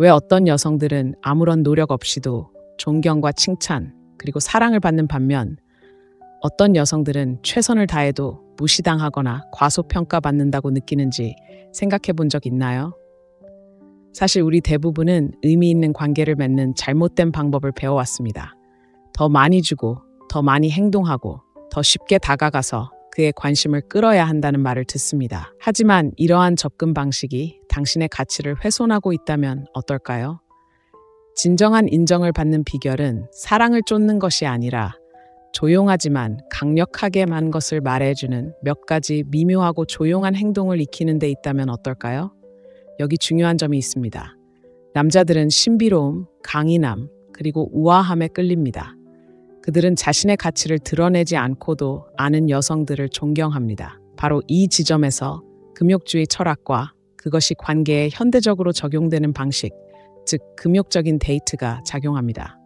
왜 어떤 여성들은 아무런 노력 없이도 존경과 칭찬, 그리고 사랑을 받는 반면 어떤 여성들은 최선을 다해도 무시당하거나 과소평가받는다고 느끼는지 생각해 본 적 있나요? 사실 우리 대부분은 의미 있는 관계를 맺는 잘못된 방법을 배워왔습니다. 더 많이 주고, 더 많이 행동하고, 더 쉽게 다가가서 그의 관심을 끌어야 한다는 말을 듣습니다. 하지만 이러한 접근 방식이 당신의 가치를 훼손하고 있다면 어떨까요? 진정한 인정을 받는 비결은 사랑을 쫓는 것이 아니라 조용하지만 강력하게만 것을 말해주는 몇 가지 미묘하고 조용한 행동을 익히는 데 있다면 어떨까요? 여기 중요한 점이 있습니다. 남자들은 신비로움, 강인함, 그리고 우아함에 끌립니다. 그들은 자신의 가치를 드러내지 않고도 아는 여성들을 존경합니다. 바로 이 지점에서 금욕주의 철학과 그것이 관계에 현대적으로 적용되는 방식, 즉 금욕적인 데이트가 작용합니다.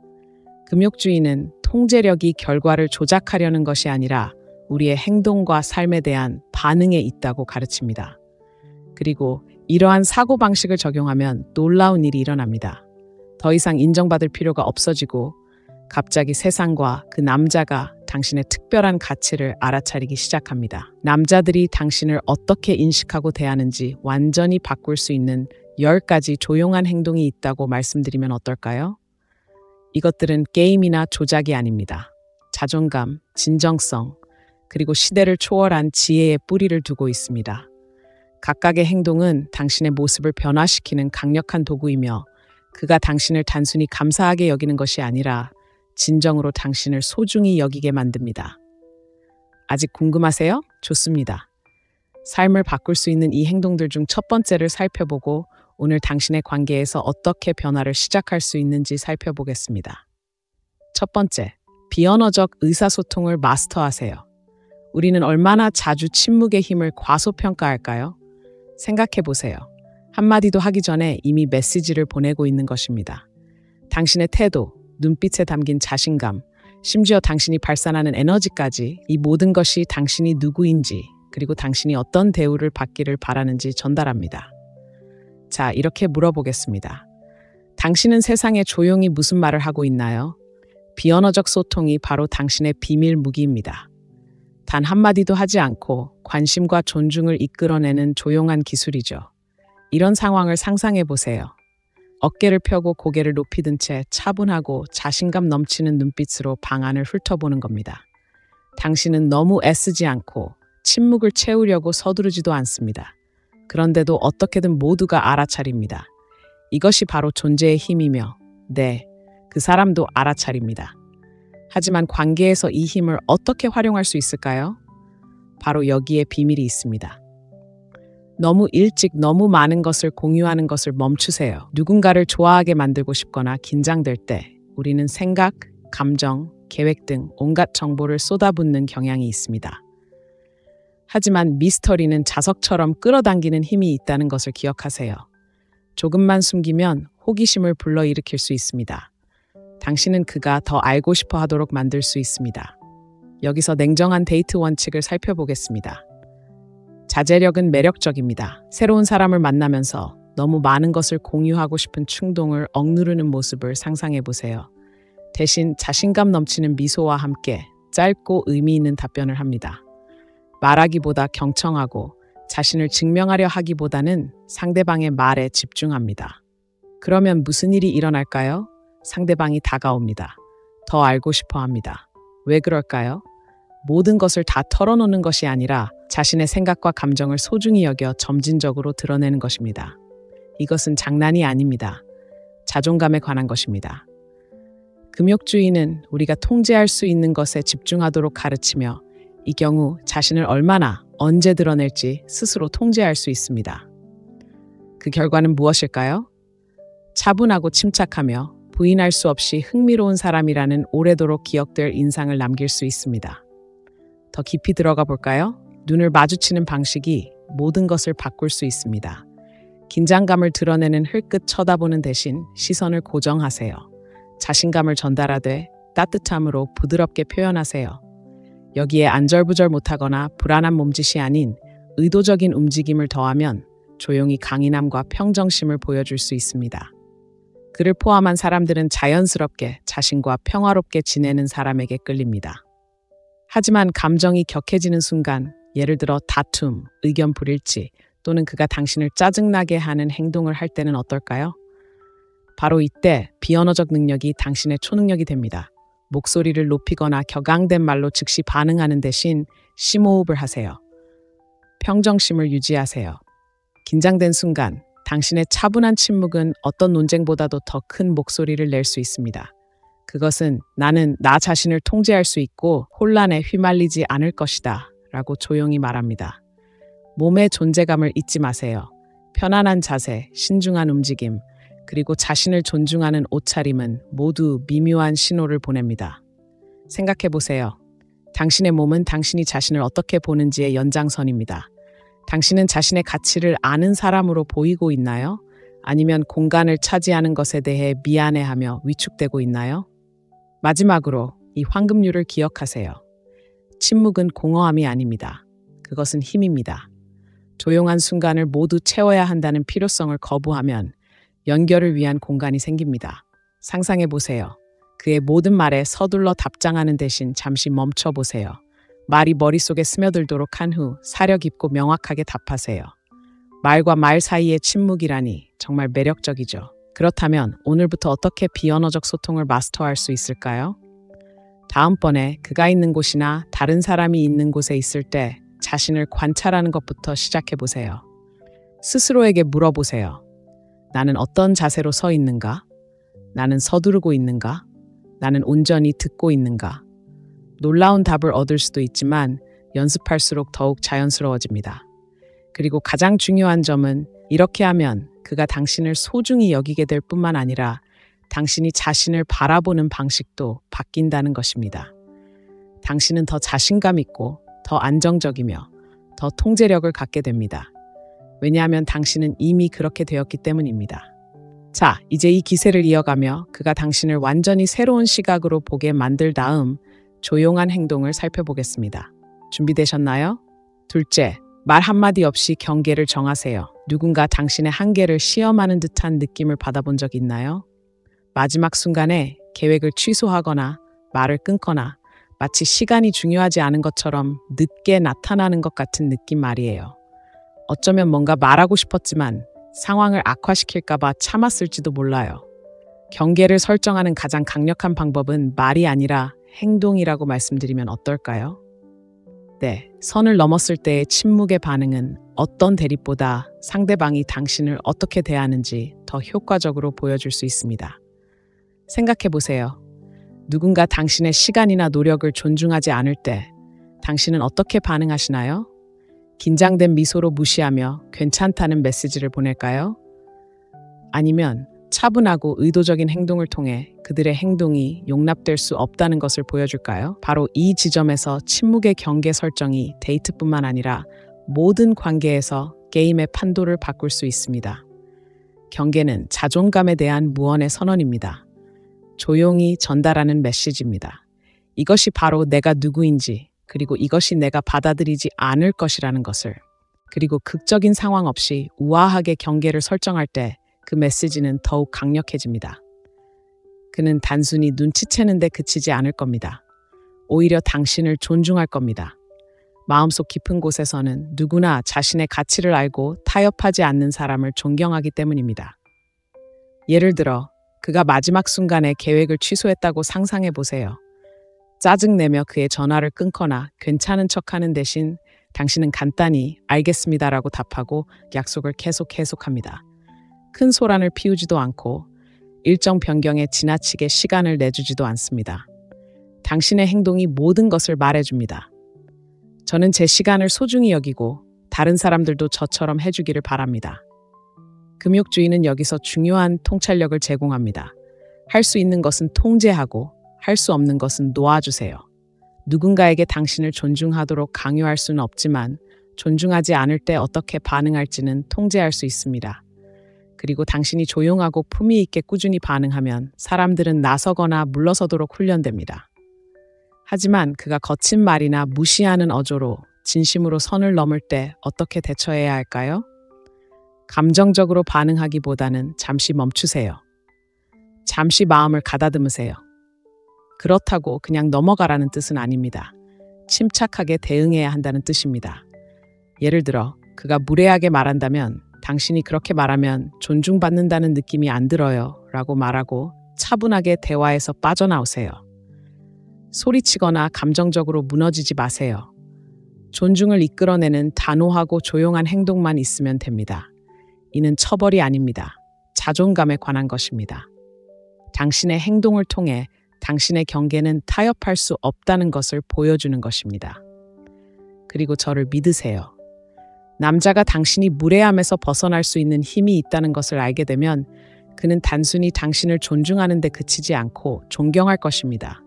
금욕주의는 통제력이 결과를 조작하려는 것이 아니라 우리의 행동과 삶에 대한 반응에 있다고 가르칩니다. 그리고 이러한 사고방식을 적용하면 놀라운 일이 일어납니다. 더 이상 인정받을 필요가 없어지고 갑자기 세상과 그 남자가 당신의 특별한 가치를 알아차리기 시작합니다. 남자들이 당신을 어떻게 인식하고 대하는지 완전히 바꿀 수 있는 10가지 조용한 행동이 있다고 말씀드리면 어떨까요? 이것들은 게임이나 조작이 아닙니다. 자존감, 진정성, 그리고 시대를 초월한 지혜의 뿌리를 두고 있습니다. 각각의 행동은 당신의 모습을 변화시키는 강력한 도구이며 그가 당신을 단순히 감사하게 여기는 것이 아니라 진정으로 당신을 소중히 여기게 만듭니다. 아직 궁금하세요? 좋습니다. 삶을 바꿀 수 있는 이 행동들 중 첫 번째를 살펴보고 오늘 당신의 관계에서 어떻게 변화를 시작할 수 있는지 살펴보겠습니다. 첫 번째, 비언어적 의사소통을 마스터하세요. 우리는 얼마나 자주 침묵의 힘을 과소평가할까요? 생각해 보세요. 한마디도 하기 전에 이미 메시지를 보내고 있는 것입니다. 당신의 태도, 눈빛에 담긴 자신감, 심지어 당신이 발산하는 에너지까지 이 모든 것이 당신이 누구인지 그리고 당신이 어떤 대우를 받기를 바라는지 전달합니다. 자, 이렇게 물어보겠습니다. 당신은 세상에 조용히 무슨 말을 하고 있나요? 비언어적 소통이 바로 당신의 비밀 무기입니다. 단 한마디도 하지 않고 관심과 존중을 이끌어내는 조용한 기술이죠. 이런 상황을 상상해 보세요. 어깨를 펴고 고개를 높이 든 채 차분하고 자신감 넘치는 눈빛으로 방안을 훑어보는 겁니다. 당신은 너무 애쓰지 않고 침묵을 채우려고 서두르지도 않습니다. 그런데도 어떻게든 모두가 알아차립니다. 이것이 바로 존재의 힘이며, 네, 그 사람도 알아차립니다. 하지만 관계에서 이 힘을 어떻게 활용할 수 있을까요? 바로 여기에 비밀이 있습니다. 너무 일찍 너무 많은 것을 공유하는 것을 멈추세요. 누군가를 좋아하게 만들고 싶거나 긴장될 때 우리는 생각, 감정, 계획 등 온갖 정보를 쏟아붓는 경향이 있습니다. 하지만 미스터리는 자석처럼 끌어당기는 힘이 있다는 것을 기억하세요. 조금만 숨기면 호기심을 불러일으킬 수 있습니다. 당신은 그가 더 알고 싶어 하도록 만들 수 있습니다. 여기서 냉정한 데이트 원칙을 살펴보겠습니다. 자제력은 매력적입니다. 새로운 사람을 만나면서 너무 많은 것을 공유하고 싶은 충동을 억누르는 모습을 상상해 보세요. 대신 자신감 넘치는 미소와 함께 짧고 의미 있는 답변을 합니다. 말하기보다 경청하고 자신을 증명하려 하기보다는 상대방의 말에 집중합니다. 그러면 무슨 일이 일어날까요? 상대방이 다가옵니다. 더 알고 싶어 합니다. 왜 그럴까요? 모든 것을 다 털어놓는 것이 아니라 자신의 생각과 감정을 소중히 여겨 점진적으로 드러내는 것입니다. 이것은 장난이 아닙니다. 자존감에 관한 것입니다. 금욕주의는 우리가 통제할 수 있는 것에 집중하도록 가르치며 이 경우 자신을 얼마나 언제 드러낼지 스스로 통제할 수 있습니다. 그 결과는 무엇일까요? 차분하고 침착하며 부인할 수 없이 흥미로운 사람이라는 오래도록 기억될 인상을 남길 수 있습니다. 더 깊이 들어가 볼까요? 눈을 마주치는 방식이 모든 것을 바꿀 수 있습니다. 긴장감을 드러내는 흘끗 쳐다보는 대신 시선을 고정하세요. 자신감을 전달하되 따뜻함으로 부드럽게 표현하세요. 여기에 안절부절 못하거나 불안한 몸짓이 아닌 의도적인 움직임을 더하면 조용히 강인함과 평정심을 보여줄 수 있습니다. 그를 포함한 사람들은 자연스럽게 자신과 평화롭게 지내는 사람에게 끌립니다. 하지만 감정이 격해지는 순간, 예를 들어 다툼, 의견 불일치, 또는 그가 당신을 짜증나게 하는 행동을 할 때는 어떨까요? 바로 이때 비언어적 능력이 당신의 초능력이 됩니다. 목소리를 높이거나 격앙된 말로 즉시 반응하는 대신 심호흡을 하세요. 평정심을 유지하세요. 긴장된 순간, 당신의 차분한 침묵은 어떤 논쟁보다도 더 큰 목소리를 낼 수 있습니다. 그것은 나는 나 자신을 통제할 수 있고 혼란에 휘말리지 않을 것이다 라고 조용히 말합니다. 몸의 존재감을 잊지 마세요. 편안한 자세, 신중한 움직임, 그리고 자신을 존중하는 옷차림은 모두 미묘한 신호를 보냅니다. 생각해 보세요. 당신의 몸은 당신이 자신을 어떻게 보는지의 연장선입니다. 당신은 자신의 가치를 아는 사람으로 보이고 있나요? 아니면 공간을 차지하는 것에 대해 미안해하며 위축되고 있나요? 마지막으로 이 황금률을 기억하세요. 침묵은 공허함이 아닙니다. 그것은 힘입니다. 조용한 순간을 모두 채워야 한다는 필요성을 거부하면 연결을 위한 공간이 생깁니다. 상상해 보세요. 그의 모든 말에 서둘러 답장하는 대신 잠시 멈춰 보세요. 말이 머릿속에 스며들도록 한 후 사려 깊고 명확하게 답하세요. 말과 말 사이의 침묵이라니 정말 매력적이죠. 그렇다면 오늘부터 어떻게 비언어적 소통을 마스터할 수 있을까요? 다음번에 그가 있는 곳이나 다른 사람이 있는 곳에 있을 때 자신을 관찰하는 것부터 시작해 보세요. 스스로에게 물어보세요. 나는 어떤 자세로 서 있는가? 나는 서두르고 있는가? 나는 온전히 듣고 있는가? 놀라운 답을 얻을 수도 있지만 연습할수록 더욱 자연스러워집니다. 그리고 가장 중요한 점은 이렇게 하면 그가 당신을 소중히 여기게 될 뿐만 아니라 당신이 자신을 바라보는 방식도 바뀐다는 것입니다. 당신은 더 자신감 있고 더 안정적이며 더 통제력을 갖게 됩니다. 왜냐하면 당신은 이미 그렇게 되었기 때문입니다. 자, 이제 이 기세를 이어가며 그가 당신을 완전히 새로운 시각으로 보게 만들 다음 조용한 행동을 살펴보겠습니다. 준비되셨나요? 둘째, 말 한마디 없이 경계를 정하세요. 누군가 당신의 한계를 시험하는 듯한 느낌을 받아본 적 있나요? 마지막 순간에 계획을 취소하거나 말을 끊거나 마치 시간이 중요하지 않은 것처럼 늦게 나타나는 것 같은 느낌 말이에요. 어쩌면 뭔가 말하고 싶었지만 상황을 악화시킬까 봐 참았을지도 몰라요. 경계를 설정하는 가장 강력한 방법은 말이 아니라 행동이라고 말씀드리면 어떨까요? 네, 선을 넘었을 때의 침묵의 반응은 어떤 대립보다 상대방이 당신을 어떻게 대하는지 더 효과적으로 보여줄 수 있습니다. 생각해 보세요. 누군가 당신의 시간이나 노력을 존중하지 않을 때 당신은 어떻게 반응하시나요? 긴장된 미소로 무시하며 괜찮다는 메시지를 보낼까요? 아니면 차분하고 의도적인 행동을 통해 그들의 행동이 용납될 수 없다는 것을 보여줄까요? 바로 이 지점에서 침묵의 경계 설정이 데이트뿐만 아니라 모든 관계에서 게임의 판도를 바꿀 수 있습니다. 경계는 자존감에 대한 무언의 선언입니다. 조용히 전달하는 메시지입니다. 이것이 바로 내가 누구인지, 그리고 이것이 내가 받아들이지 않을 것이라는 것을. 그리고 극적인 상황 없이 우아하게 경계를 설정할 때 그 메시지는 더욱 강력해집니다. 그는 단순히 눈치채는 데 그치지 않을 겁니다. 오히려 당신을 존중할 겁니다. 마음속 깊은 곳에서는 누구나 자신의 가치를 알고 타협하지 않는 사람을 존경하기 때문입니다. 예를 들어 그가 마지막 순간에 계획을 취소했다고 상상해 보세요. 짜증내며 그의 전화를 끊거나 괜찮은 척하는 대신 당신은 간단히 알겠습니다라고 답하고 약속을 계속합니다. 큰 소란을 피우지도 않고 일정 변경에 지나치게 시간을 내주지도 않습니다. 당신의 행동이 모든 것을 말해줍니다. 저는 제 시간을 소중히 여기고 다른 사람들도 저처럼 해주기를 바랍니다. 금욕주의는 여기서 중요한 통찰력을 제공합니다. 할 수 있는 것은 통제하고 할 수 없는 것은 놓아주세요. 누군가에게 당신을 존중하도록 강요할 수는 없지만 존중하지 않을 때 어떻게 반응할지는 통제할 수 있습니다. 그리고 당신이 조용하고 품위 있게 꾸준히 반응하면 사람들은 나서거나 물러서도록 훈련됩니다. 하지만 그가 거친 말이나 무시하는 어조로 진심으로 선을 넘을 때 어떻게 대처해야 할까요? 감정적으로 반응하기보다는 잠시 멈추세요. 잠시 마음을 가다듬으세요. 그렇다고 그냥 넘어가라는 뜻은 아닙니다. 침착하게 대응해야 한다는 뜻입니다. 예를 들어 그가 무례하게 말한다면 당신이 그렇게 말하면 존중받는다는 느낌이 안 들어요 라고 말하고 차분하게 대화에서 빠져나오세요. 소리치거나 감정적으로 무너지지 마세요. 존중을 이끌어내는 단호하고 조용한 행동만 있으면 됩니다. 이는 처벌이 아닙니다. 자존감에 관한 것입니다. 당신의 행동을 통해 당신의 경계는 타협할 수 없다는 것을 보여주는 것입니다. 그리고 저를 믿으세요. 남자가 당신이 무례함에서 벗어날 수 있는 힘이 있다는 것을 알게 되면 그는 단순히 당신을 존중하는 데 그치지 않고 존경할 것입니다.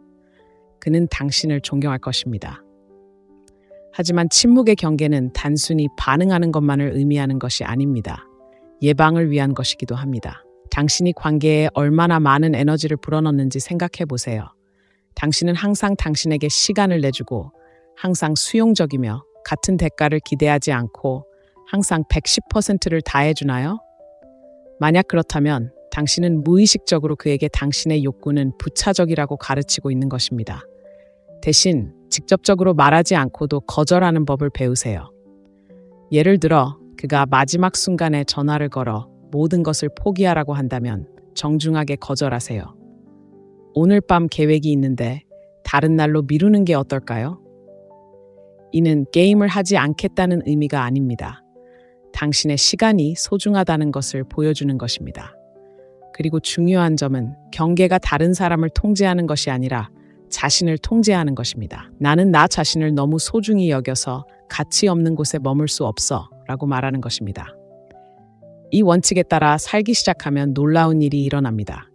그는 당신을 존경할 것입니다. 하지만 침묵의 경계는 단순히 반응하는 것만을 의미하는 것이 아닙니다. 예방을 위한 것이기도 합니다. 당신이 관계에 얼마나 많은 에너지를 불어넣는지 생각해 보세요. 당신은 항상 당신에게 시간을 내주고 항상 수용적이며 같은 대가를 기대하지 않고 항상 110%를 다해주나요? 만약 그렇다면 당신은 무의식적으로 그에게 당신의 욕구는 부차적이라고 가르치고 있는 것입니다. 대신 직접적으로 말하지 않고도 거절하는 법을 배우세요. 예를 들어 그가 마지막 순간에 전화를 걸어 모든 것을 포기하라고 한다면 정중하게 거절하세요. 오늘 밤 계획이 있는데 다른 날로 미루는 게 어떨까요? 이는 게임을 하지 않겠다는 의미가 아닙니다. 당신의 시간이 소중하다는 것을 보여주는 것입니다. 그리고 중요한 점은 경계가 다른 사람을 통제하는 것이 아니라 자신을 통제하는 것입니다. 나는 나 자신을 너무 소중히 여겨서 가치 없는 곳에 머물 수 없어 라고 말하는 것입니다. 이 원칙에 따라 살기 시작하면 놀라운 일이 일어납니다.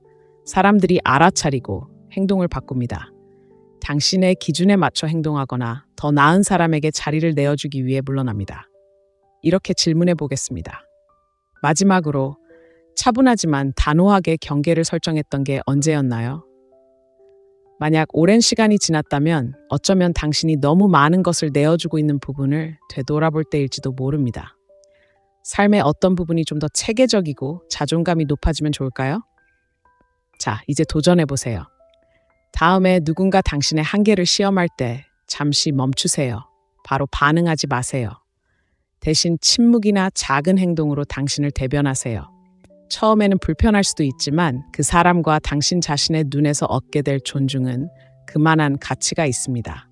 사람들이 알아차리고 행동을 바꿉니다. 당신의 기준에 맞춰 행동하거나 더 나은 사람에게 자리를 내어주기 위해 물러납니다. 이렇게 질문해 보겠습니다. 마지막으로 차분하지만 단호하게 경계를 설정했던 게 언제였나요? 만약 오랜 시간이 지났다면 어쩌면 당신이 너무 많은 것을 내어주고 있는 부분을 되돌아볼 때일지도 모릅니다. 삶의 어떤 부분이 좀 더 체계적이고 자존감이 높아지면 좋을까요? 자, 이제 도전해보세요. 다음에 누군가 당신의 한계를 시험할 때 잠시 멈추세요. 바로 반응하지 마세요. 대신 침묵이나 작은 행동으로 당신을 대변하세요. 처음에는 불편할 수도 있지만 그 사람과 당신 자신의 눈에서 얻게 될 존중은 그만한 가치가 있습니다.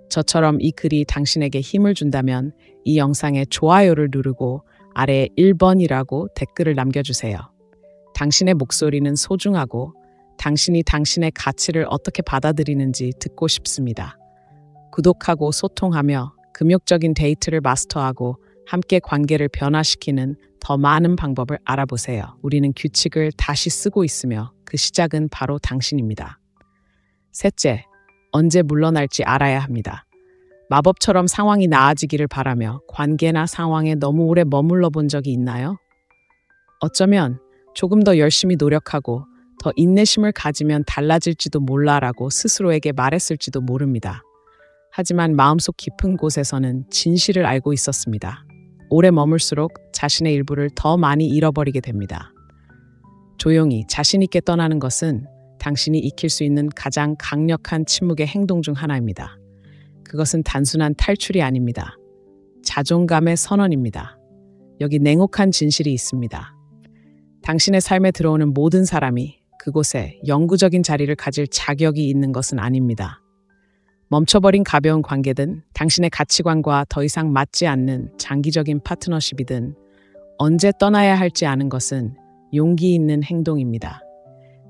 저처럼 이 글이 당신에게 힘을 준다면 이 영상에 좋아요를 누르고 아래에 1번이라고 댓글을 남겨주세요. 당신의 목소리는 소중하고 당신이 당신의 가치를 어떻게 받아들이는지 듣고 싶습니다. 구독하고 소통하며 금욕적인 데이트를 마스터하고 함께 관계를 변화시키는 더 많은 방법을 알아보세요. 우리는 규칙을 다시 쓰고 있으며 그 시작은 바로 당신입니다. 셋째, 언제 물러날지 알아야 합니다. 마법처럼 상황이 나아지기를 바라며 관계나 상황에 너무 오래 머물러 본 적이 있나요? 어쩌면 조금 더 열심히 노력하고 더 인내심을 가지면 달라질지도 몰라라고 스스로에게 말했을지도 모릅니다. 하지만 마음속 깊은 곳에서는 진실을 알고 있었습니다. 오래 머물수록 자신의 일부를 더 많이 잃어버리게 됩니다. 조용히 자신 있게 떠나는 것은 당신이 익힐 수 있는 가장 강력한 침묵의 행동 중 하나입니다. 그것은 단순한 탈출이 아닙니다. 자존감의 선언입니다. 여기 냉혹한 진실이 있습니다. 당신의 삶에 들어오는 모든 사람이 그곳에 영구적인 자리를 가질 자격이 있는 것은 아닙니다. 멈춰버린 가벼운 관계든 당신의 가치관과 더 이상 맞지 않는 장기적인 파트너십이든 언제 떠나야 할지 아는 것은 용기 있는 행동입니다.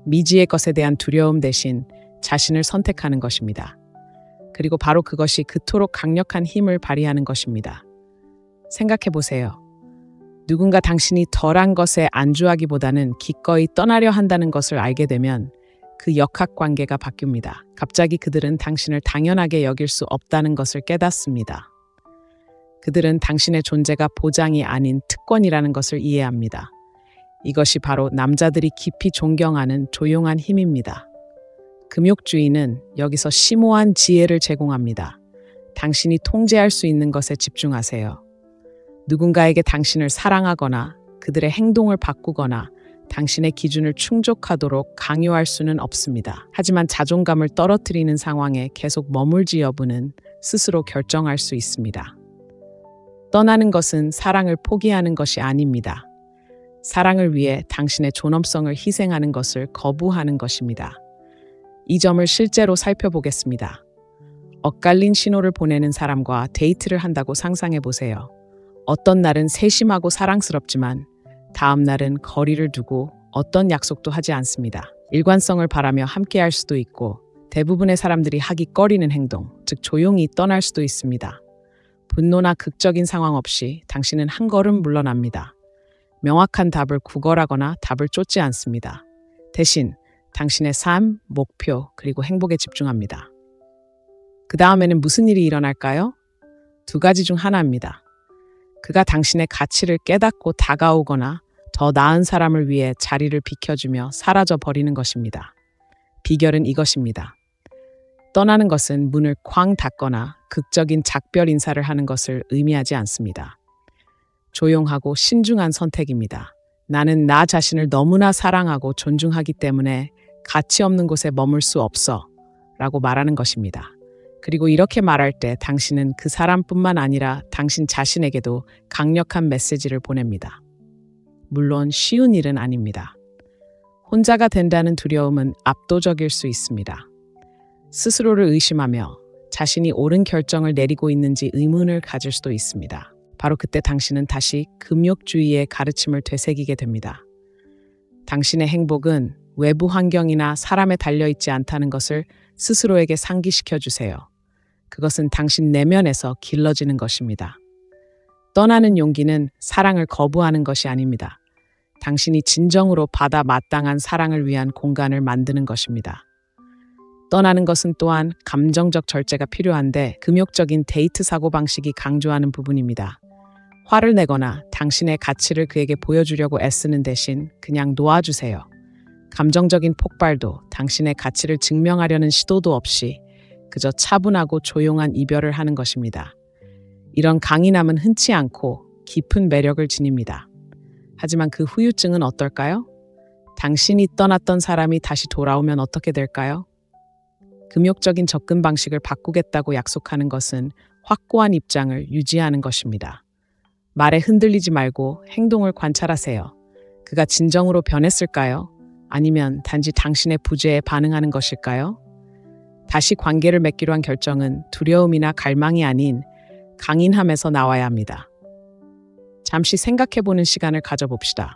미지의 것에 대한 두려움 대신 자신을 선택하는 것입니다. 그리고 바로 그것이 그토록 강력한 힘을 발휘하는 것입니다. 생각해 보세요. 누군가 당신이 덜한 것에 안주하기보다는 기꺼이 떠나려 한다는 것을 알게 되면 그 역학관계가 바뀝니다. 갑자기 그들은 당신을 당연하게 여길 수 없다는 것을 깨닫습니다. 그들은 당신의 존재가 보장이 아닌 특권이라는 것을 이해합니다. 이것이 바로 남자들이 깊이 존경하는 조용한 힘입니다. 금욕주의는 여기서 심오한 지혜를 제공합니다. 당신이 통제할 수 있는 것에 집중하세요. 누군가에게 당신을 사랑하거나 그들의 행동을 바꾸거나 당신의 기준을 충족하도록 강요할 수는 없습니다. 하지만 자존감을 떨어뜨리는 상황에 계속 머물지 여부는 스스로 결정할 수 있습니다. 떠나는 것은 사랑을 포기하는 것이 아닙니다. 사랑을 위해 당신의 존엄성을 희생하는 것을 거부하는 것입니다. 이 점을 실제로 살펴보겠습니다. 엇갈린 신호를 보내는 사람과 데이트를 한다고 상상해 보세요. 어떤 날은 세심하고 사랑스럽지만 다음 날은 거리를 두고 어떤 약속도 하지 않습니다. 일관성을 바라며 함께할 수도 있고 대부분의 사람들이 하기 꺼리는 행동, 즉 조용히 떠날 수도 있습니다. 분노나 극적인 상황 없이 당신은 한 걸음 물러납니다. 명확한 답을 구걸하거나 답을 쫓지 않습니다. 대신 당신의 삶, 목표, 그리고 행복에 집중합니다. 그 다음에는 무슨 일이 일어날까요? 두 가지 중 하나입니다. 그가 당신의 가치를 깨닫고 다가오거나 더 나은 사람을 위해 자리를 비켜주며 사라져 버리는 것입니다. 비결은 이것입니다. 떠나는 것은 문을 쾅 닫거나 극적인 작별 인사를 하는 것을 의미하지 않습니다. 조용하고 신중한 선택입니다. 나는 나 자신을 너무나 사랑하고 존중하기 때문에 가치 없는 곳에 머물 수 없어 라고 말하는 것입니다. 그리고 이렇게 말할 때 당신은 그 사람뿐만 아니라 당신 자신에게도 강력한 메시지를 보냅니다. 물론 쉬운 일은 아닙니다. 혼자가 된다는 두려움은 압도적일 수 있습니다. 스스로를 의심하며 자신이 옳은 결정을 내리고 있는지 의문을 가질 수도 있습니다. 바로 그때 당신은 다시 금욕주의의 가르침을 되새기게 됩니다. 당신의 행복은 외부 환경이나 사람에 달려있지 않다는 것을 스스로에게 상기시켜 주세요. 그것은 당신 내면에서 길러지는 것입니다. 떠나는 용기는 사랑을 거부하는 것이 아닙니다. 당신이 진정으로 받아 마땅한 사랑을 위한 공간을 만드는 것입니다. 떠나는 것은 또한 감정적 절제가 필요한데 금욕적인 데이트 사고방식이 강조하는 부분입니다. 화를 내거나 당신의 가치를 그에게 보여주려고 애쓰는 대신 그냥 놓아주세요. 감정적인 폭발도 당신의 가치를 증명하려는 시도도 없이 그저 차분하고 조용한 이별을 하는 것입니다. 이런 강인함은 흔치 않고 깊은 매력을 지닙니다. 하지만 그 후유증은 어떨까요? 당신이 떠났던 사람이 다시 돌아오면 어떻게 될까요? 금욕적인 접근 방식을 바꾸겠다고 약속하는 것은 확고한 입장을 유지하는 것입니다. 말에 흔들리지 말고 행동을 관찰하세요. 그가 진정으로 변했을까요? 아니면 단지 당신의 부재에 반응하는 것일까요? 다시 관계를 맺기로 한 결정은 두려움이나 갈망이 아닌 강인함에서 나와야 합니다. 잠시 생각해보는 시간을 가져봅시다.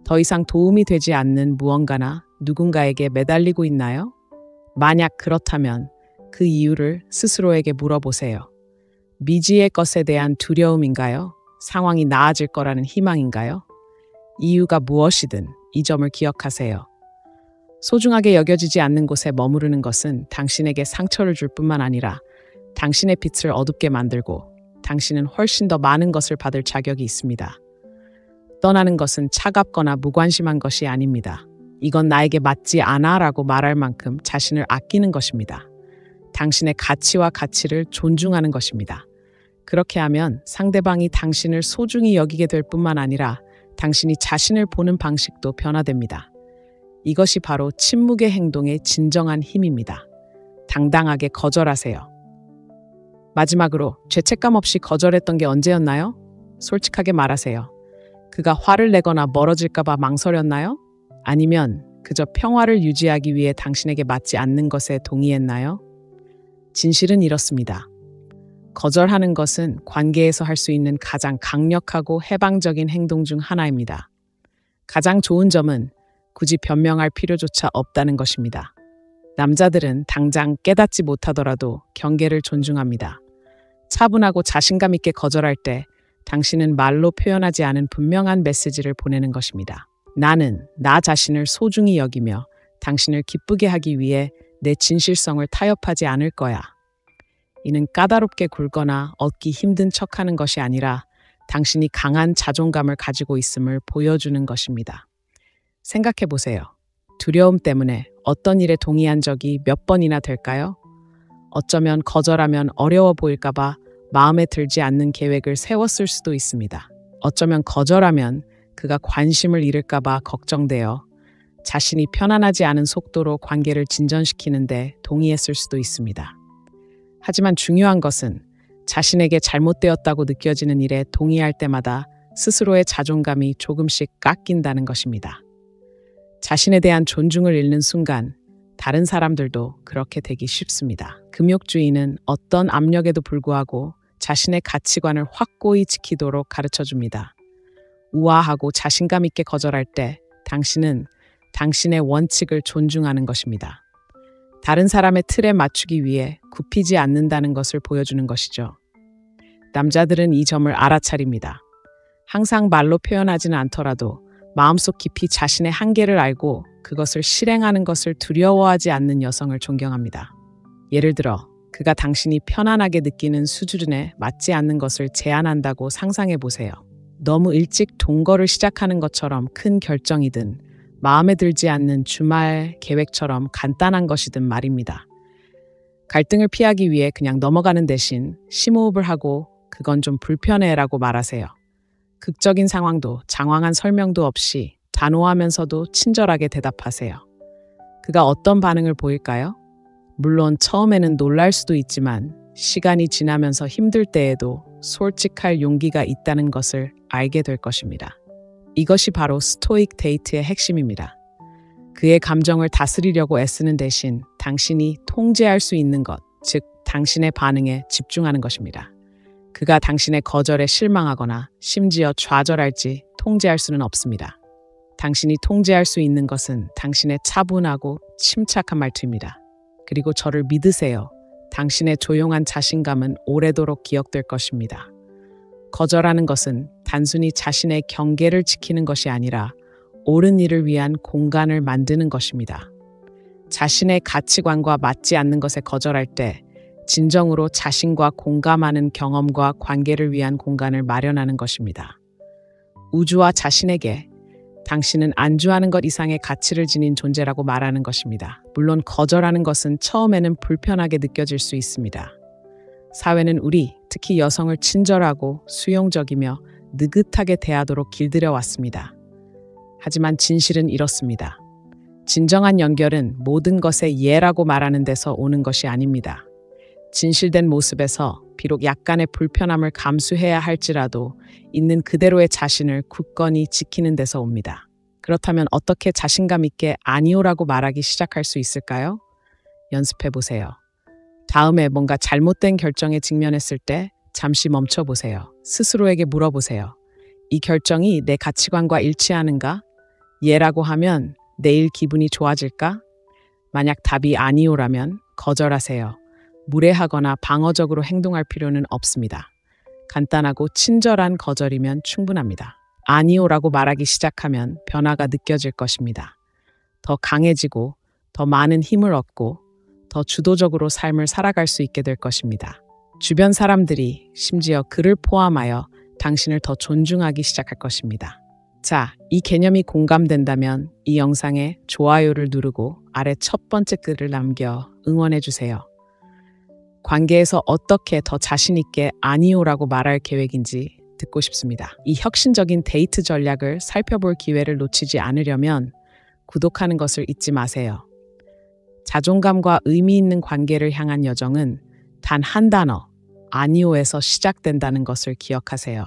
더 이상 도움이 되지 않는 무언가나 누군가에게 매달리고 있나요? 만약 그렇다면 그 이유를 스스로에게 물어보세요. 미지의 것에 대한 두려움인가요? 상황이 나아질 거라는 희망인가요? 이유가 무엇이든 이 점을 기억하세요. 소중하게 여겨지지 않는 곳에 머무르는 것은 당신에게 상처를 줄 뿐만 아니라 당신의 빛을 어둡게 만들고 당신은 훨씬 더 많은 것을 받을 자격이 있습니다. 떠나는 것은 차갑거나 무관심한 것이 아닙니다. 이건 나에게 맞지 않아 라고 말할 만큼 자신을 아끼는 것입니다. 당신의 가치와 가치를 존중하는 것입니다. 그렇게 하면 상대방이 당신을 소중히 여기게 될 뿐만 아니라 당신이 자신을 보는 방식도 변화됩니다. 이것이 바로 침묵의 행동의 진정한 힘입니다. 당당하게 거절하세요. 마지막으로 죄책감 없이 거절했던 게 언제였나요? 솔직하게 말하세요. 그가 화를 내거나 멀어질까봐 망설였나요? 아니면 그저 평화를 유지하기 위해 당신에게 맞지 않는 것에 동의했나요? 진실은 이렇습니다. 거절하는 것은 관계에서 할 수 있는 가장 강력하고 해방적인 행동 중 하나입니다. 가장 좋은 점은 굳이 변명할 필요조차 없다는 것입니다. 남자들은 당장 깨닫지 못하더라도 경계를 존중합니다. 차분하고 자신감 있게 거절할 때 당신은 말로 표현하지 않은 분명한 메시지를 보내는 것입니다. 나는 나 자신을 소중히 여기며 당신을 기쁘게 하기 위해 내 진실성을 타협하지 않을 거야. 이는 까다롭게 굴거나 얻기 힘든 척하는 것이 아니라 당신이 강한 자존감을 가지고 있음을 보여주는 것입니다. 생각해 보세요. 두려움 때문에 어떤 일에 동의한 적이 몇 번이나 될까요? 어쩌면 거절하면 어려워 보일까 봐 마음에 들지 않는 계획을 세웠을 수도 있습니다. 어쩌면 거절하면 그가 관심을 잃을까봐 걱정되어 자신이 편안하지 않은 속도로 관계를 진전시키는데 동의했을 수도 있습니다. 하지만 중요한 것은 자신에게 잘못되었다고 느껴지는 일에 동의할 때마다 스스로의 자존감이 조금씩 깎인다는 것입니다. 자신에 대한 존중을 잃는 순간 다른 사람들도 그렇게 되기 쉽습니다. 금욕주의는 어떤 압력에도 불구하고 자신의 가치관을 확고히 지키도록 가르쳐줍니다. 우아하고 자신감 있게 거절할 때 당신은 당신의 원칙을 존중하는 것입니다. 다른 사람의 틀에 맞추기 위해 굽히지 않는다는 것을 보여주는 것이죠. 남자들은 이 점을 알아차립니다. 항상 말로 표현하지는 않더라도 마음속 깊이 자신의 한계를 알고 그것을 실행하는 것을 두려워하지 않는 여성을 존경합니다. 예를 들어, 그가 당신이 편안하게 느끼는 수준에 맞지 않는 것을 제안한다고 상상해 보세요. 너무 일찍 동거를 시작하는 것처럼 큰 결정이든 마음에 들지 않는 주말 계획처럼 간단한 것이든 말입니다. 갈등을 피하기 위해 그냥 넘어가는 대신 심호흡을 하고 그건 좀 불편해라고 말하세요. 극적인 상황도 장황한 설명도 없이 단호하면서도 친절하게 대답하세요. 그가 어떤 반응을 보일까요? 물론 처음에는 놀랄 수도 있지만 시간이 지나면서 힘들 때에도 솔직할 용기가 있다는 것을 알게 될 것입니다. 이것이 바로 스토익 데이트의 핵심입니다. 그의 감정을 다스리려고 애쓰는 대신 당신이 통제할 수 있는 것, 즉 당신의 반응에 집중하는 것입니다. 그가 당신의 거절에 실망하거나 심지어 좌절할지 통제할 수는 없습니다. 당신이 통제할 수 있는 것은 당신의 차분하고 침착한 말투입니다. 그리고 저를 믿으세요. 당신의 조용한 자신감은 오래도록 기억될 것입니다. 거절하는 것은 단순히 자신의 경계를 지키는 것이 아니라 옳은 일을 위한 공간을 만드는 것입니다. 자신의 가치관과 맞지 않는 것에 거절할 때 진정으로 자신과 공감하는 경험과 관계를 위한 공간을 마련하는 것입니다. 우주와 자신에게 당신은 안주하는 것 이상의 가치를 지닌 존재라고 말하는 것입니다. 물론 거절하는 것은 처음에는 불편하게 느껴질 수 있습니다. 사회는 우리, 특히 여성을 친절하고 수용적이며 느긋하게 대하도록 길들여 왔습니다. 하지만 진실은 이렇습니다. 진정한 연결은 모든 것에 예라고 말하는 데서 오는 것이 아닙니다. 진실된 모습에서 비록 약간의 불편함을 감수해야 할지라도 있는 그대로의 자신을 굳건히 지키는 데서 옵니다. 그렇다면 어떻게 자신감 있게 아니오라고 말하기 시작할 수 있을까요? 연습해 보세요. 다음에 뭔가 잘못된 결정에 직면했을 때 잠시 멈춰 보세요. 스스로에게 물어보세요. 이 결정이 내 가치관과 일치하는가? 예라고 하면 내일 기분이 좋아질까? 만약 답이 아니오라면 거절하세요. 무례하거나 방어적으로 행동할 필요는 없습니다. 간단하고 친절한 거절이면 충분합니다. 아니오라고 말하기 시작하면 변화가 느껴질 것입니다. 더 강해지고 더 많은 힘을 얻고 더 주도적으로 삶을 살아갈 수 있게 될 것입니다. 주변 사람들이 심지어 그를 포함하여 당신을 더 존중하기 시작할 것입니다. 자, 이 개념이 공감된다면 이 영상에 좋아요를 누르고 아래 첫 번째 글을 남겨 응원해 주세요. 관계에서 어떻게 더 자신 있게 아니오라고 말할 계획인지 듣고 싶습니다. 이 혁신적인 데이트 전략을 살펴볼 기회를 놓치지 않으려면 구독하는 것을 잊지 마세요. 자존감과 의미 있는 관계를 향한 여정은 단 한 단어, 아니오에서 시작된다는 것을 기억하세요.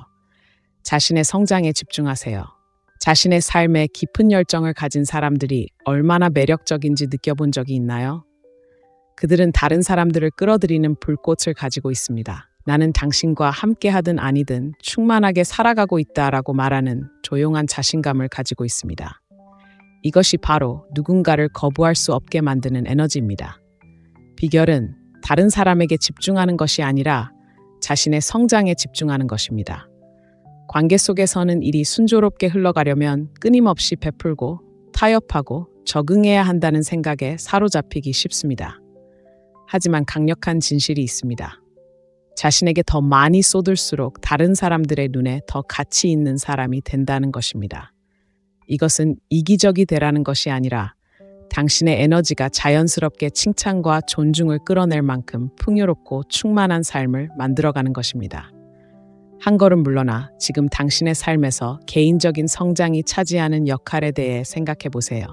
자신의 성장에 집중하세요. 자신의 삶에 깊은 열정을 가진 사람들이 얼마나 매력적인지 느껴본 적이 있나요? 그들은 다른 사람들을 끌어들이는 불꽃을 가지고 있습니다. 나는 당신과 함께하든 아니든 충만하게 살아가고 있다라고 말하는 조용한 자신감을 가지고 있습니다. 이것이 바로 누군가를 거부할 수 없게 만드는 에너지입니다. 비결은 다른 사람에게 집중하는 것이 아니라 자신의 성장에 집중하는 것입니다. 관계 속에서는 일이 순조롭게 흘러가려면 끊임없이 베풀고 타협하고 적응해야 한다는 생각에 사로잡히기 쉽습니다. 하지만 강력한 진실이 있습니다. 자신에게 더 많이 쏟을수록 다른 사람들의 눈에 더 가치 있는 사람이 된다는 것입니다. 이것은 이기적이 되라는 것이 아니라 당신의 에너지가 자연스럽게 칭찬과 존중을 끌어낼 만큼 풍요롭고 충만한 삶을 만들어가는 것입니다. 한 걸음 물러나 지금 당신의 삶에서 개인적인 성장이 차지하는 역할에 대해 생각해 보세요.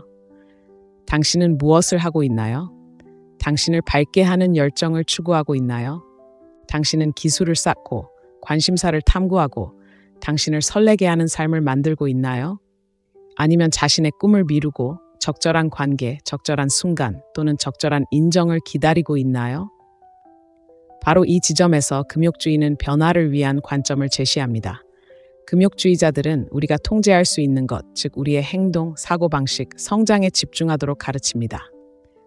당신은 무엇을 하고 있나요? 당신을 밝게 하는 열정을 추구하고 있나요? 당신은 기술을 쌓고 관심사를 탐구하고 당신을 설레게 하는 삶을 만들고 있나요? 아니면 자신의 꿈을 미루고 적절한 관계, 적절한 순간 또는 적절한 인정을 기다리고 있나요? 바로 이 지점에서 금욕주의는 변화를 위한 관점을 제시합니다. 금욕주의자들은 우리가 통제할 수 있는 것, 즉 우리의 행동, 사고방식, 성장에 집중하도록 가르칩니다.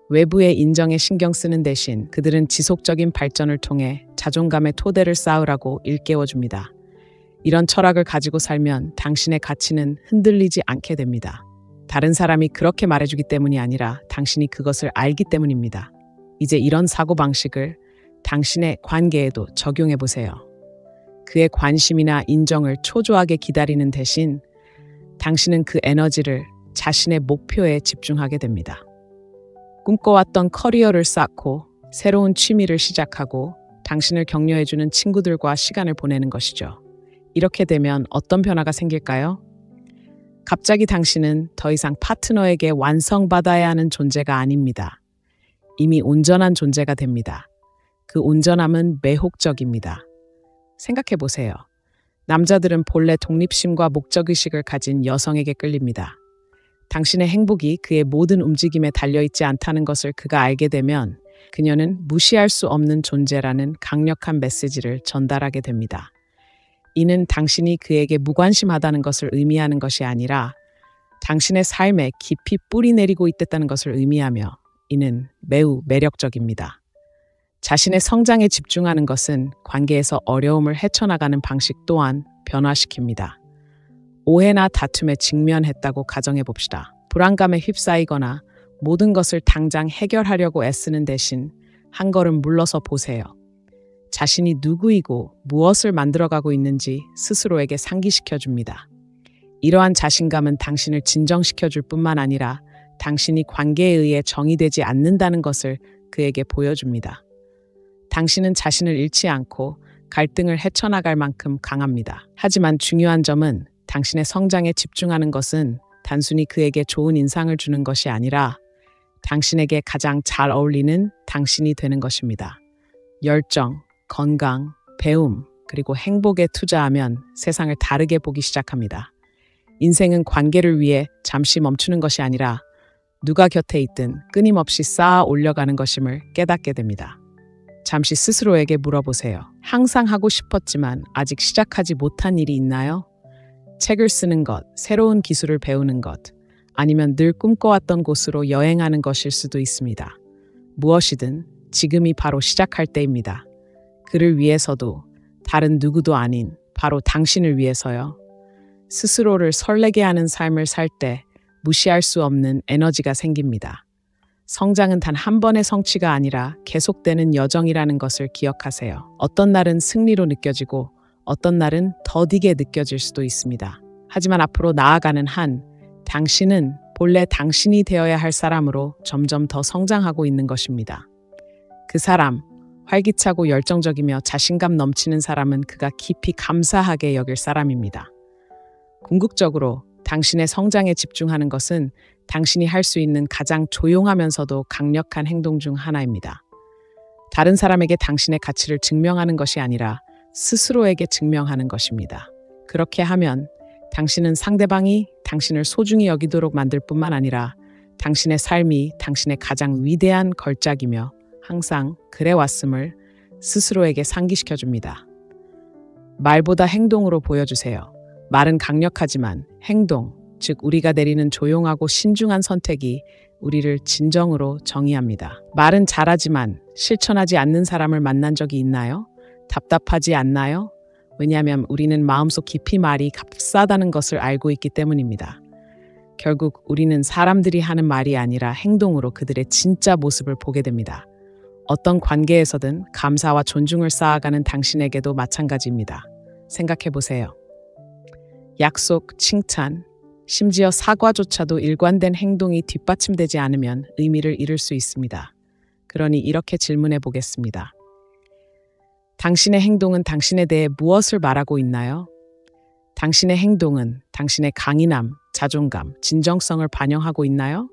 외부의 인정에 신경 쓰는 대신 그들은 지속적인 발전을 통해 자존감의 토대를 쌓으라고 일깨워줍니다. 이런 철학을 가지고 살면 당신의 가치는 흔들리지 않게 됩니다. 다른 사람이 그렇게 말해주기 때문이 아니라 당신이 그것을 알기 때문입니다. 이제 이런 사고방식을 당신의 관계에도 적용해 보세요. 그의 관심이나 인정을 초조하게 기다리는 대신 당신은 그 에너지를 자신의 목표에 집중하게 됩니다. 꿈꿔왔던 커리어를 쌓고 새로운 취미를 시작하고 당신을 격려해주는 친구들과 시간을 보내는 것이죠. 이렇게 되면 어떤 변화가 생길까요? 갑자기 당신은 더 이상 파트너에게 완성받아야 하는 존재가 아닙니다. 이미 온전한 존재가 됩니다. 그 온전함은 매혹적입니다. 생각해 보세요. 남자들은 본래 독립심과 목적의식을 가진 여성에게 끌립니다. 당신의 행복이 그의 모든 움직임에 달려있지 않다는 것을 그가 알게 되면 그녀는 무시할 수 없는 존재라는 강력한 메시지를 전달하게 됩니다. 이는 당신이 그에게 무관심하다는 것을 의미하는 것이 아니라 당신의 삶에 깊이 뿌리 내리고 있다는 것을 의미하며 이는 매우 매력적입니다. 자신의 성장에 집중하는 것은 관계에서 어려움을 헤쳐나가는 방식 또한 변화시킵니다. 오해나 다툼에 직면했다고 가정해 봅시다. 불안감에 휩싸이거나 모든 것을 당장 해결하려고 애쓰는 대신 한 걸음 물러서 보세요. 자신이 누구이고 무엇을 만들어가고 있는지 스스로에게 상기시켜 줍니다. 이러한 자신감은 당신을 진정시켜 줄 뿐만 아니라 당신이 관계에 의해 정의되지 않는다는 것을 그에게 보여줍니다. 당신은 자신을 잃지 않고 갈등을 헤쳐나갈 만큼 강합니다. 하지만 중요한 점은 당신의 성장에 집중하는 것은 단순히 그에게 좋은 인상을 주는 것이 아니라 당신에게 가장 잘 어울리는 당신이 되는 것입니다. 열정, 건강, 배움, 그리고 행복에 투자하면 세상을 다르게 보기 시작합니다. 인생은 관계를 위해 잠시 멈추는 것이 아니라 누가 곁에 있든 끊임없이 쌓아 올려가는 것임을 깨닫게 됩니다. 잠시 스스로에게 물어보세요. 항상 하고 싶었지만 아직 시작하지 못한 일이 있나요? 책을 쓰는 것, 새로운 기술을 배우는 것, 아니면 늘 꿈꿔왔던 곳으로 여행하는 것일 수도 있습니다. 무엇이든 지금이 바로 시작할 때입니다. 그를 위해서도 다른 누구도 아닌 바로 당신을 위해서요. 스스로를 설레게 하는 삶을 살 때 무시할 수 없는 에너지가 생깁니다. 성장은 단 한 번의 성취가 아니라 계속되는 여정이라는 것을 기억하세요. 어떤 날은 승리로 느껴지고 어떤 날은 더디게 느껴질 수도 있습니다. 하지만 앞으로 나아가는 한 당신은 본래 당신이 되어야 할 사람으로 점점 더 성장하고 있는 것입니다. 그 사람, 활기차고 열정적이며 자신감 넘치는 사람은 그가 깊이 감사하게 여길 사람입니다. 궁극적으로 당신의 성장에 집중하는 것은 당신이 할 수 있는 가장 조용하면서도 강력한 행동 중 하나입니다. 다른 사람에게 당신의 가치를 증명하는 것이 아니라 스스로에게 증명하는 것입니다. 그렇게 하면 당신은 상대방이 당신을 소중히 여기도록 만들 뿐만 아니라 당신의 삶이 당신의 가장 위대한 걸작이며 항상 그래왔음을 스스로에게 상기시켜줍니다. 말보다 행동으로 보여주세요. 말은 강력하지만 행동, 즉 우리가 내리는 조용하고 신중한 선택이 우리를 진정으로 정의합니다. 말은 잘하지만 실천하지 않는 사람을 만난 적이 있나요? 답답하지 않나요? 왜냐하면 우리는 마음속 깊이 말이 값싸다는 것을 알고 있기 때문입니다. 결국 우리는 사람들이 하는 말이 아니라 행동으로 그들의 진짜 모습을 보게 됩니다. 어떤 관계에서든 감사와 존중을 쌓아가는 당신에게도 마찬가지입니다. 생각해 보세요. 약속, 칭찬, 심지어 사과조차도 일관된 행동이 뒷받침되지 않으면 의미를 잃을 수 있습니다. 그러니 이렇게 질문해 보겠습니다. 당신의 행동은 당신에 대해 무엇을 말하고 있나요? 당신의 행동은 당신의 강인함, 자존감, 진정성을 반영하고 있나요?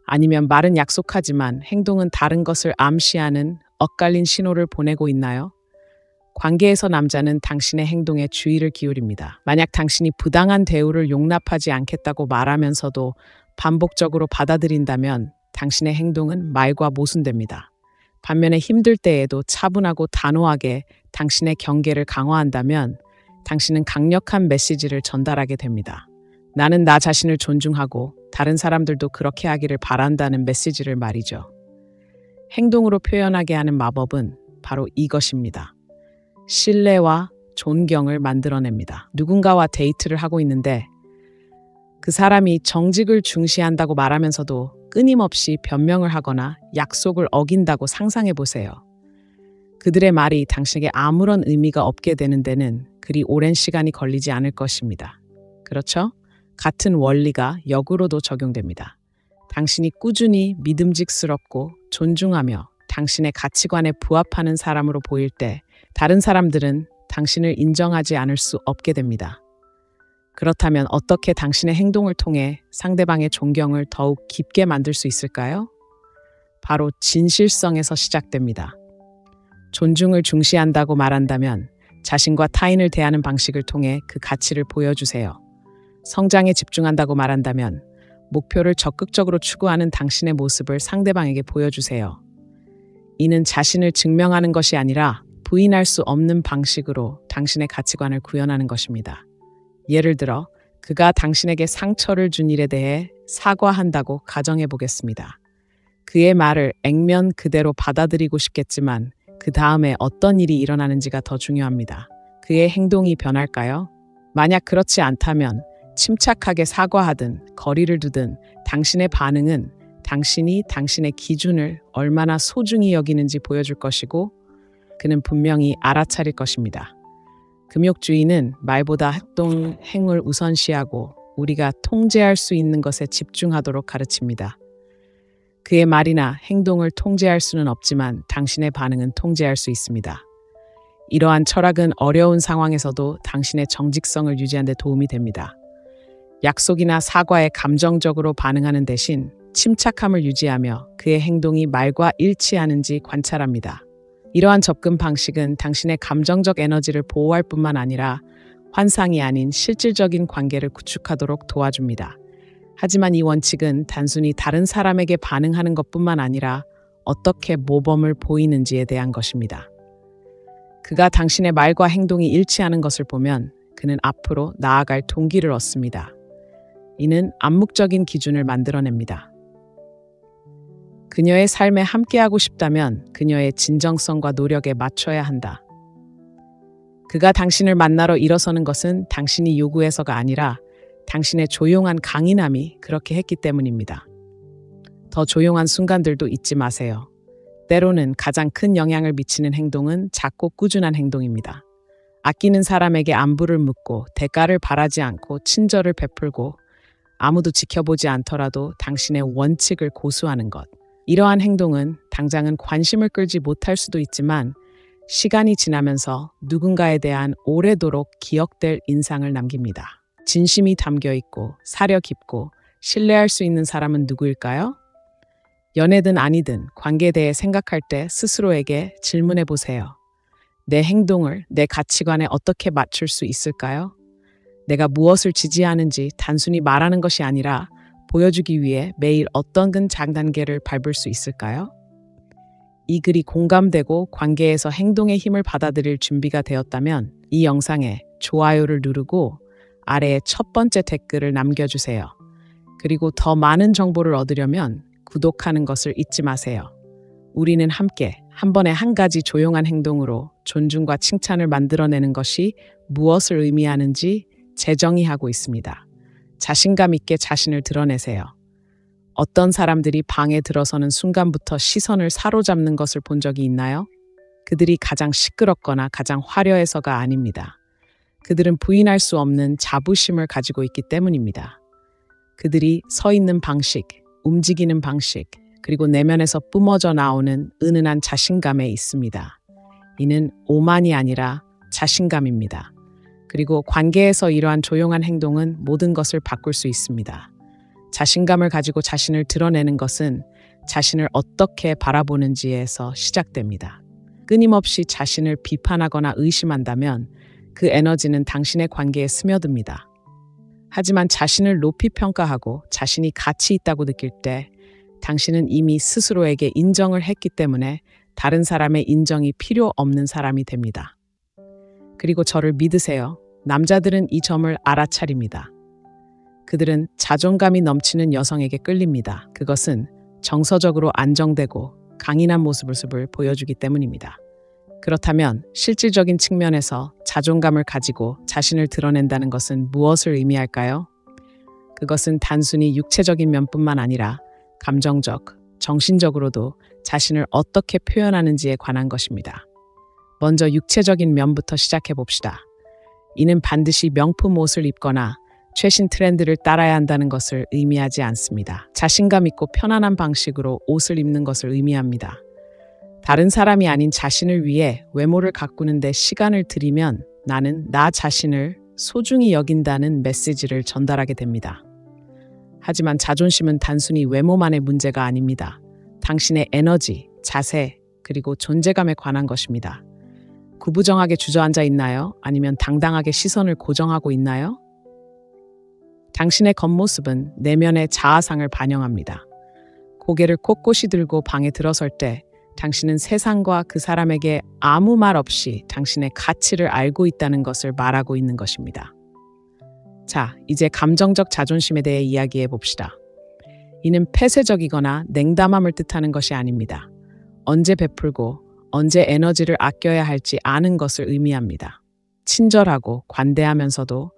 아니면 말은 약속하지만 행동은 다른 것을 암시하는 엇갈린 신호를 보내고 있나요? 관계에서 남자는 당신의 행동에 주의를 기울입니다. 만약 당신이 부당한 대우를 용납하지 않겠다고 말하면서도 반복적으로 받아들인다면 당신의 행동은 말과 모순됩니다. 반면에 힘들 때에도 차분하고 단호하게 당신의 경계를 강화한다면 당신은 강력한 메시지를 전달하게 됩니다. 나는 나 자신을 존중하고 다른 사람들도 그렇게 하기를 바란다는 메시지를 말이죠. 행동으로 표현하게 하는 마법은 바로 이것입니다. 신뢰와 존경을 만들어냅니다. 누군가와 데이트를 하고 있는데 그 사람이 정직을 중시한다고 말하면서도 끊임없이 변명을 하거나 약속을 어긴다고 상상해 보세요. 그들의 말이 당신에게 아무런 의미가 없게 되는 데는 그리 오랜 시간이 걸리지 않을 것입니다. 그렇죠? 같은 원리가 역으로도 적용됩니다. 당신이 꾸준히 믿음직스럽고 존중하며 당신의 가치관에 부합하는 사람으로 보일 때 다른 사람들은 당신을 인정하지 않을 수 없게 됩니다. 그렇다면 어떻게 당신의 행동을 통해 상대방의 존경을 더욱 깊게 만들 수 있을까요? 바로 진실성에서 시작됩니다. 존중을 중시한다고 말한다면 자신과 타인을 대하는 방식을 통해 그 가치를 보여주세요. 성장에 집중한다고 말한다면 목표를 적극적으로 추구하는 당신의 모습을 상대방에게 보여주세요. 이는 자신을 증명하는 것이 아니라 부인할 수 없는 방식으로 당신의 가치관을 구현하는 것입니다. 예를 들어 그가 당신에게 상처를 준 일에 대해 사과한다고 가정해 보겠습니다. 그의 말을 액면 그대로 받아들이고 싶겠지만 그 다음에 어떤 일이 일어나는지가 더 중요합니다. 그의 행동이 변할까요? 만약 그렇지 않다면 침착하게 사과하든 거리를 두든 당신의 반응은 당신이 당신의 기준을 얼마나 소중히 여기는지 보여줄 것이고 그는 분명히 알아차릴 것입니다. 금욕주의는 말보다 행을 우선시하고 우리가 통제할 수 있는 것에 집중하도록 가르칩니다. 그의 말이나 행동을 통제할 수는 없지만 당신의 반응은 통제할 수 있습니다. 이러한 철학은 어려운 상황에서도 당신의 정직성을 유지하는 데 도움이 됩니다. 약속이나 사과에 감정적으로 반응하는 대신 침착함을 유지하며 그의 행동이 말과 일치하는지 관찰합니다. 이러한 접근 방식은 당신의 감정적 에너지를 보호할 뿐만 아니라 환상이 아닌 실질적인 관계를 구축하도록 도와줍니다. 하지만 이 원칙은 단순히 다른 사람에게 반응하는 것뿐만 아니라 어떻게 모범을 보이는지에 대한 것입니다. 그가 당신의 말과 행동이 일치하는 것을 보면 그는 앞으로 나아갈 동기를 얻습니다. 이는 암묵적인 기준을 만들어냅니다. 그녀의 삶에 함께하고 싶다면 그녀의 진정성과 노력에 맞춰야 한다. 그가 당신을 만나러 일어서는 것은 당신이 요구해서가 아니라 당신의 조용한 강인함이 그렇게 했기 때문입니다. 더 조용한 순간들도 잊지 마세요. 때로는 가장 큰 영향을 미치는 행동은 작고 꾸준한 행동입니다. 아끼는 사람에게 안부를 묻고 대가를 바라지 않고 친절을 베풀고 아무도 지켜보지 않더라도 당신의 원칙을 고수하는 것. 이러한 행동은 당장은 관심을 끌지 못할 수도 있지만 시간이 지나면서 누군가에 대한 오래도록 기억될 인상을 남깁니다. 진심이 담겨 있고 사려 깊고 신뢰할 수 있는 사람은 누구일까요? 연애든 아니든 관계에 대해 생각할 때 스스로에게 질문해 보세요. 내 행동을 내 가치관에 어떻게 맞출 수 있을까요? 내가 무엇을 지지하는지 단순히 말하는 것이 아니라 보여주기 위해 매일 어떤 장단계를 밟을 수 있을까요? 이 글이 공감되고 관계에서 행동의 힘을 받아들일 준비가 되었다면 이 영상에 좋아요를 누르고 아래에 첫 번째 댓글을 남겨주세요. 그리고 더 많은 정보를 얻으려면 구독하는 것을 잊지 마세요. 우리는 함께 한 번에 한 가지 조용한 행동으로 존중과 칭찬을 만들어내는 것이 무엇을 의미하는지 재정의하고 있습니다. 자신감 있게 자신을 드러내세요. 어떤 사람들이 방에 들어서는 순간부터 시선을 사로잡는 것을 본 적이 있나요? 그들이 가장 시끄럽거나 가장 화려해서가 아닙니다. 그들은 부인할 수 없는 자부심을 가지고 있기 때문입니다. 그들이 서 있는 방식, 움직이는 방식, 그리고 내면에서 뿜어져 나오는 은은한 자신감에 있습니다. 이는 오만이 아니라 자신감입니다. 그리고 관계에서 이러한 조용한 행동은 모든 것을 바꿀 수 있습니다. 자신감을 가지고 자신을 드러내는 것은 자신을 어떻게 바라보는지에서 시작됩니다. 끊임없이 자신을 비판하거나 의심한다면 그 에너지는 당신의 관계에 스며듭니다. 하지만 자신을 높이 평가하고 자신이 가치 있다고 느낄 때 당신은 이미 스스로에게 인정을 했기 때문에 다른 사람의 인정이 필요 없는 사람이 됩니다. 그리고 저를 믿으세요. 남자들은 이 점을 알아차립니다. 그들은 자존감이 넘치는 여성에게 끌립니다. 그것은 정서적으로 안정되고 강인한 모습을 보여주기 때문입니다. 그렇다면 실질적인 측면에서 자존감을 가지고 자신을 드러낸다는 것은 무엇을 의미할까요? 그것은 단순히 육체적인 면뿐만 아니라 감정적, 정신적으로도 자신을 어떻게 표현하는지에 관한 것입니다. 먼저 육체적인 면부터 시작해 봅시다. 이는 반드시 명품 옷을 입거나 최신 트렌드를 따라야 한다는 것을 의미하지 않습니다. 자신감 있고 편안한 방식으로 옷을 입는 것을 의미합니다. 다른 사람이 아닌 자신을 위해 외모를 가꾸는 데 시간을 들이면 나는 나 자신을 소중히 여긴다는 메시지를 전달하게 됩니다. 하지만 자존심은 단순히 외모만의 문제가 아닙니다. 당신의 에너지, 자세, 그리고 존재감에 관한 것입니다. 구부정하게 주저앉아 있나요? 아니면 당당하게 시선을 고정하고 있나요? 당신의 겉모습은 내면의 자아상을 반영합니다. 고개를 꼿꼿이 들고 방에 들어설 때 당신은 세상과 그 사람에게 아무 말 없이 당신의 가치를 알고 있다는 것을 말하고 있는 것입니다. 자, 이제 감정적 자존심에 대해 이야기해 봅시다. 이는 폐쇄적이거나 냉담함을 뜻하는 것이 아닙니다. 언제 베풀고 언제 에너지를 아껴야 할지 아는 것을 의미합니다. 친절하고 관대하면서도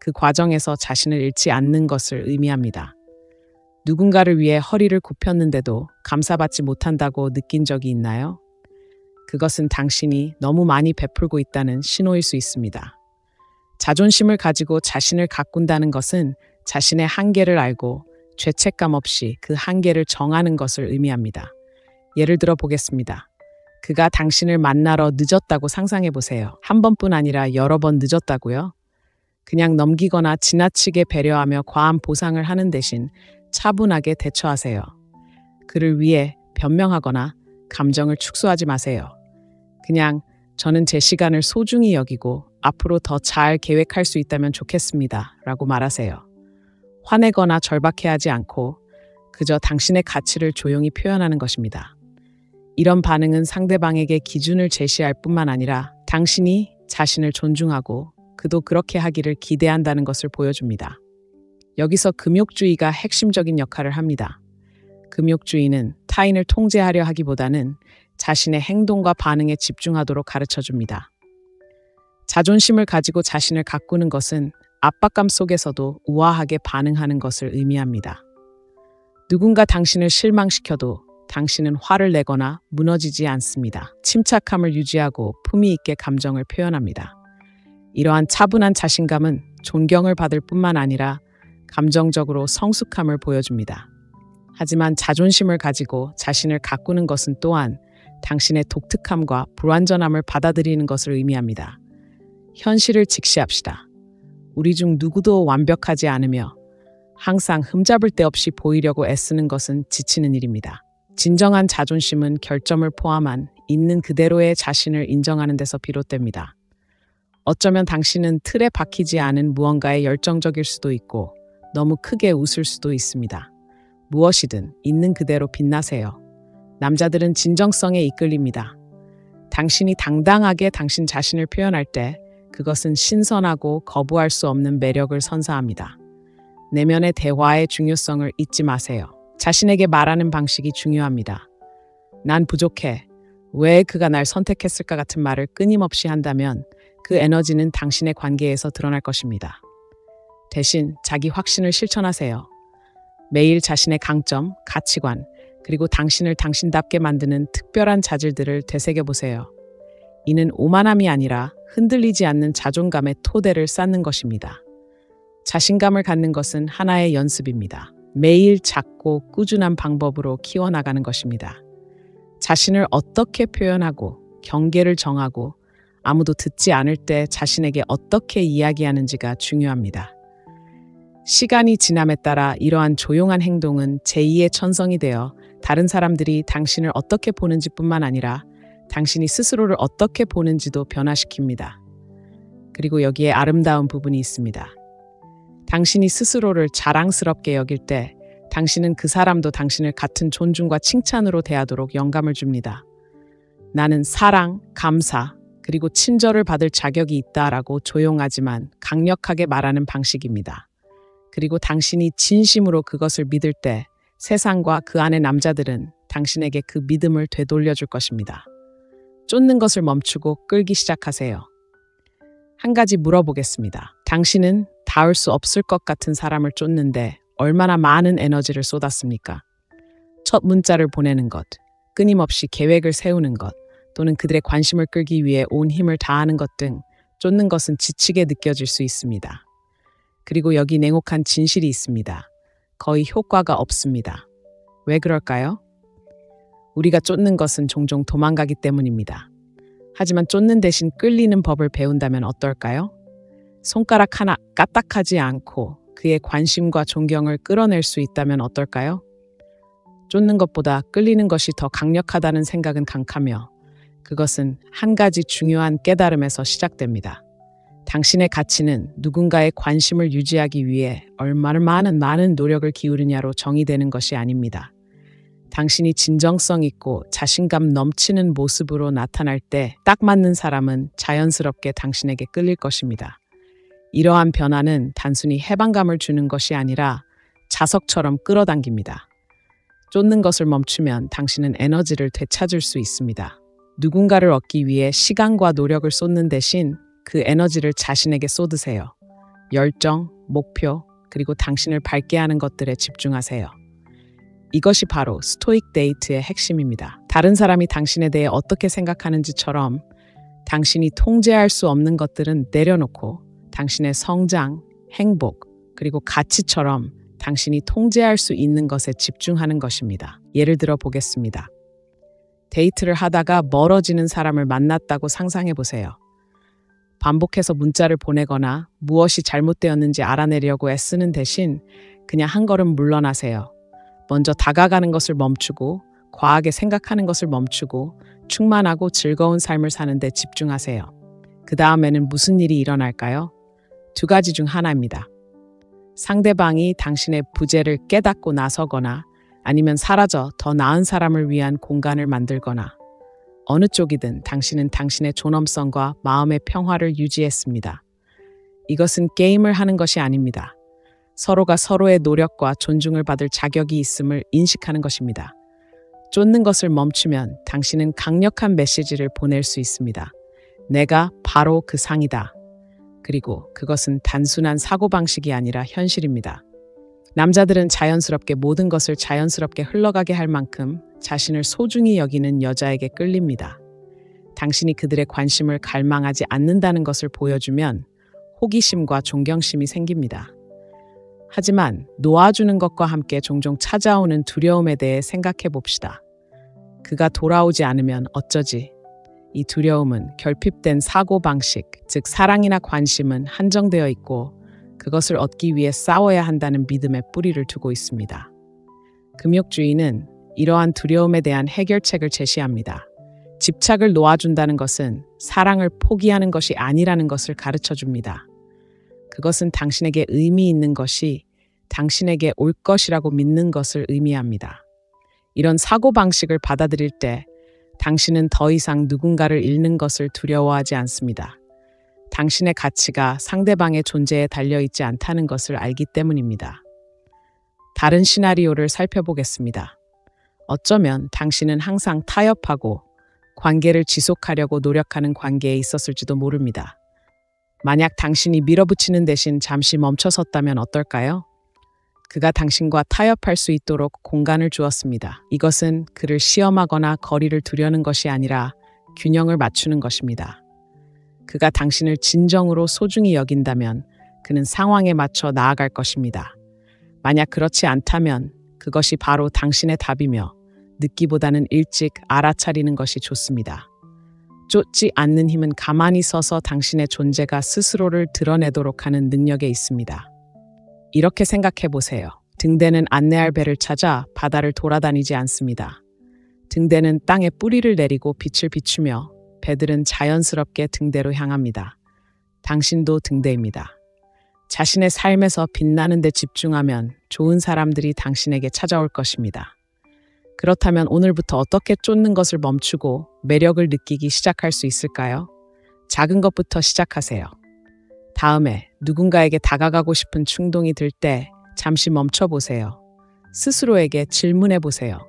그 과정에서 자신을 잃지 않는 것을 의미합니다. 누군가를 위해 허리를 굽혔는데도 감사받지 못한다고 느낀 적이 있나요? 그것은 당신이 너무 많이 베풀고 있다는 신호일 수 있습니다. 자존심을 가지고 자신을 가꾼다는 것은 자신의 한계를 알고 죄책감 없이 그 한계를 정하는 것을 의미합니다. 예를 들어 보겠습니다. 그가 당신을 만나러 늦었다고 상상해 보세요. 한 번뿐 아니라 여러 번 늦었다고요? 그냥 넘기거나 지나치게 배려하며 과한 보상을 하는 대신 차분하게 대처하세요. 그를 위해 변명하거나 감정을 축소하지 마세요. 그냥 저는 제 시간을 소중히 여기고 앞으로 더 잘 계획할 수 있다면 좋겠습니다. 라고 말하세요. 화내거나 절박해하지 않고 그저 당신의 가치를 조용히 표현하는 것입니다. 이런 반응은 상대방에게 기준을 제시할 뿐만 아니라 당신이 자신을 존중하고 그도 그렇게 하기를 기대한다는 것을 보여줍니다. 여기서 금욕주의가 핵심적인 역할을 합니다. 금욕주의는 타인을 통제하려 하기보다는 자신의 행동과 반응에 집중하도록 가르쳐줍니다. 자존심을 가지고 자신을 가꾸는 것은 압박감 속에서도 우아하게 반응하는 것을 의미합니다. 누군가 당신을 실망시켜도 당신은 화를 내거나 무너지지 않습니다. 침착함을 유지하고 품위 있게 감정을 표현합니다. 이러한 차분한 자신감은 존경을 받을 뿐만 아니라 감정적으로 성숙함을 보여줍니다. 하지만 자존심을 가지고 자신을 가꾸는 것은 또한 당신의 독특함과 불완전함을 받아들이는 것을 의미합니다. 현실을 직시합시다. 우리 중 누구도 완벽하지 않으며 항상 흠잡을 데 없이 보이려고 애쓰는 것은 지치는 일입니다. 진정한 자존심은 결점을 포함한 있는 그대로의 자신을 인정하는 데서 비롯됩니다. 어쩌면 당신은 틀에 박히지 않은 무언가에 열정적일 수도 있고 너무 크게 웃을 수도 있습니다. 무엇이든 있는 그대로 빛나세요. 남자들은 진정성에 이끌립니다. 당신이 당당하게 당신 자신을 표현할 때 그것은 신선하고 거부할 수 없는 매력을 선사합니다. 내면의 대화의 중요성을 잊지 마세요. 자신에게 말하는 방식이 중요합니다. 난 부족해. 왜 그가 날 선택했을까 같은 말을 끊임없이 한다면 그 에너지는 당신의 관계에서 드러날 것입니다. 대신 자기 확신을 실천하세요. 매일 자신의 강점, 가치관, 그리고 당신을 당신답게 만드는 특별한 자질들을 되새겨보세요. 이는 오만함이 아니라 흔들리지 않는 자존감의 토대를 쌓는 것입니다. 자신감을 갖는 것은 하나의 연습입니다. 매일 작고 꾸준한 방법으로 키워나가는 것입니다. 자신을 어떻게 표현하고 경계를 정하고 아무도 듣지 않을 때 자신에게 어떻게 이야기하는지가 중요합니다. 시간이 지남에 따라 이러한 조용한 행동은 제2의 천성이 되어 다른 사람들이 당신을 어떻게 보는지 뿐만 아니라 당신이 스스로를 어떻게 보는지도 변화시킵니다. 그리고 여기에 아름다운 부분이 있습니다. 당신이 스스로를 자랑스럽게 여길 때 당신은 그 사람도 당신을 같은 존중과 칭찬으로 대하도록 영감을 줍니다. 나는 사랑, 감사, 그리고 친절을 받을 자격이 있다라고 조용하지만 강력하게 말하는 방식입니다. 그리고 당신이 진심으로 그것을 믿을 때 세상과 그 안의 남자들은 당신에게 그 믿음을 되돌려줄 것입니다. 쫓는 것을 멈추고 끌기 시작하세요. 한 가지 물어보겠습니다. 당신은 닿을 수 없을 것 같은 사람을 쫓는데 얼마나 많은 에너지를 쏟았습니까? 첫 문자를 보내는 것, 끊임없이 계획을 세우는 것, 또는 그들의 관심을 끌기 위해 온 힘을 다하는 것 등 쫓는 것은 지치게 느껴질 수 있습니다. 그리고 여기 냉혹한 진실이 있습니다. 거의 효과가 없습니다. 왜 그럴까요? 우리가 쫓는 것은 종종 도망가기 때문입니다. 하지만 쫓는 대신 끌리는 법을 배운다면 어떨까요? 손가락 하나 까딱하지 않고 그의 관심과 존경을 끌어낼 수 있다면 어떨까요? 쫓는 것보다 끌리는 것이 더 강력하다는 생각은 강하며 그것은 한 가지 중요한 깨달음에서 시작됩니다. 당신의 가치는 누군가의 관심을 유지하기 위해 얼마나 많은 노력을 기울이냐로 정의되는 것이 아닙니다. 당신이 진정성 있고 자신감 넘치는 모습으로 나타날 때 딱 맞는 사람은 자연스럽게 당신에게 끌릴 것입니다. 이러한 변화는 단순히 해방감을 주는 것이 아니라 자석처럼 끌어당깁니다. 쫓는 것을 멈추면 당신은 에너지를 되찾을 수 있습니다. 누군가를 얻기 위해 시간과 노력을 쏟는 대신 그 에너지를 자신에게 쏟으세요. 열정, 목표, 그리고 당신을 밝게 하는 것들에 집중하세요. 이것이 바로 스토익 데이트의 핵심입니다. 다른 사람이 당신에 대해 어떻게 생각하는지처럼 당신이 통제할 수 없는 것들은 내려놓고 당신의 성장, 행복, 그리고 가치처럼 당신이 통제할 수 있는 것에 집중하는 것입니다. 예를 들어 보겠습니다. 데이트를 하다가 멀어지는 사람을 만났다고 상상해 보세요. 반복해서 문자를 보내거나 무엇이 잘못되었는지 알아내려고 애쓰는 대신 그냥 한 걸음 물러나세요. 먼저 다가가는 것을 멈추고 과하게 생각하는 것을 멈추고 충만하고 즐거운 삶을 사는 데 집중하세요. 그 다음에는 무슨 일이 일어날까요? 두 가지 중 하나입니다. 상대방이 당신의 부재를 깨닫고 나서거나 아니면 사라져 더 나은 사람을 위한 공간을 만들거나 어느 쪽이든 당신은 당신의 존엄성과 마음의 평화를 유지했습니다. 이것은 게임을 하는 것이 아닙니다. 서로가 서로의 노력과 존중을 받을 자격이 있음을 인식하는 것입니다. 쫓는 것을 멈추면 당신은 강력한 메시지를 보낼 수 있습니다. 내가 바로 그 상이다. 그리고 그것은 단순한 사고방식이 아니라 현실입니다. 남자들은 자연스럽게 모든 것을 자연스럽게 흘러가게 할 만큼 자신을 소중히 여기는 여자에게 끌립니다. 당신이 그들의 관심을 갈망하지 않는다는 것을 보여주면 호기심과 존경심이 생깁니다. 하지만 놓아주는 것과 함께 종종 찾아오는 두려움에 대해 생각해 봅시다. 그가 돌아오지 않으면 어쩌지? 이 두려움은 결핍된 사고방식, 즉 사랑이나 관심은 한정되어 있고 그것을 얻기 위해 싸워야 한다는 믿음의 뿌리를 두고 있습니다. 금욕주의는 이러한 두려움에 대한 해결책을 제시합니다. 집착을 놓아준다는 것은 사랑을 포기하는 것이 아니라는 것을 가르쳐 줍니다. 그것은 당신에게 의미 있는 것이 당신에게 올 것이라고 믿는 것을 의미합니다. 이런 사고방식을 받아들일 때 당신은 더 이상 누군가를 잃는 것을 두려워하지 않습니다. 당신의 가치가 상대방의 존재에 달려있지 않다는 것을 알기 때문입니다. 다른 시나리오를 살펴보겠습니다. 어쩌면 당신은 항상 타협하고 관계를 지속하려고 노력하는 관계에 있었을지도 모릅니다. 만약 당신이 밀어붙이는 대신 잠시 멈춰섰다면 어떨까요? 그가 당신과 타협할 수 있도록 공간을 주었습니다. 이것은 그를 시험하거나 거리를 두려는 것이 아니라 균형을 맞추는 것입니다. 그가 당신을 진정으로 소중히 여긴다면 그는 상황에 맞춰 나아갈 것입니다. 만약 그렇지 않다면 그것이 바로 당신의 답이며 늦기보다는 일찍 알아차리는 것이 좋습니다. 비쫓지 않는 힘은 가만히 서서 당신의 존재가 스스로를 드러내도록 하는 능력에 있습니다. 이렇게 생각해 보세요. 등대는 안내할 배를 찾아 바다를 돌아다니지 않습니다. 등대는 땅에 뿌리를 내리고 빛을 비추며 배들은 자연스럽게 등대로 향합니다. 당신도 등대입니다. 자신의 삶에서 빛나는 데 집중하면 좋은 사람들이 당신에게 찾아올 것입니다. 그렇다면 오늘부터 어떻게 쫓는 것을 멈추고 매력을 느끼기 시작할 수 있을까요? 작은 것부터 시작하세요. 다음에 누군가에게 다가가고 싶은 충동이 들 때 잠시 멈춰보세요. 스스로에게 질문해보세요.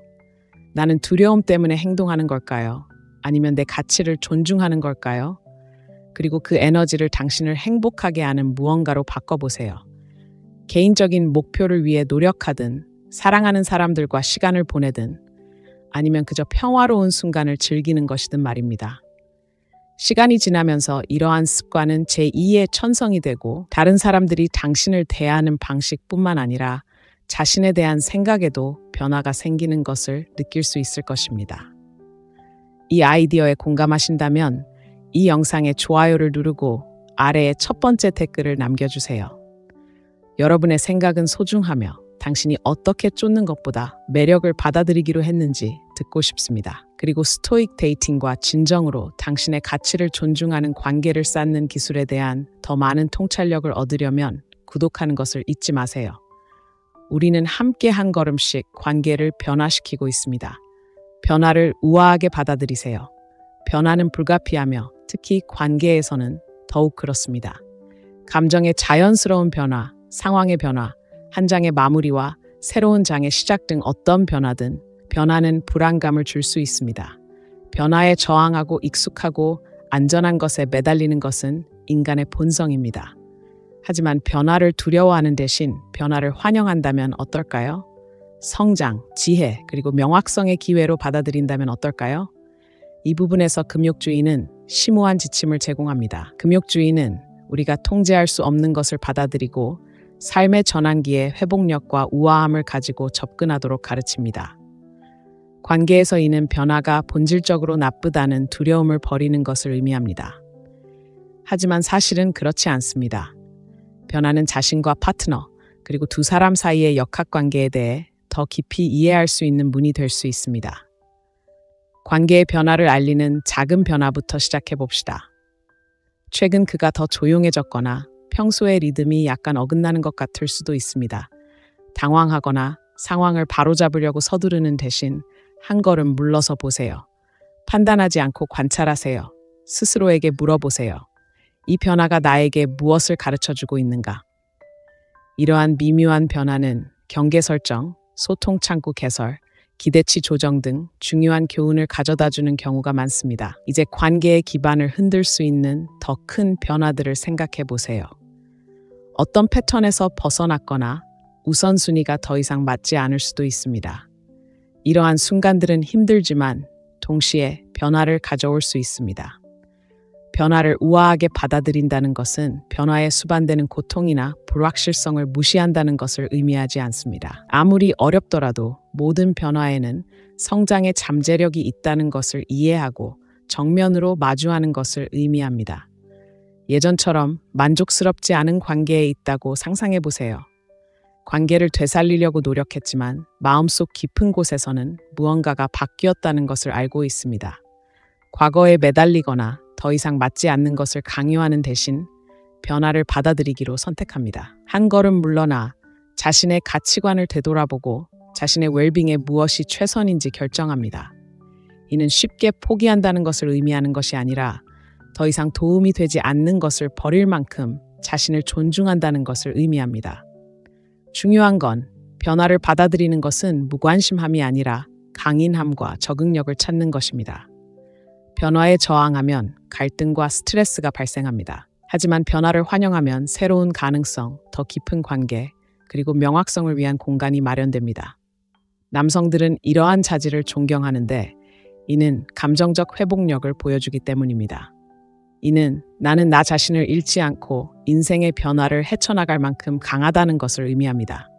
나는 두려움 때문에 행동하는 걸까요? 아니면 내 가치를 존중하는 걸까요? 그리고 그 에너지를 당신을 행복하게 하는 무언가로 바꿔보세요. 개인적인 목표를 위해 노력하든, 사랑하는 사람들과 시간을 보내든, 아니면 그저 평화로운 순간을 즐기는 것이든 말입니다. 시간이 지나면서 이러한 습관은 제2의 천성이 되고 다른 사람들이 당신을 대하는 방식뿐만 아니라 자신에 대한 생각에도 변화가 생기는 것을 느낄 수 있을 것입니다. 이 아이디어에 공감하신다면 이 영상에 좋아요를 누르고 아래에 첫 번째 댓글을 남겨주세요. 여러분의 생각은 소중하며 당신이 어떻게 쫓는 것보다 매력을 받아들이기로 했는지 듣고 싶습니다. 그리고 스토익 데이팅과 진정으로 당신의 가치를 존중하는 관계를 쌓는 기술에 대한 더 많은 통찰력을 얻으려면 구독하는 것을 잊지 마세요. 우리는 함께 한 걸음씩 관계를 변화시키고 있습니다. 변화를 우아하게 받아들이세요. 변화는 불가피하며 특히 관계에서는 더욱 그렇습니다. 감정의 자연스러운 변화, 상황의 변화, 한 장의 마무리와 새로운 장의 시작 등 어떤 변화든 변화는 불안감을 줄 수 있습니다. 변화에 저항하고 익숙하고 안전한 것에 매달리는 것은 인간의 본성입니다. 하지만 변화를 두려워하는 대신 변화를 환영한다면 어떨까요? 성장, 지혜, 그리고 명확성의 기회로 받아들인다면 어떨까요? 이 부분에서 금욕주의는 심오한 지침을 제공합니다. 금욕주의는 우리가 통제할 수 없는 것을 받아들이고 삶의 전환기에 회복력과 우아함을 가지고 접근하도록 가르칩니다. 관계에서 이는 변화가 본질적으로 나쁘다는 두려움을 버리는 것을 의미합니다. 하지만 사실은 그렇지 않습니다. 변화는 자신과 파트너, 그리고 두 사람 사이의 역학관계에 대해 더 깊이 이해할 수 있는 문이 될 수 있습니다. 관계의 변화를 알리는 작은 변화부터 시작해 봅시다. 최근 그가 더 조용해졌거나 평소의 리듬이 약간 어긋나는 것 같을 수도 있습니다. 당황하거나 상황을 바로잡으려고 서두르는 대신 한 걸음 물러서 보세요. 판단하지 않고 관찰하세요. 스스로에게 물어보세요. 이 변화가 나에게 무엇을 가르쳐주고 있는가? 이러한 미묘한 변화는 경계 설정, 소통 창구 개설, 기대치 조정 등 중요한 교훈을 가져다주는 경우가 많습니다. 이제 관계의 기반을 흔들 수 있는 더 큰 변화들을 생각해 보세요. 어떤 패턴에서 벗어났거나 우선순위가 더 이상 맞지 않을 수도 있습니다. 이러한 순간들은 힘들지만 동시에 변화를 가져올 수 있습니다. 변화를 우아하게 받아들인다는 것은 변화에 수반되는 고통이나 불확실성을 무시한다는 것을 의미하지 않습니다. 아무리 어렵더라도 모든 변화에는 성장의 잠재력이 있다는 것을 이해하고 정면으로 마주하는 것을 의미합니다. 예전처럼 만족스럽지 않은 관계에 있다고 상상해 보세요. 관계를 되살리려고 노력했지만 마음속 깊은 곳에서는 무언가가 바뀌었다는 것을 알고 있습니다. 과거에 매달리거나 더 이상 맞지 않는 것을 강요하는 대신 변화를 받아들이기로 선택합니다. 한 걸음 물러나 자신의 가치관을 되돌아보고 자신의 웰빙에 무엇이 최선인지 결정합니다. 이는 쉽게 포기한다는 것을 의미하는 것이 아니라 더 이상 도움이 되지 않는 것을 버릴 만큼 자신을 존중한다는 것을 의미합니다. 중요한 건 변화를 받아들이는 것은 무관심함이 아니라 강인함과 적응력을 찾는 것입니다. 변화에 저항하면 갈등과 스트레스가 발생합니다. 하지만 변화를 환영하면 새로운 가능성, 더 깊은 관계, 그리고 명확성을 위한 공간이 마련됩니다. 남성들은 이러한 자질을 존경하는데 이는 감정적 회복력을 보여주기 때문입니다. 이는 나는 나 자신을 잃지 않고 인생의 변화를 헤쳐나갈 만큼 강하다는 것을 의미합니다.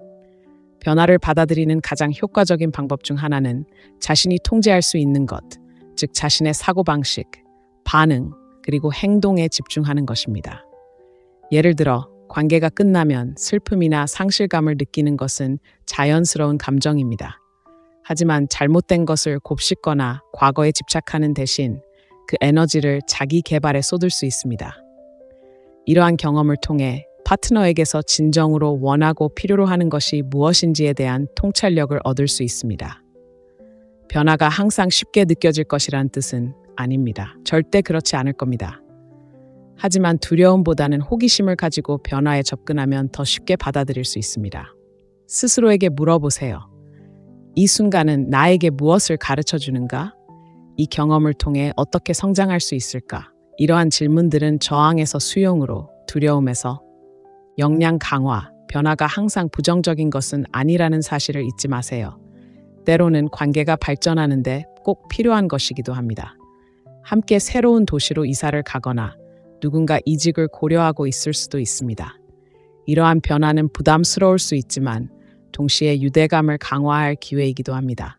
변화를 받아들이는 가장 효과적인 방법 중 하나는 자신이 통제할 수 있는 것, 즉 자신의 사고방식, 반응, 그리고 행동에 집중하는 것입니다. 예를 들어, 관계가 끝나면 슬픔이나 상실감을 느끼는 것은 자연스러운 감정입니다. 하지만 잘못된 것을 곱씹거나 과거에 집착하는 대신 그 에너지를 자기 개발에 쏟을 수 있습니다. 이러한 경험을 통해 파트너에게서 진정으로 원하고 필요로 하는 것이 무엇인지에 대한 통찰력을 얻을 수 있습니다. 변화가 항상 쉽게 느껴질 것이란 뜻은 아닙니다. 절대 그렇지 않을 겁니다. 하지만 두려움보다는 호기심을 가지고 변화에 접근하면 더 쉽게 받아들일 수 있습니다. 스스로에게 물어보세요. 이 순간은 나에게 무엇을 가르쳐 주는가? 이 경험을 통해 어떻게 성장할 수 있을까? 이러한 질문들은 저항에서 수용으로, 두려움에서 역량 강화, 변화가 항상 부정적인 것은 아니라는 사실을 잊지 마세요. 때로는 관계가 발전하는데 꼭 필요한 것이기도 합니다. 함께 새로운 도시로 이사를 가거나 누군가 이직을 고려하고 있을 수도 있습니다. 이러한 변화는 부담스러울 수 있지만 동시에 유대감을 강화할 기회이기도 합니다.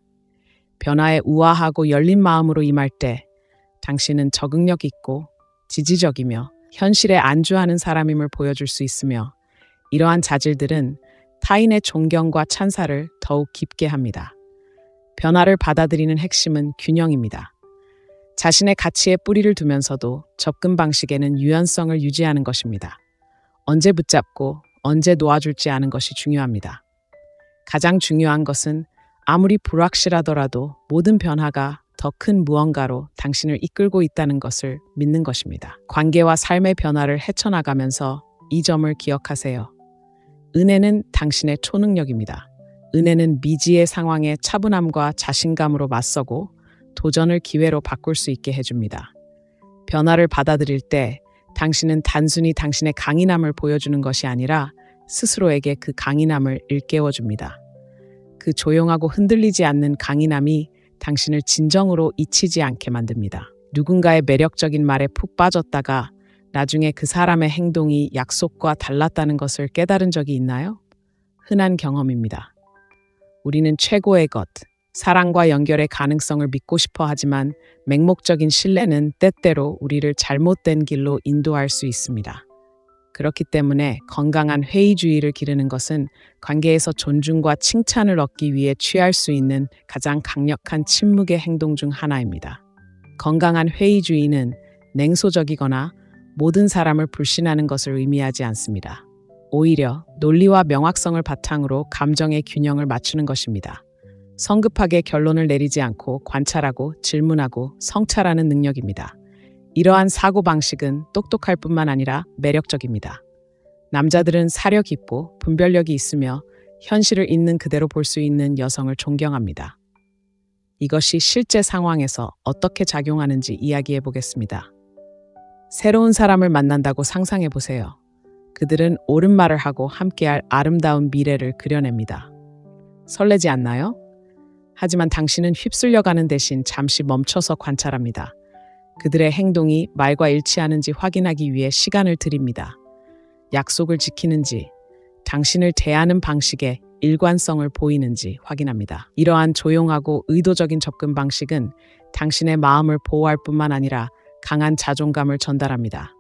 변화에 우아하고 열린 마음으로 임할 때 당신은 적응력 있고 지지적이며 현실에 안주하는 사람임을 보여줄 수 있으며 이러한 자질들은 타인의 존경과 찬사를 더욱 깊게 합니다. 변화를 받아들이는 핵심은 균형입니다. 자신의 가치에 뿌리를 두면서도 접근 방식에는 유연성을 유지하는 것입니다. 언제 붙잡고 언제 놓아줄지 아는 것이 중요합니다. 가장 중요한 것은 아무리 불확실하더라도 모든 변화가 더 큰 무언가로 당신을 이끌고 있다는 것을 믿는 것입니다. 관계와 삶의 변화를 헤쳐나가면서 이 점을 기억하세요. 은혜는 당신의 초능력입니다. 은혜는 미지의 상황에 차분함과 자신감으로 맞서고 도전을 기회로 바꿀 수 있게 해줍니다. 변화를 받아들일 때 당신은 단순히 당신의 강인함을 보여주는 것이 아니라 스스로에게 그 강인함을 일깨워줍니다. 그 조용하고 흔들리지 않는 강인함이 당신을 진정으로 잊히지 않게 만듭니다. 누군가의 매력적인 말에 푹 빠졌다가 나중에 그 사람의 행동이 약속과 달랐다는 것을 깨달은 적이 있나요? 흔한 경험입니다. 우리는 최고의 것, 사랑과 연결의 가능성을 믿고 싶어 하지만 맹목적인 신뢰는 때때로 우리를 잘못된 길로 인도할 수 있습니다. 그렇기 때문에 건강한 회의주의를 기르는 것은 관계에서 존중과 칭찬을 얻기 위해 취할 수 있는 가장 강력한 침묵의 행동 중 하나입니다. 건강한 회의주의는 냉소적이거나 모든 사람을 불신하는 것을 의미하지 않습니다. 오히려 논리와 명확성을 바탕으로 감정의 균형을 맞추는 것입니다. 성급하게 결론을 내리지 않고 관찰하고 질문하고 성찰하는 능력입니다. 이러한 사고방식은 똑똑할 뿐만 아니라 매력적입니다. 남자들은 사려 깊고 분별력이 있으며 현실을 있는 그대로 볼 수 있는 여성을 존경합니다. 이것이 실제 상황에서 어떻게 작용하는지 이야기해 보겠습니다. 새로운 사람을 만난다고 상상해 보세요. 그들은 옳은 말을 하고 함께할 아름다운 미래를 그려냅니다. 설레지 않나요? 하지만 당신은 휩쓸려가는 대신 잠시 멈춰서 관찰합니다. 그들의 행동이 말과 일치하는지 확인하기 위해 시간을 드립니다. 약속을 지키는지, 당신을 대하는 방식에 일관성을 보이는지 확인합니다. 이러한 조용하고 의도적인 접근 방식은 당신의 마음을 보호할 뿐만 아니라 강한 자존감을 전달합니다.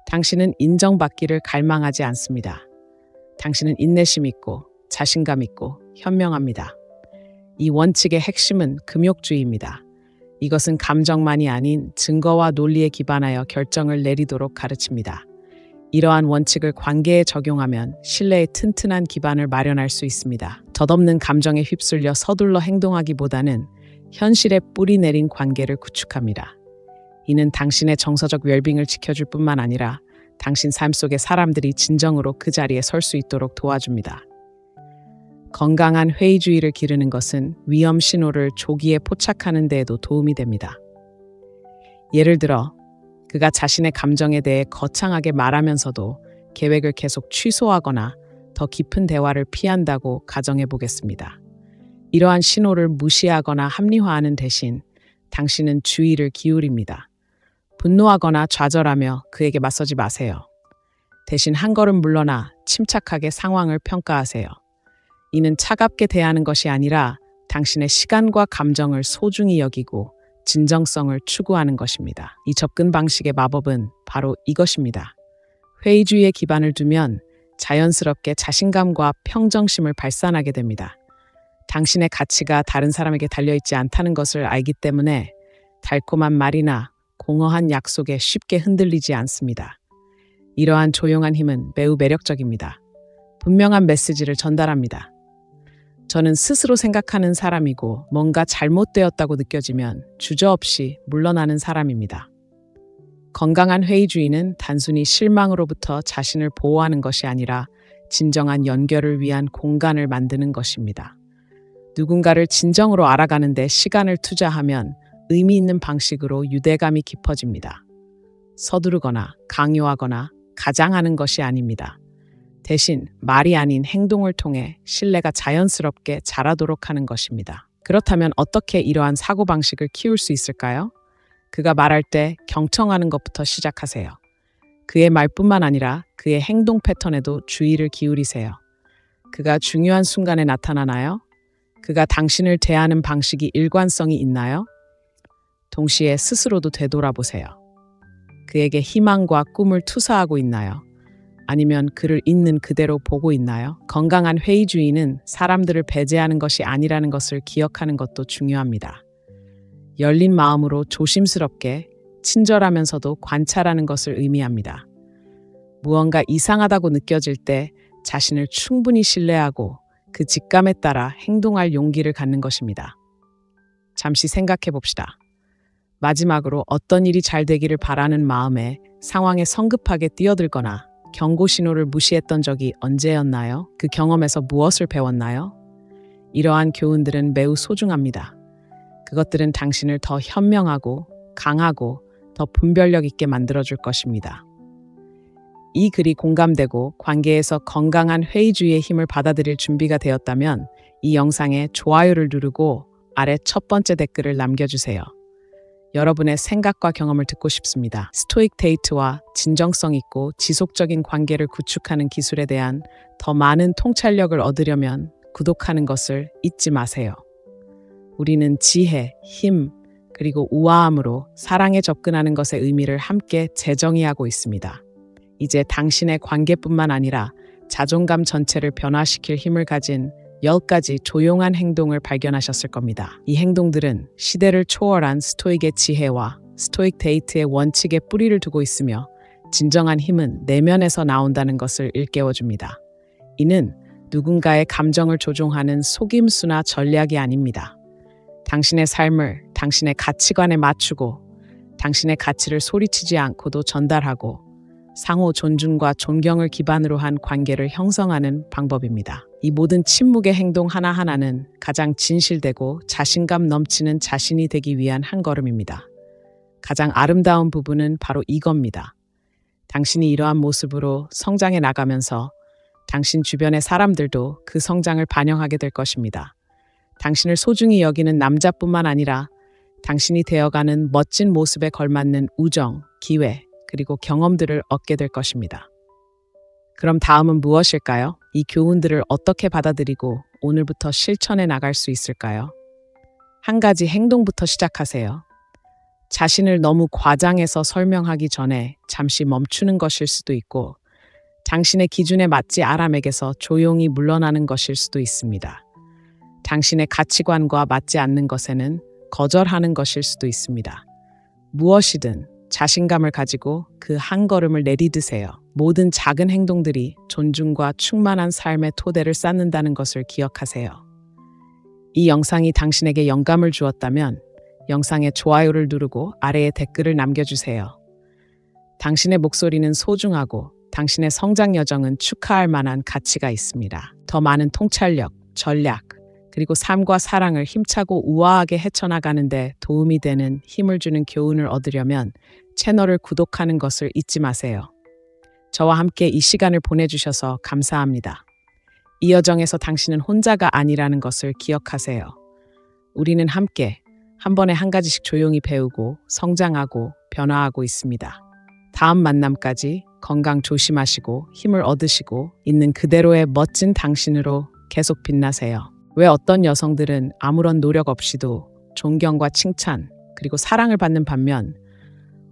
당신은 인정받기를 갈망하지 않습니다. 당신은 인내심 있고 자신감 있고 현명합니다. 이 원칙의 핵심은 금욕주의입니다. 이것은 감정만이 아닌 증거와 논리에 기반하여 결정을 내리도록 가르칩니다. 이러한 원칙을 관계에 적용하면 신뢰의 튼튼한 기반을 마련할 수 있습니다. 덧없는 감정에 휩쓸려 서둘러 행동하기보다는 현실에 뿌리 내린 관계를 구축합니다. 이는 당신의 정서적 웰빙을 지켜줄 뿐만 아니라 당신 삶 속의 사람들이 진정으로 그 자리에 설 수 있도록 도와줍니다. 건강한 회의주의를 기르는 것은 위험 신호를 조기에 포착하는 데에도 도움이 됩니다. 예를 들어, 그가 자신의 감정에 대해 거창하게 말하면서도 계획을 계속 취소하거나 더 깊은 대화를 피한다고 가정해 보겠습니다. 이러한 신호를 무시하거나 합리화하는 대신 당신은 주의를 기울입니다. 분노하거나 좌절하며 그에게 맞서지 마세요. 대신 한 걸음 물러나 침착하게 상황을 평가하세요. 이는 차갑게 대하는 것이 아니라 당신의 시간과 감정을 소중히 여기고 진정성을 추구하는 것입니다. 이 접근 방식의 마법은 바로 이것입니다. 회의주의에 기반을 두면 자연스럽게 자신감과 평정심을 발산하게 됩니다. 당신의 가치가 다른 사람에게 달려있지 않다는 것을 알기 때문에 달콤한 말이나 공허한 약속에 쉽게 흔들리지 않습니다. 이러한 조용한 힘은 매우 매력적입니다. 분명한 메시지를 전달합니다. 저는 스스로 생각하는 사람이고 뭔가 잘못되었다고 느껴지면 주저없이 물러나는 사람입니다. 건강한 회의주의는 단순히 실망으로부터 자신을 보호하는 것이 아니라 진정한 연결을 위한 공간을 만드는 것입니다. 누군가를 진정으로 알아가는 데 시간을 투자하면 의미 있는 방식으로 유대감이 깊어집니다. 서두르거나 강요하거나 가장하는 것이 아닙니다. 대신 말이 아닌 행동을 통해 신뢰가 자연스럽게 자라도록 하는 것입니다. 그렇다면 어떻게 이러한 사고방식을 키울 수 있을까요? 그가 말할 때 경청하는 것부터 시작하세요. 그의 말뿐만 아니라 그의 행동 패턴에도 주의를 기울이세요. 그가 중요한 순간에 나타나나요? 그가 당신을 대하는 방식이 일관성이 있나요? 동시에 스스로도 되돌아보세요. 그에게 희망과 꿈을 투사하고 있나요? 아니면 그를 있는 그대로 보고 있나요? 건강한 회의주의는 사람들을 배제하는 것이 아니라는 것을 기억하는 것도 중요합니다. 열린 마음으로 조심스럽게 친절하면서도 관찰하는 것을 의미합니다. 무언가 이상하다고 느껴질 때 자신을 충분히 신뢰하고 그 직감에 따라 행동할 용기를 갖는 것입니다. 잠시 생각해 봅시다. 마지막으로 어떤 일이 잘 되기를 바라는 마음에 상황에 성급하게 뛰어들거나 경고 신호를 무시했던 적이 언제였나요? 그 경험에서 무엇을 배웠나요? 이러한 교훈들은 매우 소중합니다. 그것들은 당신을 더 현명하고 강하고 더 분별력 있게 만들어줄 것입니다. 이 글이 공감되고 관계에서 건강한 회의주의의 힘을 받아들일 준비가 되었다면 이 영상에 좋아요를 누르고 아래 첫 번째 댓글을 남겨주세요. 여러분의 생각과 경험을 듣고 싶습니다. 스토익 데이트와 진정성 있고 지속적인 관계를 구축하는 기술에 대한 더 많은 통찰력을 얻으려면 구독하는 것을 잊지 마세요. 우리는 지혜, 힘, 그리고 우아함으로 사랑에 접근하는 것의 의미를 함께 재정의하고 있습니다. 이제 당신의 관계뿐만 아니라 자존감 전체를 변화시킬 힘을 가진 10가지 조용한 행동을 발견하셨을 겁니다. 이 행동들은 시대를 초월한 스토익의 지혜와 스토익 데이트의 원칙에 뿌리를 두고 있으며 진정한 힘은 내면에서 나온다는 것을 일깨워줍니다. 이는 누군가의 감정을 조종하는 속임수나 전략이 아닙니다. 당신의 삶을 당신의 가치관에 맞추고 당신의 가치를 소리치지 않고도 전달하고 상호 존중과 존경을 기반으로 한 관계를 형성하는 방법입니다. 이 모든 침묵의 행동 하나하나는 가장 진실되고 자신감 넘치는 자신이 되기 위한 한 걸음입니다. 가장 아름다운 부분은 바로 이겁니다. 당신이 이러한 모습으로 성장해 나가면서 당신 주변의 사람들도 그 성장을 반영하게 될 것입니다. 당신을 소중히 여기는 남자뿐만 아니라 당신이 되어가는 멋진 모습에 걸맞는 우정, 기회, 그리고 경험들을 얻게 될 것입니다. 그럼 다음은 무엇일까요? 이 교훈들을 어떻게 받아들이고 오늘부터 실천해 나갈 수 있을까요? 한 가지 행동부터 시작하세요. 자신을 너무 과장해서 설명하기 전에 잠시 멈추는 것일 수도 있고 당신의 기준에 맞지 않음에게서 조용히 물러나는 것일 수도 있습니다. 당신의 가치관과 맞지 않는 것에는 거절하는 것일 수도 있습니다. 무엇이든 자신감을 가지고 그 한 걸음을 내디드세요. 모든 작은 행동들이 존중과 충만한 삶의 토대를 쌓는다는 것을 기억하세요. 이 영상이 당신에게 영감을 주었다면 영상에 좋아요를 누르고 아래에 댓글을 남겨주세요. 당신의 목소리는 소중하고 당신의 성장 여정은 축하할 만한 가치가 있습니다. 더 많은 통찰력, 전략, 그리고 삶과 사랑을 힘차고 우아하게 헤쳐나가는 데 도움이 되는 힘을 주는 교훈을 얻으려면 채널을 구독하는 것을 잊지 마세요. 저와 함께 이 시간을 보내주셔서 감사합니다. 이 여정에서 당신은 혼자가 아니라는 것을 기억하세요. 우리는 함께 한 번에 한 가지씩 조용히 배우고 성장하고 변화하고 있습니다. 다음 만남까지 건강 조심하시고 힘을 얻으시고 있는 그대로의 멋진 당신으로 계속 빛나세요. 왜 어떤 여성들은 아무런 노력 없이도 존경과 칭찬, 그리고 사랑을 받는 반면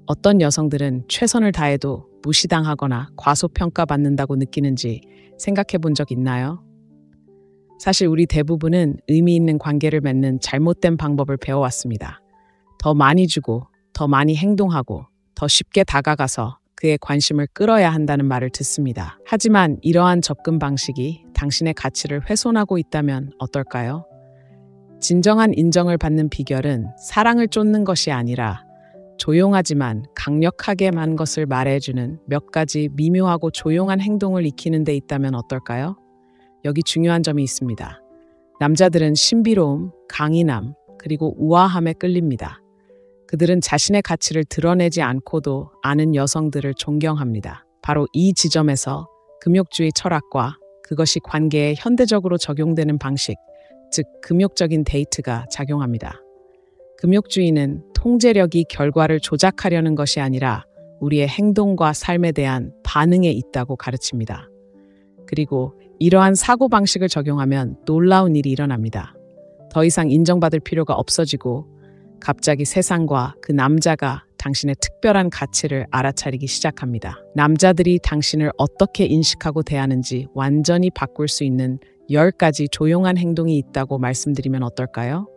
어떤 여성들은 최선을 다해도 무시당하거나 과소평가받는다고 느끼는지 생각해 본 적 있나요? 사실 우리 대부분은 의미 있는 관계를 맺는 잘못된 방법을 배워왔습니다. 더 많이 주고, 더 많이 행동하고, 더 쉽게 다가가서 그의 관심을 끌어야 한다는 말을 듣습니다. 하지만 이러한 접근 방식이 당신의 가치를 훼손하고 있다면 어떨까요? 진정한 인정을 받는 비결은 사랑을 쫓는 것이 아니라 조용하지만 강력하게만 것을 말해주는 몇 가지 미묘하고 조용한 행동을 익히는 데 있다면 어떨까요? 여기 중요한 점이 있습니다. 남자들은 신비로움, 강인함, 그리고 우아함에 끌립니다. 그들은 자신의 가치를 드러내지 않고도 아는 여성들을 존경합니다. 바로 이 지점에서 금욕주의 철학과 그것이 관계에 현대적으로 적용되는 방식, 즉 금욕적인 데이트가 작용합니다. 금욕주의는 통제력이 결과를 조작하려는 것이 아니라 우리의 행동과 삶에 대한 반응에 있다고 가르칩니다. 그리고 이러한 사고방식을 적용하면 놀라운 일이 일어납니다. 더 이상 인정받을 필요가 없어지고 갑자기 세상과 그 남자가 당신의 특별한 가치를 알아차리기 시작합니다. 남자들이 당신을 어떻게 인식하고 대하는지 완전히 바꿀 수 있는 10가지 조용한 행동이 있다고 말씀드리면 어떨까요?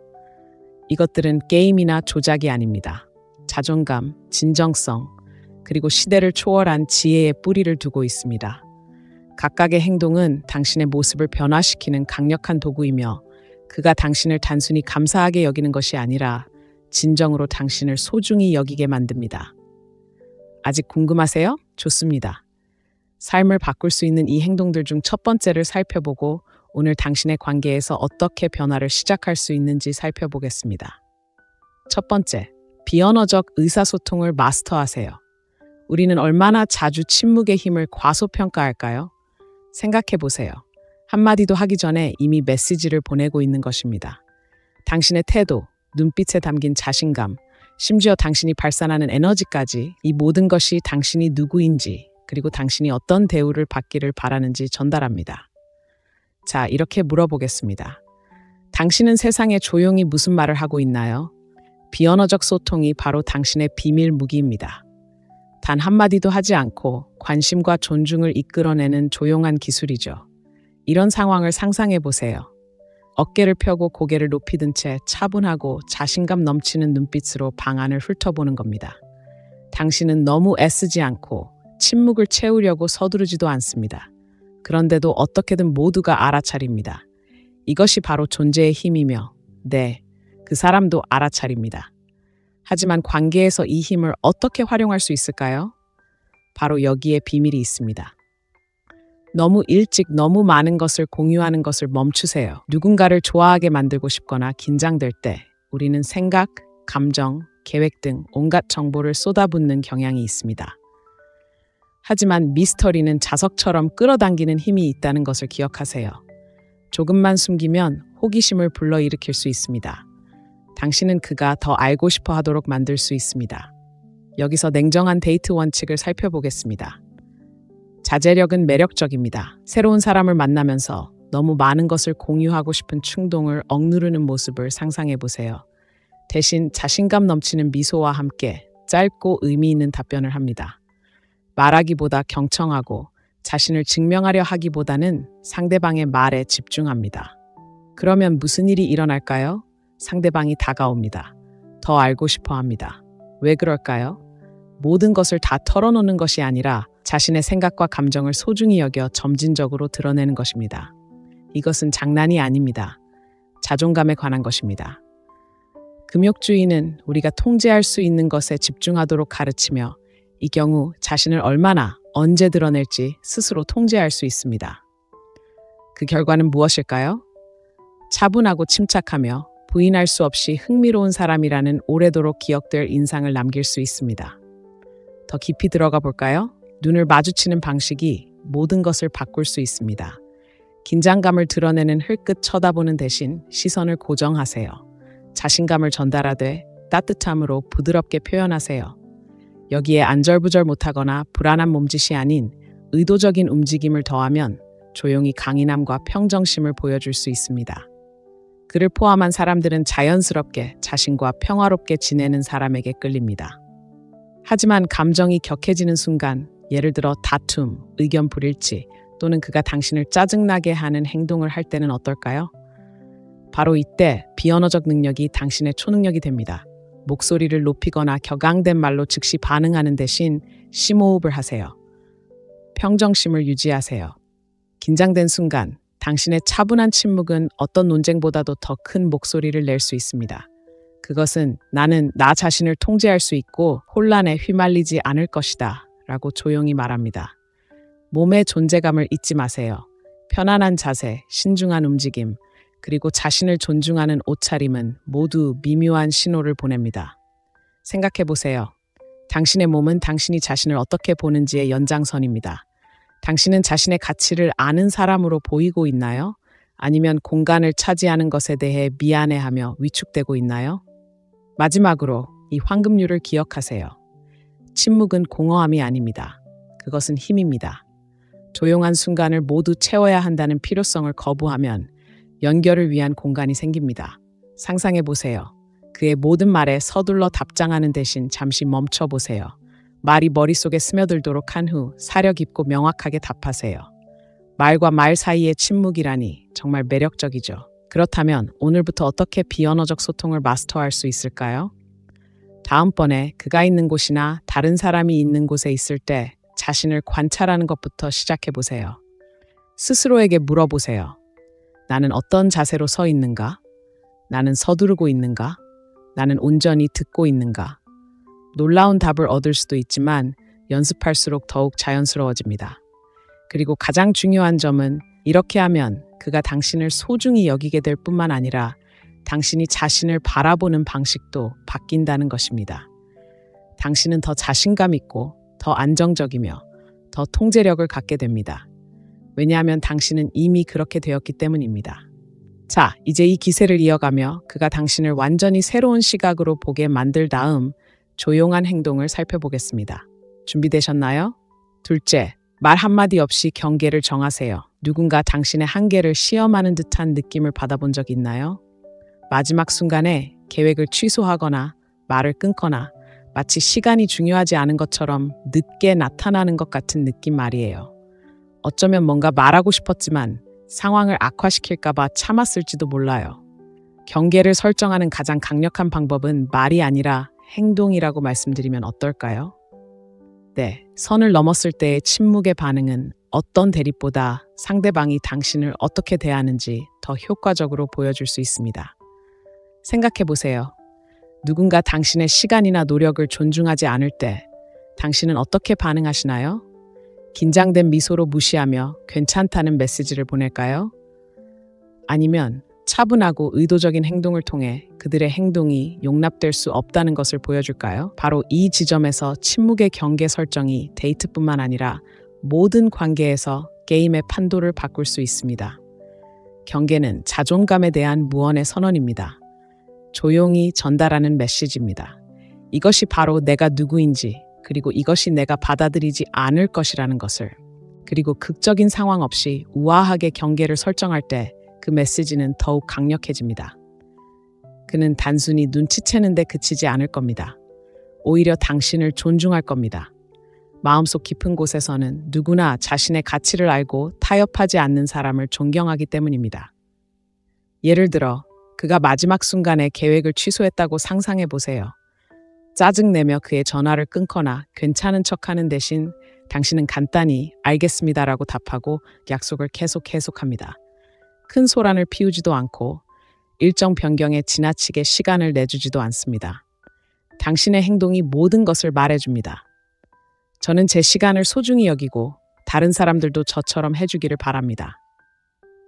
이것들은 게임이나 조작이 아닙니다. 자존감, 진정성, 그리고 시대를 초월한 지혜의 뿌리를 두고 있습니다. 각각의 행동은 당신의 모습을 변화시키는 강력한 도구이며 그가 당신을 단순히 감사하게 여기는 것이 아니라 진정으로 당신을 소중히 여기게 만듭니다. 아직 궁금하세요? 좋습니다. 삶을 바꿀 수 있는 이 행동들 중 첫 번째를 살펴보고 오늘 당신의 관계에서 어떻게 변화를 시작할 수 있는지 살펴보겠습니다. 첫 번째, 비언어적 의사소통을 마스터하세요. 우리는 얼마나 자주 침묵의 힘을 과소평가할까요? 생각해 보세요. 한마디도 하기 전에 이미 메시지를 보내고 있는 것입니다. 당신의 태도, 눈빛에 담긴 자신감, 심지어 당신이 발산하는 에너지까지 이 모든 것이 당신이 누구인지 그리고 당신이 어떤 대우를 받기를 바라는지 전달합니다. 자, 이렇게 물어보겠습니다. 당신은 세상에 조용히 무슨 말을 하고 있나요? 비언어적 소통이 바로 당신의 비밀 무기입니다. 단 한마디도 하지 않고 관심과 존중을 이끌어내는 조용한 기술이죠. 이런 상황을 상상해 보세요. 어깨를 펴고 고개를 높이 든 채 차분하고 자신감 넘치는 눈빛으로 방안을 훑어보는 겁니다. 당신은 너무 애쓰지 않고 침묵을 채우려고 서두르지도 않습니다. 그런데도 어떻게든 모두가 알아차립니다. 이것이 바로 존재의 힘이며, 네, 그 사람도 알아차립니다. 하지만 관계에서 이 힘을 어떻게 활용할 수 있을까요? 바로 여기에 비밀이 있습니다. 너무 일찍 너무 많은 것을 공유하는 것을 멈추세요. 누군가를 좋아하게 만들고 싶거나 긴장될 때 우리는 생각, 감정, 계획 등 온갖 정보를 쏟아붓는 경향이 있습니다. 하지만 미스터리는 자석처럼 끌어당기는 힘이 있다는 것을 기억하세요. 조금만 숨기면 호기심을 불러일으킬 수 있습니다. 당신은 그가 더 알고 싶어 하도록 만들 수 있습니다. 여기서 냉정한 데이트 원칙을 살펴보겠습니다. 자제력은 매력적입니다. 새로운 사람을 만나면서 너무 많은 것을 공유하고 싶은 충동을 억누르는 모습을 상상해 보세요. 대신 자신감 넘치는 미소와 함께 짧고 의미 있는 답변을 합니다. 말하기보다 경청하고 자신을 증명하려 하기보다는 상대방의 말에 집중합니다. 그러면 무슨 일이 일어날까요? 상대방이 다가옵니다. 더 알고 싶어 합니다. 왜 그럴까요? 모든 것을 다 털어놓는 것이 아니라 자신의 생각과 감정을 소중히 여겨 점진적으로 드러내는 것입니다. 이것은 장난이 아닙니다. 자존감에 관한 것입니다. 금욕주의는 우리가 통제할 수 있는 것에 집중하도록 가르치며 이 경우 자신을 얼마나 언제 드러낼지 스스로 통제할 수 있습니다. 그 결과는 무엇일까요? 차분하고 침착하며 부인할 수 없이 흥미로운 사람이라는 오래도록 기억될 인상을 남길 수 있습니다. 더 깊이 들어가 볼까요? 눈을 마주치는 방식이 모든 것을 바꿀 수 있습니다. 긴장감을 드러내는 흘끗 쳐다보는 대신 시선을 고정하세요. 자신감을 전달하되 따뜻함으로 부드럽게 표현하세요. 여기에 안절부절 못하거나 불안한 몸짓이 아닌 의도적인 움직임을 더하면 조용히 강인함과 평정심을 보여줄 수 있습니다. 그를 포함한 사람들은 자연스럽게 자신과 평화롭게 지내는 사람에게 끌립니다. 하지만 감정이 격해지는 순간, 예를 들어 다툼, 의견 불일치, 또는 그가 당신을 짜증나게 하는 행동을 할 때는 어떨까요? 바로 이때 비언어적 능력이 당신의 초능력이 됩니다. 목소리를 높이거나 격앙된 말로 즉시 반응하는 대신 심호흡을 하세요. 평정심을 유지하세요. 긴장된 순간 당신의 차분한 침묵은 어떤 논쟁보다도 더 큰 목소리를 낼 수 있습니다. 그것은 나는 나 자신을 통제할 수 있고 혼란에 휘말리지 않을 것이다 라고 조용히 말합니다. 몸의 존재감을 잊지 마세요. 편안한 자세, 신중한 움직임, 그리고 자신을 존중하는 옷차림은 모두 미묘한 신호를 보냅니다. 생각해 보세요. 당신의 몸은 당신이 자신을 어떻게 보는지의 연장선입니다. 당신은 자신의 가치를 아는 사람으로 보이고 있나요? 아니면 공간을 차지하는 것에 대해 미안해하며 위축되고 있나요? 마지막으로 이 황금률을 기억하세요. 침묵은 공허함이 아닙니다. 그것은 힘입니다. 조용한 순간을 모두 채워야 한다는 필요성을 거부하면 연결을 위한 공간이 생깁니다. 상상해 보세요. 그의 모든 말에 서둘러 답장하는 대신 잠시 멈춰 보세요. 말이 머릿속에 스며들도록 한 후 사려 깊고 명확하게 답하세요. 말과 말 사이의 침묵이라니 정말 매력적이죠. 그렇다면 오늘부터 어떻게 비언어적 소통을 마스터할 수 있을까요? 다음번에 그가 있는 곳이나 다른 사람이 있는 곳에 있을 때 자신을 관찰하는 것부터 시작해 보세요. 스스로에게 물어보세요. 나는 어떤 자세로 서 있는가? 나는 서두르고 있는가? 나는 온전히 듣고 있는가? 놀라운 답을 얻을 수도 있지만 연습할수록 더욱 자연스러워집니다. 그리고 가장 중요한 점은 이렇게 하면 그가 당신을 소중히 여기게 될 뿐만 아니라 당신이 자신을 바라보는 방식도 바뀐다는 것입니다. 당신은 더 자신감 있고 더 안정적이며 더 통제력을 갖게 됩니다. 왜냐하면 당신은 이미 그렇게 되었기 때문입니다. 자, 이제 이 기세를 이어가며 그가 당신을 완전히 새로운 시각으로 보게 만들 다음 조용한 행동을 살펴보겠습니다. 준비되셨나요? 둘째, 말 한마디 없이 경계를 정하세요. 누군가 당신의 한계를 시험하는 듯한 느낌을 받아본 적 있나요? 마지막 순간에 계획을 취소하거나 말을 끊거나 마치 시간이 중요하지 않은 것처럼 늦게 나타나는 것 같은 느낌 말이에요. 어쩌면 뭔가 말하고 싶었지만 상황을 악화시킬까봐 참았을지도 몰라요. 경계를 설정하는 가장 강력한 방법은 말이 아니라 행동이라고 말씀드리면 어떨까요? 네, 선을 넘었을 때의 침묵의 반응은 어떤 대립보다 상대방이 당신을 어떻게 대하는지 더 효과적으로 보여줄 수 있습니다. 생각해 보세요. 누군가 당신의 시간이나 노력을 존중하지 않을 때 당신은 어떻게 반응하시나요? 긴장된 미소로 무시하며 괜찮다는 메시지를 보낼까요? 아니면 차분하고 의도적인 행동을 통해 그들의 행동이 용납될 수 없다는 것을 보여줄까요? 바로 이 지점에서 침묵의 경계 설정이 데이트뿐만 아니라 모든 관계에서 게임의 판도를 바꿀 수 있습니다. 경계는 자존감에 대한 무언의 선언입니다. 조용히 전달하는 메시지입니다. 이것이 바로 내가 누구인지, 그리고 이것이 내가 받아들이지 않을 것이라는 것을. 그리고 극적인 상황 없이 우아하게 경계를 설정할 때 그 메시지는 더욱 강력해집니다. 그는 단순히 눈치채는 데 그치지 않을 겁니다. 오히려 당신을 존중할 겁니다. 마음속 깊은 곳에서는 누구나 자신의 가치를 알고 타협하지 않는 사람을 존경하기 때문입니다. 예를 들어 그가 마지막 순간에 계획을 취소했다고 상상해 보세요. 짜증내며 그의 전화를 끊거나 괜찮은 척하는 대신 당신은 간단히 알겠습니다라고 답하고 약속을 계속합니다. 큰 소란을 피우지도 않고 일정 변경에 지나치게 시간을 내주지도 않습니다. 당신의 행동이 모든 것을 말해줍니다. 저는 제 시간을 소중히 여기고 다른 사람들도 저처럼 해주기를 바랍니다.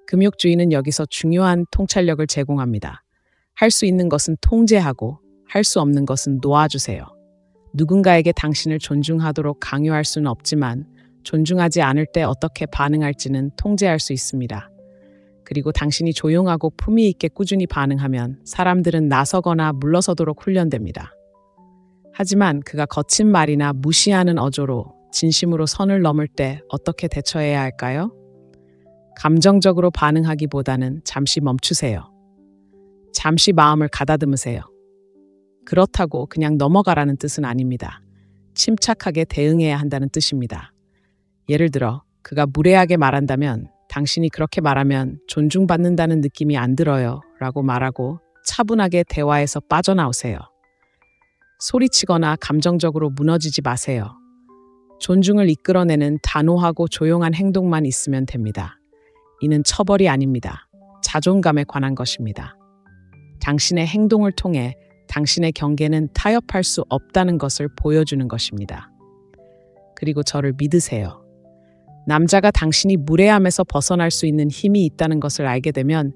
금욕주의는 여기서 중요한 통찰력을 제공합니다. 할 수 있는 것은 통제하고 할 수 없는 것은 놓아주세요. 누군가에게 당신을 존중하도록 강요할 수는 없지만 존중하지 않을 때 어떻게 반응할지는 통제할 수 있습니다. 그리고 당신이 조용하고 품위 있게 꾸준히 반응하면 사람들은 나서거나 물러서도록 훈련됩니다. 하지만 그가 거친 말이나 무시하는 어조로 진심으로 선을 넘을 때 어떻게 대처해야 할까요? 감정적으로 반응하기보다는 잠시 멈추세요. 잠시 마음을 가다듬으세요. 그렇다고 그냥 넘어가라는 뜻은 아닙니다. 침착하게 대응해야 한다는 뜻입니다. 예를 들어 그가 무례하게 말한다면 당신이 그렇게 말하면 존중받는다는 느낌이 안 들어요 라고 말하고 차분하게 대화에서 빠져나오세요. 소리치거나 감정적으로 무너지지 마세요. 존중을 이끌어내는 단호하고 조용한 행동만 있으면 됩니다. 이는 처벌이 아닙니다. 자존감에 관한 것입니다. 당신의 행동을 통해 당신의 경계는 타협할 수 없다는 것을 보여주는 것입니다. 그리고 저를 믿으세요. 남자가 당신이 무례함에서 벗어날 수 있는 힘이 있다는 것을 알게 되면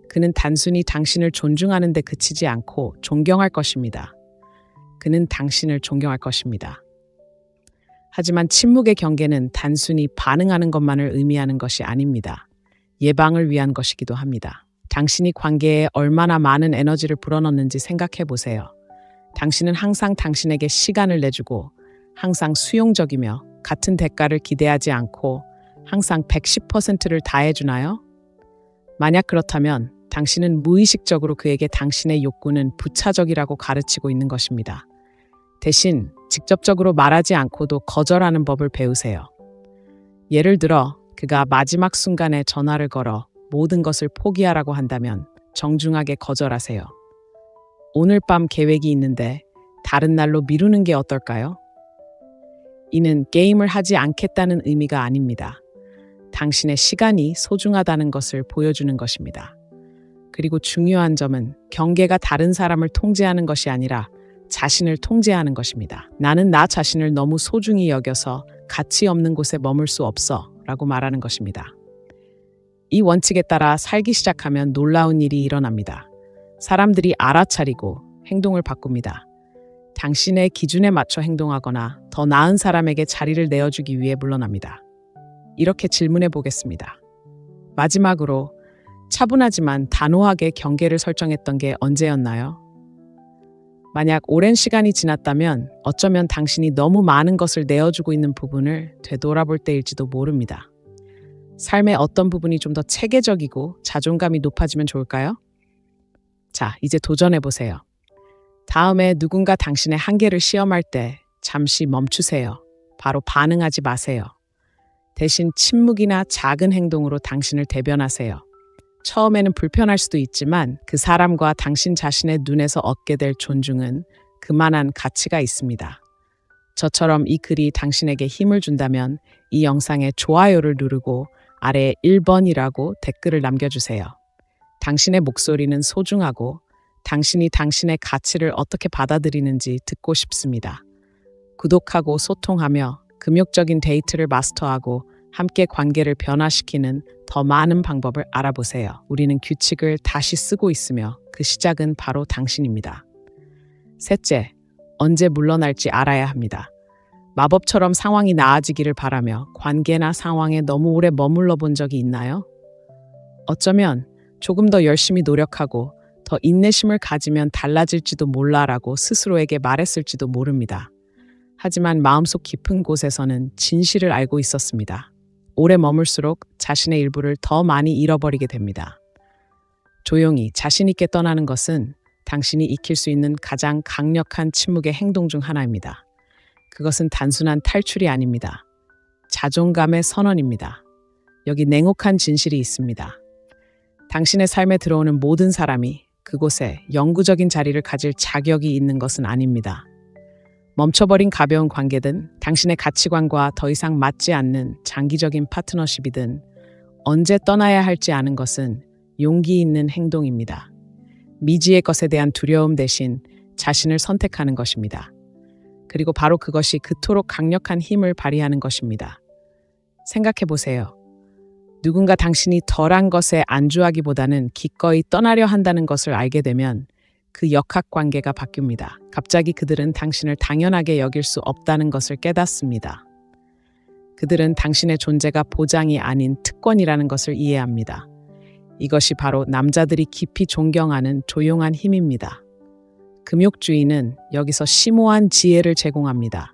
그는 단순히 당신을 존중하는 데 그치지 않고 존경할 것입니다. 그는 당신을 존경할 것입니다. 하지만 침묵의 경계는 단순히 반응하는 것만을 의미하는 것이 아닙니다. 예방을 위한 것이기도 합니다. 당신이 관계에 얼마나 많은 에너지를 불어넣는지 생각해 보세요. 당신은 항상 당신에게 시간을 내주고 항상 수용적이며 같은 대가를 기대하지 않고 항상 110%를 다해주나요? 만약 그렇다면 당신은 무의식적으로 그에게 당신의 욕구는 부차적이라고 가르치고 있는 것입니다. 대신 직접적으로 말하지 않고도 거절하는 법을 배우세요. 예를 들어 그가 마지막 순간에 전화를 걸어 모든 것을 포기하라고 한다면 정중하게 거절하세요. 오늘 밤 계획이 있는데 다른 날로 미루는 게 어떨까요? 이는 게임을 하지 않겠다는 의미가 아닙니다. 당신의 시간이 소중하다는 것을 보여주는 것입니다. 그리고 중요한 점은 경계가 다른 사람을 통제하는 것이 아니라 자신을 통제하는 것입니다. 나는 나 자신을 너무 소중히 여겨서 가치 없는 곳에 머물 수 없어 라고 말하는 것입니다. 이 원칙에 따라 살기 시작하면 놀라운 일이 일어납니다. 사람들이 알아차리고 행동을 바꿉니다. 당신의 기준에 맞춰 행동하거나 더 나은 사람에게 자리를 내어주기 위해 물러납니다. 이렇게 질문해 보겠습니다. 마지막으로 차분하지만 단호하게 경계를 설정했던 게 언제였나요? 만약 오랜 시간이 지났다면 어쩌면 당신이 너무 많은 것을 내어주고 있는 부분을 되돌아볼 때일지도 모릅니다. 삶의 어떤 부분이 좀 더 체계적이고 자존감이 높아지면 좋을까요? 자, 이제 도전해 보세요. 다음에 누군가 당신의 한계를 시험할 때 잠시 멈추세요. 바로 반응하지 마세요. 대신 침묵이나 작은 행동으로 당신을 대변하세요. 처음에는 불편할 수도 있지만 그 사람과 당신 자신의 눈에서 얻게 될 존중은 그만한 가치가 있습니다. 저처럼 이 글이 당신에게 힘을 준다면 이 영상에 좋아요를 누르고 아래에 1번이라고 댓글을 남겨주세요. 당신의 목소리는 소중하고 당신이 당신의 가치를 어떻게 받아들이는지 듣고 싶습니다. 구독하고 소통하며 금욕적인 데이트를 마스터하고 함께 관계를 변화시키는 더 많은 방법을 알아보세요. 우리는 규칙을 다시 쓰고 있으며 그 시작은 바로 당신입니다. 셋째, 언제 물러날지 알아야 합니다. 마법처럼 상황이 나아지기를 바라며 관계나 상황에 너무 오래 머물러 본 적이 있나요? 어쩌면 조금 더 열심히 노력하고 더 인내심을 가지면 달라질지도 몰라라고 스스로에게 말했을지도 모릅니다. 하지만 마음속 깊은 곳에서는 진실을 알고 있었습니다. 오래 머물수록 자신의 일부를 더 많이 잃어버리게 됩니다. 조용히 자신 있게 떠나는 것은 당신이 익힐 수 있는 가장 강력한 침묵의 행동 중 하나입니다. 그것은 단순한 탈출이 아닙니다. 자존감의 선언입니다. 여기 냉혹한 진실이 있습니다. 당신의 삶에 들어오는 모든 사람이 그곳에 영구적인 자리를 가질 자격이 있는 것은 아닙니다. 멈춰버린 가벼운 관계든 당신의 가치관과 더 이상 맞지 않는 장기적인 파트너십이든 언제 떠나야 할지 아는 것은 용기 있는 행동입니다. 미지의 것에 대한 두려움 대신 자신을 선택하는 것입니다. 그리고 바로 그것이 그토록 강력한 힘을 발휘하는 것입니다. 생각해 보세요. 누군가 당신이 덜한 것에 안주하기보다는 기꺼이 떠나려 한다는 것을 알게 되면 그 역학관계가 바뀝니다. 갑자기 그들은 당신을 당연하게 여길 수 없다는 것을 깨닫습니다. 그들은 당신의 존재가 보장이 아닌 특권이라는 것을 이해합니다. 이것이 바로 남자들이 깊이 존경하는 조용한 힘입니다. 금욕주의는 여기서 심오한 지혜를 제공합니다.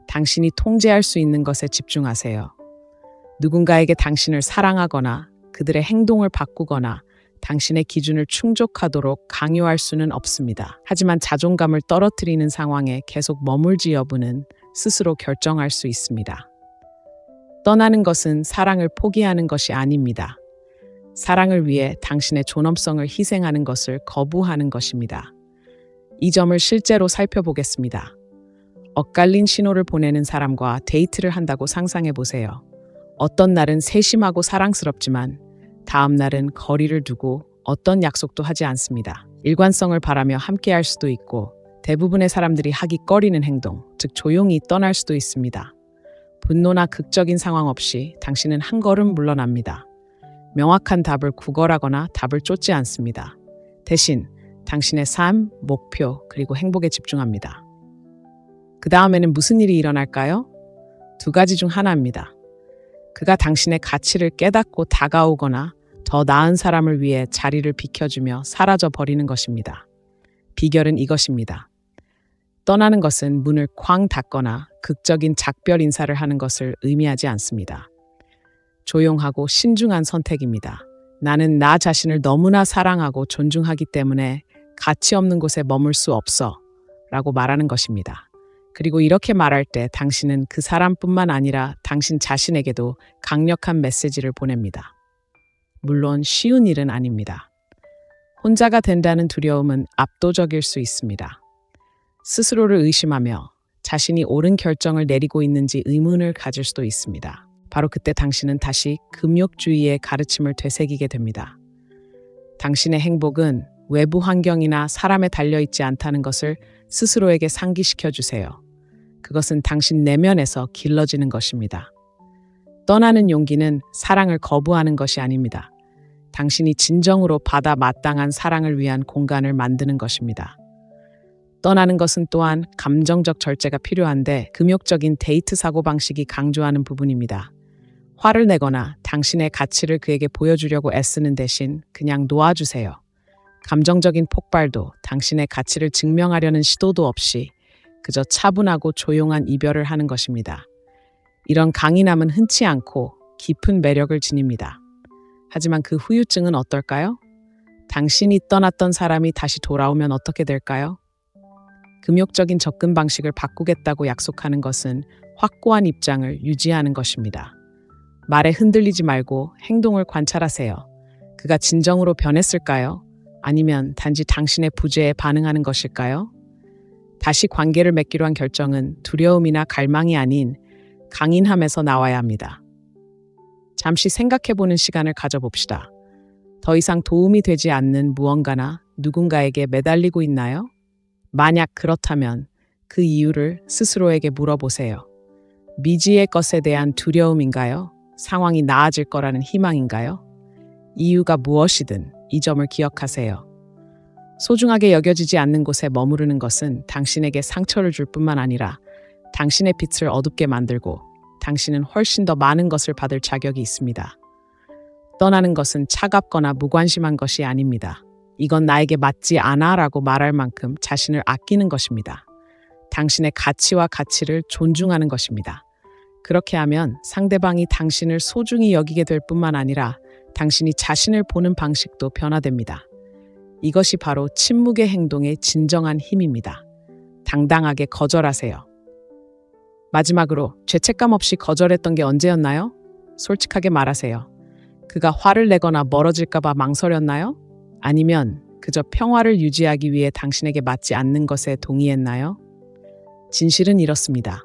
당신이 통제할 수 있는 것에 집중하세요. 누군가에게 당신을 사랑하거나 그들의 행동을 바꾸거나 당신의 기준을 충족하도록 강요할 수는 없습니다. 하지만 자존감을 떨어뜨리는 상황에 계속 머물지 여부는 스스로 결정할 수 있습니다. 떠나는 것은 사랑을 포기하는 것이 아닙니다. 사랑을 위해 당신의 존엄성을 희생하는 것을 거부하는 것입니다. 이 점을 실제로 살펴보겠습니다. 엇갈린 신호를 보내는 사람과 데이트를 한다고 상상해 보세요. 어떤 날은 세심하고 사랑스럽지만 다음 날은 거리를 두고 어떤 약속도 하지 않습니다. 일관성을 바라며 함께할 수도 있고 대부분의 사람들이 하기 꺼리는 행동, 즉 조용히 떠날 수도 있습니다. 분노나 극적인 상황 없이 당신은 한 걸음 물러납니다. 명확한 답을 구걸하거나 답을 쫓지 않습니다. 대신 당신의 삶, 목표, 그리고 행복에 집중합니다. 그 다음에는 무슨 일이 일어날까요? 두 가지 중 하나입니다. 그가 당신의 가치를 깨닫고 다가오거나 더 나은 사람을 위해 자리를 비켜주며 사라져 버리는 것입니다. 비결은 이것입니다. 떠나는 것은 문을 쾅 닫거나 극적인 작별 인사를 하는 것을 의미하지 않습니다. 조용하고 신중한 선택입니다. 나는 나 자신을 너무나 사랑하고 존중하기 때문에 가치 없는 곳에 머물 수 없어 라고 말하는 것입니다. 그리고 이렇게 말할 때 당신은 그 사람뿐만 아니라 당신 자신에게도 강력한 메시지를 보냅니다. 물론 쉬운 일은 아닙니다. 혼자가 된다는 두려움은 압도적일 수 있습니다. 스스로를 의심하며 자신이 옳은 결정을 내리고 있는지 의문을 가질 수도 있습니다. 바로 그때 당신은 다시 금욕주의의 가르침을 되새기게 됩니다. 당신의 행복은 외부 환경이나 사람에 달려있지 않다는 것을 스스로에게 상기시켜 주세요. 그것은 당신 내면에서 길러지는 것입니다. 떠나는 용기는 사랑을 거부하는 것이 아닙니다. 당신이 진정으로 받아 마땅한 사랑을 위한 공간을 만드는 것입니다. 떠나는 것은 또한 감정적 절제가 필요한데 금욕적인 데이트 사고방식이 강조하는 부분입니다. 화를 내거나 당신의 가치를 그에게 보여주려고 애쓰는 대신 그냥 놓아주세요. 감정적인 폭발도 당신의 가치를 증명하려는 시도도 없이 그저 차분하고 조용한 이별을 하는 것입니다. 이런 강인함은 흔치 않고 깊은 매력을 지닙니다. 하지만 그 후유증은 어떨까요? 당신이 떠났던 사람이 다시 돌아오면 어떻게 될까요? 금욕적인 접근 방식을 바꾸겠다고 약속하는 것은 확고한 입장을 유지하는 것입니다. 말에 흔들리지 말고 행동을 관찰하세요. 그가 진정으로 변했을까요? 아니면 단지 당신의 부재에 반응하는 것일까요? 다시 관계를 맺기로 한 결정은 두려움이나 갈망이 아닌 강인함에서 나와야 합니다. 잠시 생각해보는 시간을 가져봅시다. 더 이상 도움이 되지 않는 무언가나 누군가에게 매달리고 있나요? 만약 그렇다면 그 이유를 스스로에게 물어보세요. 미지의 것에 대한 두려움인가요? 상황이 나아질 거라는 희망인가요? 이유가 무엇이든 이 점을 기억하세요. 소중하게 여겨지지 않는 곳에 머무르는 것은 당신에게 상처를 줄 뿐만 아니라 당신의 빛을 어둡게 만들고 당신은 훨씬 더 많은 것을 받을 자격이 있습니다. 떠나는 것은 차갑거나 무관심한 것이 아닙니다. 이건 나에게 맞지 않아 라고 말할 만큼 자신을 아끼는 것입니다. 당신의 가치와 가치를 존중하는 것입니다. 그렇게 하면 상대방이 당신을 소중히 여기게 될 뿐만 아니라 당신이 자신을 보는 방식도 변화됩니다. 이것이 바로 침묵의 행동의 진정한 힘입니다. 당당하게 거절하세요. 마지막으로 죄책감 없이 거절했던 게 언제였나요? 솔직하게 말하세요. 그가 화를 내거나 멀어질까 봐 망설였나요? 아니면 그저 평화를 유지하기 위해 당신에게 맞지 않는 것에 동의했나요? 진실은 이렇습니다.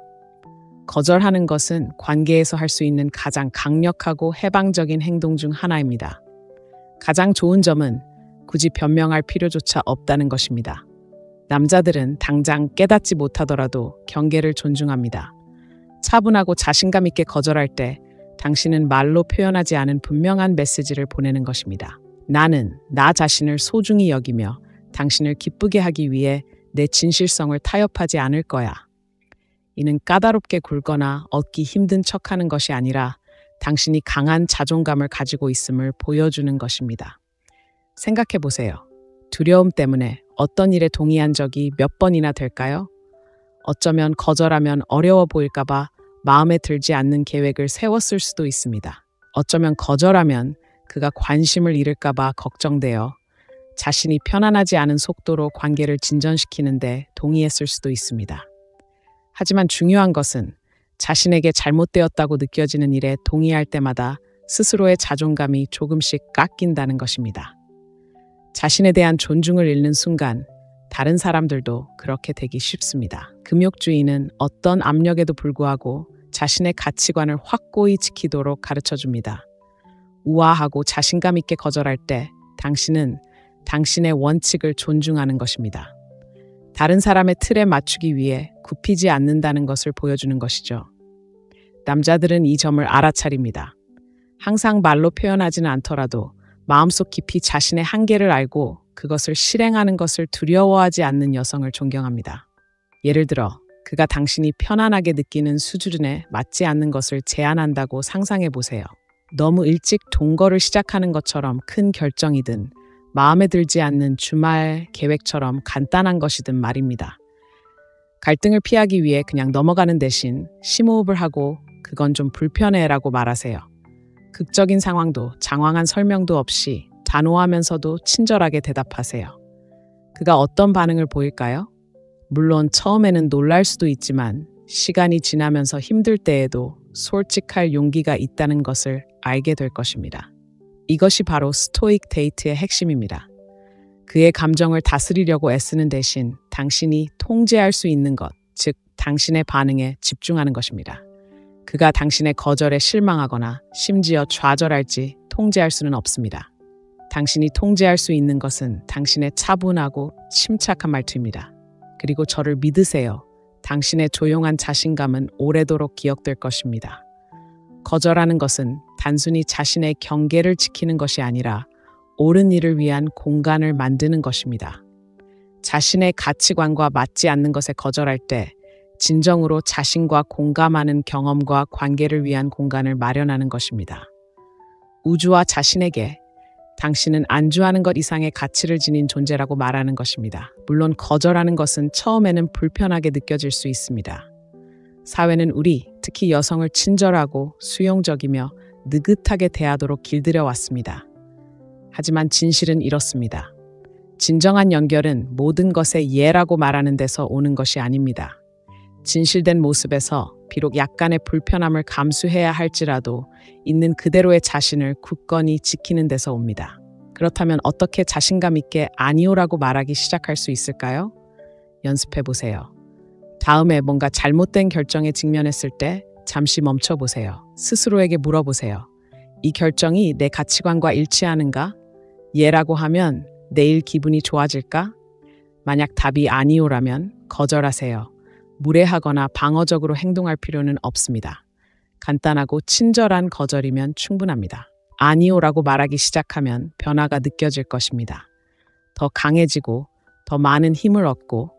거절하는 것은 관계에서 할 수 있는 가장 강력하고 해방적인 행동 중 하나입니다. 가장 좋은 점은 굳이 변명할 필요조차 없다는 것입니다. 남자들은 당장 깨닫지 못하더라도 경계를 존중합니다. 차분하고 자신감 있게 거절할 때 당신은 말로 표현하지 않은 분명한 메시지를 보내는 것입니다. 나는 나 자신을 소중히 여기며 당신을 기쁘게 하기 위해 내 진실성을 타협하지 않을 거야. 이는 까다롭게 굴거나 얻기 힘든 척하는 것이 아니라 당신이 강한 자존감을 가지고 있음을 보여주는 것입니다. 생각해 보세요. 두려움 때문에 어떤 일에 동의한 적이 몇 번이나 될까요? 어쩌면 거절하면 어려워 보일까 봐 마음에 들지 않는 계획을 세웠을 수도 있습니다. 어쩌면 거절하면 그가 관심을 잃을까봐 걱정되어 자신이 편안하지 않은 속도로 관계를 진전시키는데 동의했을 수도 있습니다. 하지만 중요한 것은 자신에게 잘못되었다고 느껴지는 일에 동의할 때마다 스스로의 자존감이 조금씩 깎인다는 것입니다. 자신에 대한 존중을 잃는 순간 다른 사람들도 그렇게 되기 쉽습니다. 금욕주의는 어떤 압력에도 불구하고 자신의 가치관을 확고히 지키도록 가르쳐줍니다. 우아하고 자신감 있게 거절할 때 당신은 당신의 원칙을 존중하는 것입니다. 다른 사람의 틀에 맞추기 위해 굽히지 않는다는 것을 보여주는 것이죠. 남자들은 이 점을 알아차립니다. 항상 말로 표현하지는 않더라도 마음속 깊이 자신의 한계를 알고 그것을 실행하는 것을 두려워하지 않는 여성을 존경합니다. 예를 들어, 그가 당신이 편안하게 느끼는 수준에 맞지 않는 것을 제안한다고 상상해 보세요. 너무 일찍 동거를 시작하는 것처럼 큰 결정이든 마음에 들지 않는 주말 계획처럼 간단한 것이든 말입니다. 갈등을 피하기 위해 그냥 넘어가는 대신 심호흡을 하고 그건 좀 불편해라고 말하세요. 극적인 상황도 장황한 설명도 없이 단호하면서도 친절하게 대답하세요. 그가 어떤 반응을 보일까요? 물론 처음에는 놀랄 수도 있지만 시간이 지나면서 힘들 때에도 솔직할 용기가 있다는 것을 알게 될 것입니다. 이것이 바로 스토익 데이트의 핵심입니다. 그의 감정을 다스리려고 애쓰는 대신 당신이 통제할 수 있는 것, 즉 당신의 반응에 집중하는 것입니다. 그가 당신의 거절에 실망하거나 심지어 좌절할지 통제할 수는 없습니다. 당신이 통제할 수 있는 것은 당신의 차분하고 침착한 말투입니다. 그리고 저를 믿으세요. 당신의 조용한 자신감은 오래도록 기억될 것입니다. 거절하는 것은 단순히 자신의 경계를 지키는 것이 아니라 옳은 일을 위한 공간을 만드는 것입니다. 자신의 가치관과 맞지 않는 것에 거절할 때 진정으로 자신과 공감하는 경험과 관계를 위한 공간을 마련하는 것입니다. 우주와 자신에게 당신은 안주하는 것 이상의 가치를 지닌 존재라고 말하는 것입니다. 물론 거절하는 것은 처음에는 불편하게 느껴질 수 있습니다. 사회는 우리, 특히 여성을 친절하고 수용적이며 느긋하게 대하도록 길들여 왔습니다. 하지만 진실은 이렇습니다. 진정한 연결은 모든 것에 예라고 말하는 데서 오는 것이 아닙니다. 진실된 모습에서 비록 약간의 불편함을 감수해야 할지라도 있는 그대로의 자신을 굳건히 지키는 데서 옵니다. 그렇다면 어떻게 자신감 있게 아니오라고 말하기 시작할 수 있을까요? 연습해 보세요. 다음에 뭔가 잘못된 결정에 직면했을 때 잠시 멈춰 보세요. 스스로에게 물어보세요. 이 결정이 내 가치관과 일치하는가? 예라고 하면 내일 기분이 좋아질까? 만약 답이 아니오라면 거절하세요. 무례하거나 방어적으로 행동할 필요는 없습니다. 간단하고 친절한 거절이면 충분합니다. 아니오라고 말하기 시작하면 변화가 느껴질 것입니다. 더 강해지고 더 많은 힘을 얻고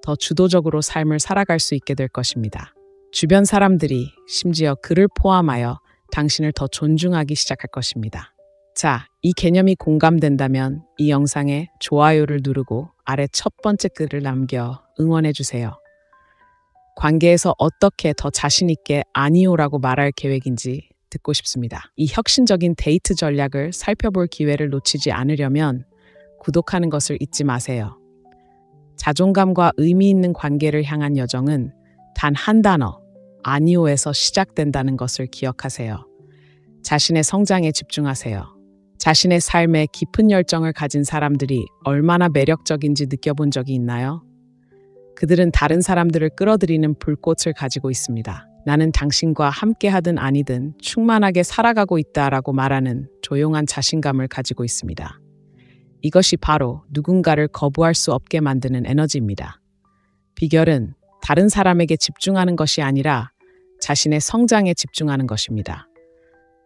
더 주도적으로 삶을 살아갈 수 있게 될 것입니다. 주변 사람들이 심지어 그를 포함하여 당신을 더 존중하기 시작할 것입니다. 자, 이 개념이 공감된다면 이 영상에 좋아요를 누르고 아래 첫 번째 글을 남겨 응원해 주세요. 관계에서 어떻게 더 자신 있게 아니오라고 말할 계획인지 듣고 싶습니다. 이 혁신적인 데이트 전략을 살펴볼 기회를 놓치지 않으려면 구독하는 것을 잊지 마세요. 자존감과 의미 있는 관계를 향한 여정은 단 한 단어, 아니오에서 시작된다는 것을 기억하세요. 자신의 성장에 집중하세요. 자신의 삶에 깊은 열정을 가진 사람들이 얼마나 매력적인지 느껴본 적이 있나요? 그들은 다른 사람들을 끌어들이는 불꽃을 가지고 있습니다. 나는 당신과 함께 하든 아니든 충만하게 살아가고 있다라고 말하는 조용한 자신감을 가지고 있습니다. 이것이 바로 누군가를 거부할 수 없게 만드는 에너지입니다. 비결은 다른 사람에게 집중하는 것이 아니라 자신의 성장에 집중하는 것입니다.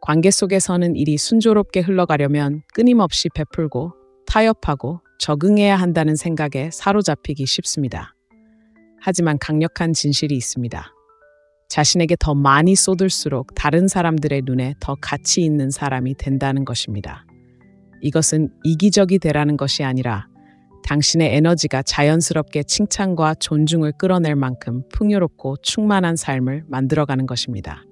관계 속에서는 일이 순조롭게 흘러가려면 끊임없이 베풀고 타협하고 적응해야 한다는 생각에 사로잡히기 쉽습니다. 하지만 강력한 진실이 있습니다. 자신에게 더 많이 쏟을수록 다른 사람들의 눈에 더 가치 있는 사람이 된다는 것입니다. 이것은 이기적이 되라는 것이 아니라 당신의 에너지가 자연스럽게 칭찬과 존중을 끌어낼 만큼 풍요롭고 충만한 삶을 만들어가는 것입니다.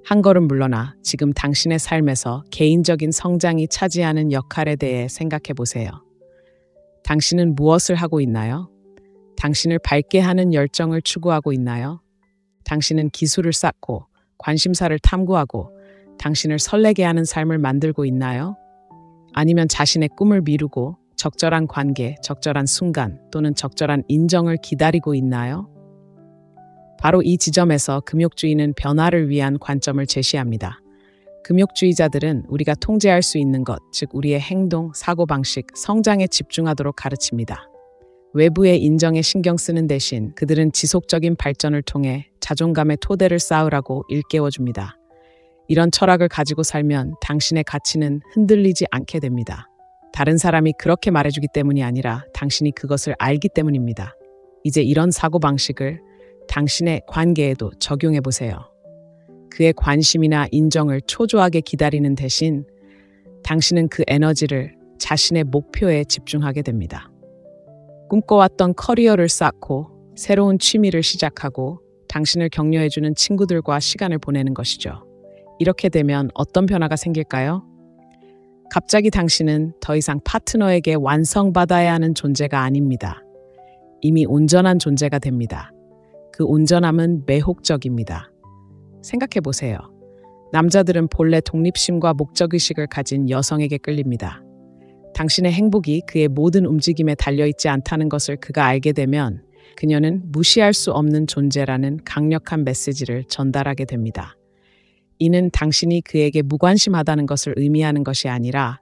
한 걸음 물러나 지금 당신의 삶에서 개인적인 성장이 차지하는 역할에 대해 생각해 보세요. 당신은 무엇을 하고 있나요? 당신을 밝게 하는 열정을 추구하고 있나요? 당신은 기술을 쌓고 관심사를 탐구하고 당신을 설레게 하는 삶을 만들고 있나요? 아니면 자신의 꿈을 미루고 적절한 관계, 적절한 순간 또는 적절한 인정을 기다리고 있나요? 바로 이 지점에서 금욕주의는 변화를 위한 관점을 제시합니다. 금욕주의자들은 우리가 통제할 수 있는 것, 즉 우리의 행동, 사고방식, 성장에 집중하도록 가르칩니다. 외부의 인정에 신경 쓰는 대신 그들은 지속적인 발전을 통해 자존감의 토대를 쌓으라고 일깨워줍니다. 이런 철학을 가지고 살면 당신의 가치는 흔들리지 않게 됩니다. 다른 사람이 그렇게 말해주기 때문이 아니라 당신이 그것을 알기 때문입니다. 이제 이런 사고방식을 당신의 관계에도 적용해 보세요. 그의 관심이나 인정을 초조하게 기다리는 대신 당신은 그 에너지를 자신의 목표에 집중하게 됩니다. 꿈꿔왔던 커리어를 쌓고 새로운 취미를 시작하고 당신을 격려해주는 친구들과 시간을 보내는 것이죠. 이렇게 되면 어떤 변화가 생길까요? 갑자기 당신은 더 이상 파트너에게 완성받아야 하는 존재가 아닙니다. 이미 온전한 존재가 됩니다. 그 온전함은 매혹적입니다. 생각해 보세요. 남자들은 본래 독립심과 목적의식을 가진 여성에게 끌립니다. 당신의 행복이 그의 모든 움직임에 달려있지 않다는 것을 그가 알게 되면 그녀는 무시할 수 없는 존재라는 강력한 메시지를 전달하게 됩니다. 이는 당신이 그에게 무관심하다는 것을 의미하는 것이 아니라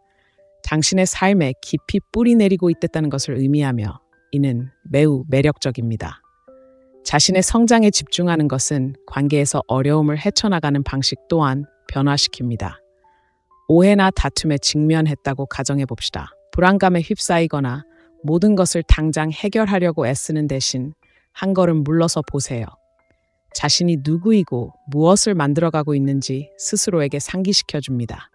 당신의 삶에 깊이 뿌리 내리고 있다는 것을 의미하며 이는 매우 매력적입니다. 자신의 성장에 집중하는 것은 관계에서 어려움을 헤쳐나가는 방식 또한 변화시킵니다. 오해나 다툼에 직면했다고 가정해 봅시다. 불안감에 휩싸이거나 모든 것을 당장 해결하려고 애쓰는 대신 한 걸음 물러서 보세요. 자신이 누구이고 무엇을 만들어가고 있는지 스스로에게 상기시켜 줍니다.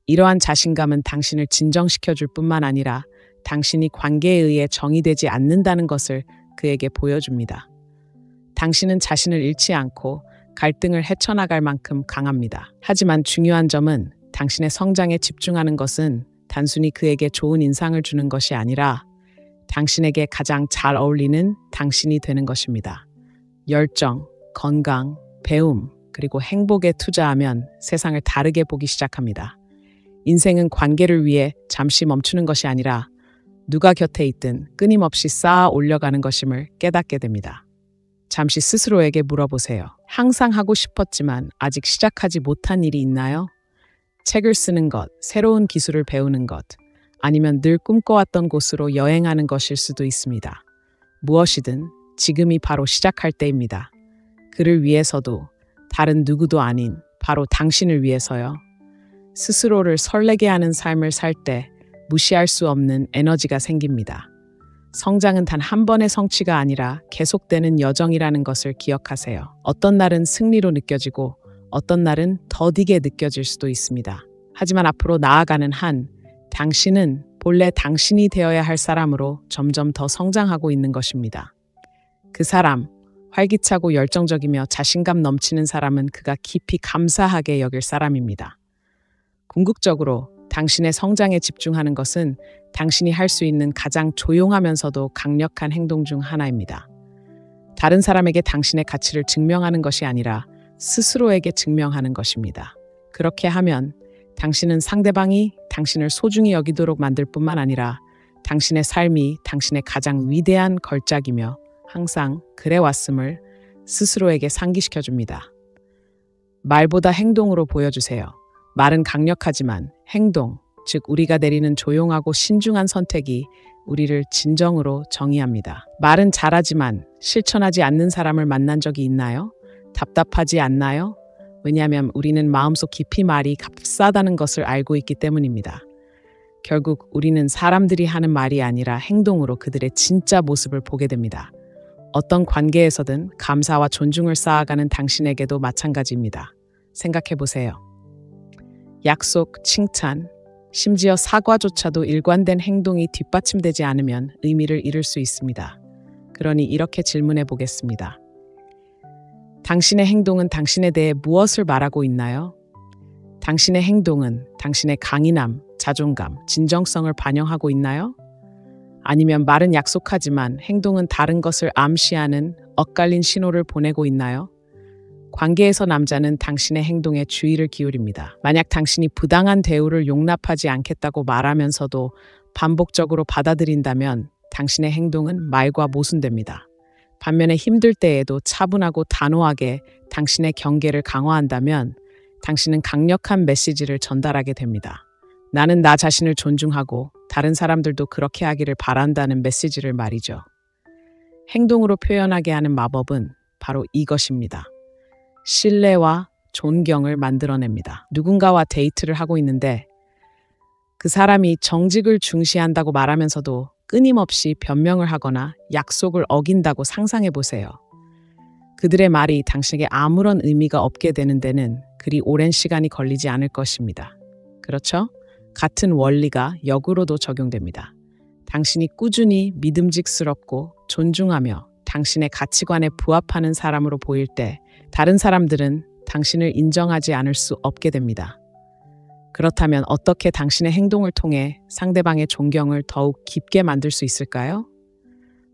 이러한 자신감은 당신을 진정시켜 줄 뿐만 아니라 당신이 관계에 의해 정의되지 않는다는 것을 그에게 보여줍니다. 당신은 자신을 잃지 않고 갈등을 헤쳐나갈 만큼 강합니다. 하지만 중요한 점은 당신의 성장에 집중하는 것은 단순히 그에게 좋은 인상을 주는 것이 아니라 당신에게 가장 잘 어울리는 당신이 되는 것입니다. 열정, 건강, 배움, 그리고 행복에 투자하면 세상을 다르게 보기 시작합니다. 인생은 관계를 위해 잠시 멈추는 것이 아니라 누가 곁에 있든 끊임없이 쌓아 올려가는 것임을 깨닫게 됩니다. 잠시 스스로에게 물어보세요. 항상 하고 싶었지만 아직 시작하지 못한 일이 있나요? 책을 쓰는 것, 새로운 기술을 배우는 것, 아니면 늘 꿈꿔왔던 곳으로 여행하는 것일 수도 있습니다. 무엇이든 지금이 바로 시작할 때입니다. 그를 위해서도 다른 누구도 아닌 바로 당신을 위해서요. 스스로를 설레게 하는 삶을 살 때 무시할 수 없는 에너지가 생깁니다. 성장은 단 한 번의 성취가 아니라 계속되는 여정이라는 것을 기억하세요. 어떤 날은 승리로 느껴지고 어떤 날은 더디게 느껴질 수도 있습니다. 하지만 앞으로 나아가는 한 당신은 본래 당신이 되어야 할 사람으로 점점 더 성장하고 있는 것입니다. 그 사람, 활기차고 열정적이며 자신감 넘치는 사람은 그가 깊이 감사하게 여길 사람입니다. 궁극적으로 당신의 성장에 집중하는 것은 당신이 할 수 있는 가장 조용하면서도 강력한 행동 중 하나입니다. 다른 사람에게 당신의 가치를 증명하는 것이 아니라 스스로에게 증명하는 것입니다. 그렇게 하면 당신은 상대방이 당신을 소중히 여기도록 만들 뿐만 아니라 당신의 삶이 당신의 가장 위대한 걸작이며 항상 그래왔음을 스스로에게 상기시켜 줍니다. 말보다 행동으로 보여주세요. 말은 강력하지만 행동, 즉 우리가 내리는 조용하고 신중한 선택이 우리를 진정으로 정의합니다. 말은 잘하지만 실천하지 않는 사람을 만난 적이 있나요? 답답하지 않나요? 왜냐하면 우리는 마음속 깊이 말이 값싸다는 것을 알고 있기 때문입니다. 결국 우리는 사람들이 하는 말이 아니라 행동으로 그들의 진짜 모습을 보게 됩니다. 어떤 관계에서든 감사와 존중을 쌓아가는 당신에게도 마찬가지입니다. 생각해 보세요. 약속, 칭찬, 심지어 사과조차도 일관된 행동이 뒷받침되지 않으면 의미를 잃을 수 있습니다. 그러니 이렇게 질문해 보겠습니다. 당신의 행동은 당신에 대해 무엇을 말하고 있나요? 당신의 행동은 당신의 강인함, 자존감, 진정성을 반영하고 있나요? 아니면 말은 약속하지만 행동은 다른 것을 암시하는 엇갈린 신호를 보내고 있나요? 관계에서 남자는 당신의 행동에 주의를 기울입니다. 만약 당신이 부당한 대우를 용납하지 않겠다고 말하면서도 반복적으로 받아들인다면 당신의 행동은 말과 모순됩니다. 반면에 힘들 때에도 차분하고 단호하게 당신의 경계를 강화한다면 당신은 강력한 메시지를 전달하게 됩니다. 나는 나 자신을 존중하고 다른 사람들도 그렇게 하기를 바란다는 메시지를 말이죠. 행동으로 표현하게 하는 마법은 바로 이것입니다. 신뢰와 존경을 만들어냅니다. 누군가와 데이트를 하고 있는데 그 사람이 정직을 중시한다고 말하면서도 끊임없이 변명을 하거나 약속을 어긴다고 상상해 보세요. 그들의 말이 당신에게 아무런 의미가 없게 되는 데는 그리 오랜 시간이 걸리지 않을 것입니다. 그렇죠? 같은 원리가 역으로도 적용됩니다. 당신이 꾸준히 믿음직스럽고 존중하며 당신의 가치관에 부합하는 사람으로 보일 때 다른 사람들은 당신을 인정하지 않을 수 없게 됩니다. 그렇다면 어떻게 당신의 행동을 통해 상대방의 존경을 더욱 깊게 만들 수 있을까요?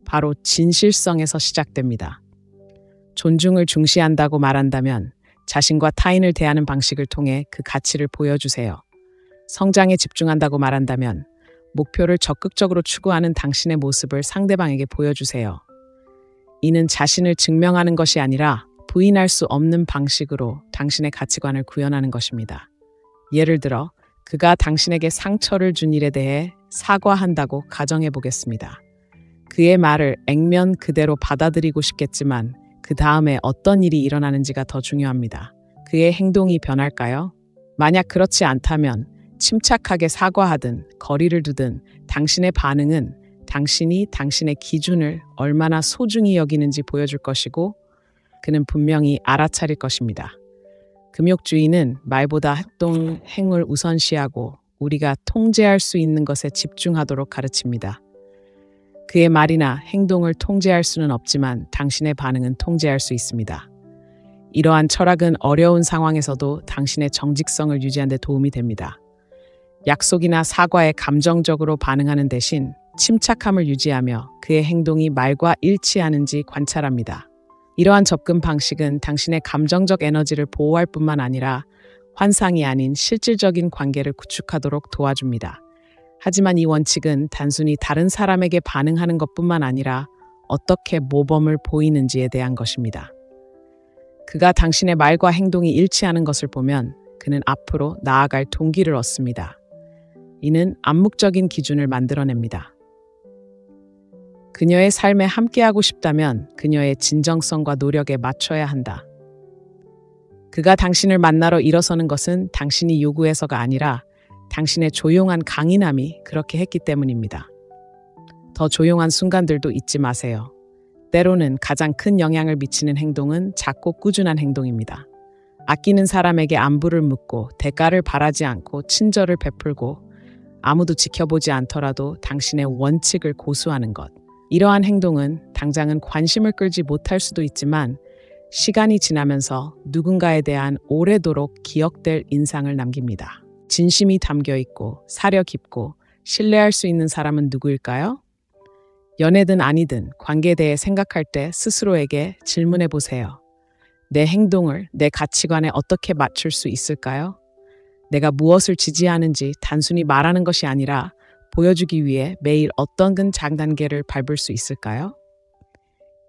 바로 진실성에서 시작됩니다. 존중을 중시한다고 말한다면 자신과 타인을 대하는 방식을 통해 그 가치를 보여주세요. 성장에 집중한다고 말한다면 목표를 적극적으로 추구하는 당신의 모습을 상대방에게 보여주세요. 이는 자신을 증명하는 것이 아니라 부인할 수 없는 방식으로 당신의 가치관을 구현하는 것입니다. 예를 들어 그가 당신에게 상처를 준 일에 대해 사과한다고 가정해 보겠습니다. 그의 말을 액면 그대로 받아들이고 싶겠지만 그 다음에 어떤 일이 일어나는지가 더 중요합니다. 그의 행동이 변할까요? 만약 그렇지 않다면 침착하게 사과하든 거리를 두든 당신의 반응은 당신이 당신의 기준을 얼마나 소중히 여기는지 보여줄 것이고 그는 분명히 알아차릴 것입니다. 금욕주의는 말보다 행을 우선시하고 우리가 통제할 수 있는 것에 집중하도록 가르칩니다. 그의 말이나 행동을 통제할 수는 없지만 당신의 반응은 통제할 수 있습니다. 이러한 철학은 어려운 상황에서도 당신의 정직성을 유지하는 데 도움이 됩니다. 약속이나 사과에 감정적으로 반응하는 대신 침착함을 유지하며 그의 행동이 말과 일치하는지 관찰합니다. 이러한 접근 방식은 당신의 감정적 에너지를 보호할 뿐만 아니라 환상이 아닌 실질적인 관계를 구축하도록 도와줍니다. 하지만 이 원칙은 단순히 다른 사람에게 반응하는 것뿐만 아니라 어떻게 모범을 보이는지에 대한 것입니다. 그가 당신의 말과 행동이 일치하는 것을 보면 그는 앞으로 나아갈 동기를 얻습니다. 이는 암묵적인 기준을 만들어냅니다. 그녀의 삶에 함께하고 싶다면 그녀의 진정성과 노력에 맞춰야 한다. 그가 당신을 만나러 일어서는 것은 당신이 요구해서가 아니라 당신의 조용한 강인함이 그렇게 했기 때문입니다. 더 조용한 순간들도 잊지 마세요. 때로는 가장 큰 영향을 미치는 행동은 작고 꾸준한 행동입니다. 아끼는 사람에게 안부를 묻고 대가를 바라지 않고 친절을 베풀고 아무도 지켜보지 않더라도 당신의 원칙을 고수하는 것. 이러한 행동은 당장은 관심을 끌지 못할 수도 있지만 시간이 지나면서 누군가에 대한 오래도록 기억될 인상을 남깁니다. 진심이 담겨 있고 사려 깊고 신뢰할 수 있는 사람은 누구일까요? 연애든 아니든 관계에 대해 생각할 때 스스로에게 질문해 보세요. 내 행동을 내 가치관에 어떻게 맞출 수 있을까요? 내가 무엇을 지지하는지 단순히 말하는 것이 아니라 보여주기 위해 매일 어떤 장단계를 밟을 수 있을까요?